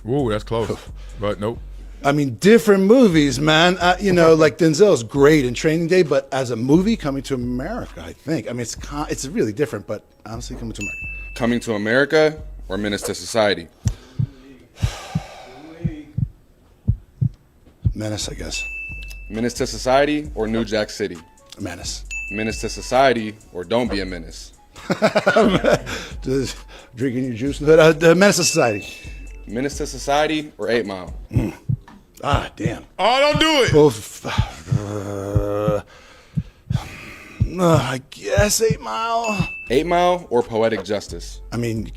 Ooh, that's close. But nope. I mean, different movies, man. Like Denzel's great in Training Day, but as a movie, Coming to America, I think. I mean, it's really different, but honestly, Coming to America. Coming to America or Menace to Society? Menace, I guess. Menace to Society or New Jack City? Menace. Menace to Society or Don't Be a Menace? Drinking your juice in the hood. Menace to Society. Menace to Society or 8 Mile? Damn. Oh, don't do it. Both. I guess 8 Mile. 8 Mile or Poetic Justice? I mean,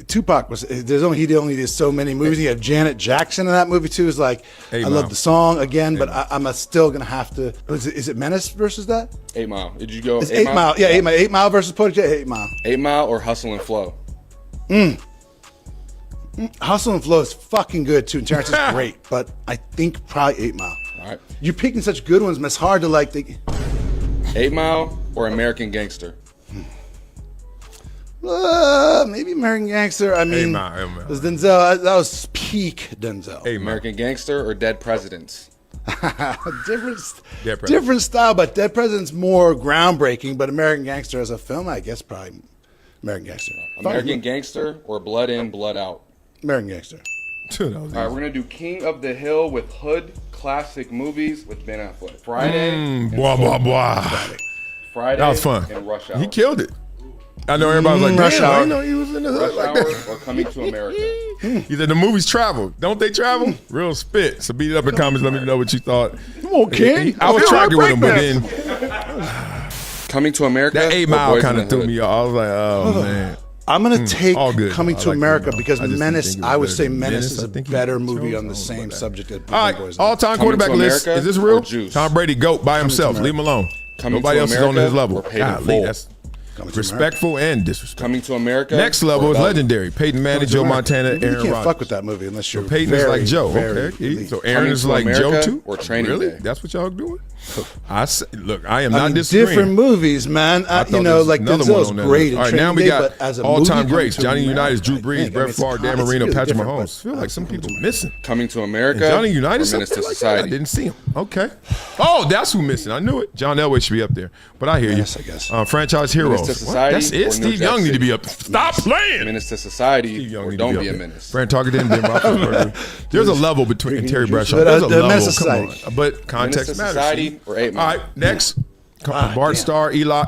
Tupac was. He only did so many movies. You have Janet Jackson in that movie too. Is like I love the song again, but I'm still gonna have to. Is it Menace versus that? 8 Mile. Did you go? It's 8 Mile. Yeah, 8 Mile. 8 Mile versus Poetic Justice. 8 Mile. 8 Mile or Hustle and Flow? Hustle and Flow is fucking good too. And Terrence is great, but I think probably 8 Mile. All right. You're picking such good ones, but it's hard to like. 8 Mile or American Gangster? Maybe American Gangster. I mean, it was Denzel. That was peak Denzel. American Gangster or Dead Presidents? different style, but Dead President's more groundbreaking. But American Gangster as a film, I guess probably American Gangster. American Gangster or Blood In, Blood Out? American Gangster. All right, we're gonna do King of the Hill with Hood classic movies with Ben Affleck. Friday. Friday. That was fun. And Rush Hour. He killed it. I know everybody was like, Rush Hour. I know he was in the hood Rush like Hour that. or Coming to America? He said the movies travel. Don't they travel? Real spit. So beat it up in comments. Let me know what you thought. Come on, King. I was tracking with him, but then Coming to America. that 8 or Mile Boys kind in of the threw Hood? me off. I was like, oh man. I'm gonna take all good. Coming I to like America 8 Mile. because I just Menace. didn't think it was I would better say than Menace Menace. is I a think he better chose movie on the those, same but subject as all right, Boys. all-time Coming to quarterback list. America Is this or real? Juice? Tom Brady, GOAT by himself. Leave him alone. Coming Nobody to else is on his America level. or Paid in Golly, Full? that's Coming to respectful and disrespectful. Coming to America. Next level or is Love? legendary. Peyton Manning, Coming to Joe America. Montana, You Aaron can't Rodgers. fuck with that movie unless you're So Peyton very, is like Joe. very Okay. elite. So Aaron is to like Joe America too. or Training Really? Day? That's what y'all doing? Look, I am I not mean, disagreeing. different movies, man. I thought you know, there was like another one Denzel's on that great. list. All in right, now we Training Day, got but as a all-time movie greats: coming to Johnny Unitas, Drew America, Brees, I think Brett it's Favre, Dan really Marino, Patrick different, Mahomes. but Feel like some people missing. Coming to And America. Johnny or Unitas, Menace to something like that. I Society? didn't see him. Okay. Oh, that's who missing. I knew it. John Elway should be up there, but I hear Yes, you. I guess. Franchise heroes. Menace to What? Society That's it. or Steve New Young Jack need to be City? up. Stop playing. Menace to Society Steve Young or need to Don't be Be up a there. Menace? Fran Tarkenton and Ben Roethlisberger. There's a level between Terry Bradshaw. But, There's a the level. Menace Come on. Society. But Menace context to matters. Society Steve. or 8 All Mile? right, next. Bart damn. Starr, Eli.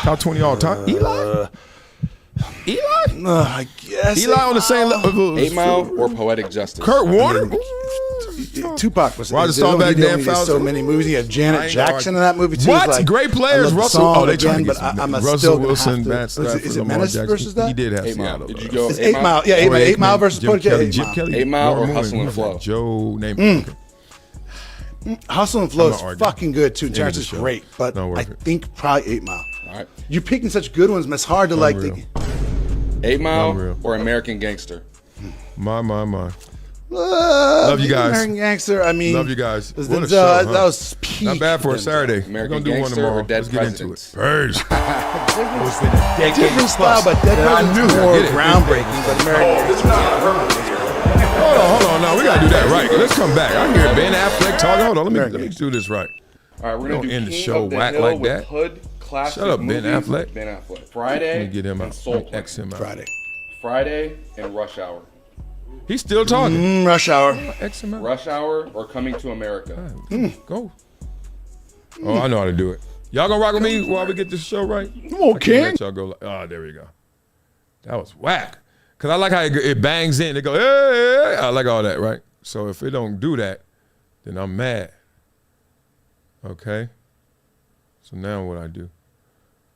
Top 20 all time. Eli? I guess Eli on the same level. 8 Mile or Poetic Justice? Kurt Warner? Tupac was. Roger they only- Staubach, they Dan only did Fowler. so many movies. You have Janet I ain't Jackson gonna in that movie too. What? It's like, Great players. I love the Russell. song Oh, they trying to again, get but I'm Russell still gonna Wilson, have to- Matt Stafford, Is it Lamar Menace Jackson. versus that? He did have 8 Mile. Seattle. Did you though. go It's 8 8 Mile. Yeah, Troy 8 Mile Aikman, versus Jim Poetic. Kelly, 8 Jim Mile. Kelly, 8 Mile or Norman Hustle and Williams, Flow? Joe Namath. Hustle and Flow I'm is not arguing. fucking good too. End of Terrence the is show. great, but Not worth I it. think probably 8 Mile. All right. You're picking such good ones, but it's hard to like. Unreal. 8 Mile Unreal. or American Gangster? My. Love you guys. American Gangster. I mean, Love you guys. it was What a Denzel, show, huh? that was peak. Not bad for a Denzel. Saturday. We're American going to do one Gangster tomorrow. or Dead Let's get into it. Presidents? Purge. Different style, but Dead President's more Get it. groundbreaking. But American Hold on. No, we got to do that right. Let's come back. I hear Ben Affleck talking. Hold on. Let me do this right. All right, we're Don't gonna do end the King show of the whack Hill like with that. Hood classic Shut up, Ben movies Affleck. with Ben Affleck. Friday. Let me get him and out. Soul Plane. X him out. Friday and Rush Hour. He's still talking. Rush Hour. X him out. Rush Hour or Coming to America? Go. Oh, I know how to do it. Y'all gonna rock with me while we get this show right? Come on, I can't King. let y'all go. Oh, there we go. That was whack. Cause I like how it bangs in. It go, hey. I like all that, right? So if it don't do that, then I'm mad. Okay. So now what I do?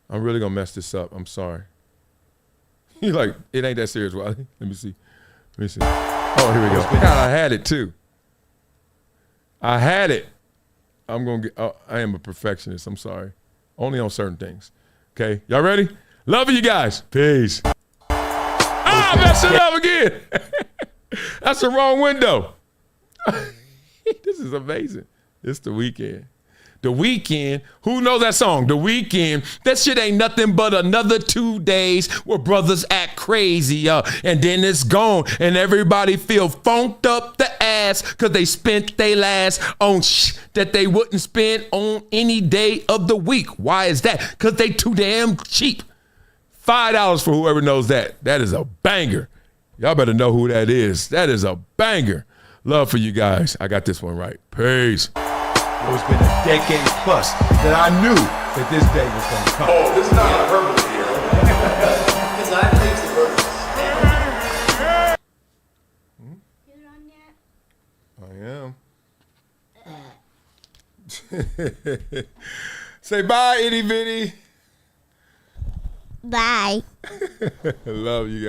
I'm really gonna mess this up. I'm sorry. You like, it ain't that serious, Wiley. Let me see. Oh, here we go. God, I had it too. I had it. I'm gonna get. I am a perfectionist. I'm sorry. Only on certain things. Okay, y'all ready? Love you guys. Peace. I messed it up again. That's the wrong window. This is amazing. It's the weekend. The Weekend, who knows that song? The Weekend. That shit ain't nothing but another 2 days where brothers act crazy, and then it's gone, and everybody feel funked up the ass because they spent they last on that they wouldn't spend on any day of the week. Why is that? Because they too damn cheap. $5 for whoever knows that. That is a banger. Y'all better know who that is. That is a banger. Love for you guys. I got this one right. Peace. It's been a decade plus that I knew that this day was going to come. Oh, this is not hyperbole here. Because I I am. Say bye, itty bitty. Bye. Love you guys.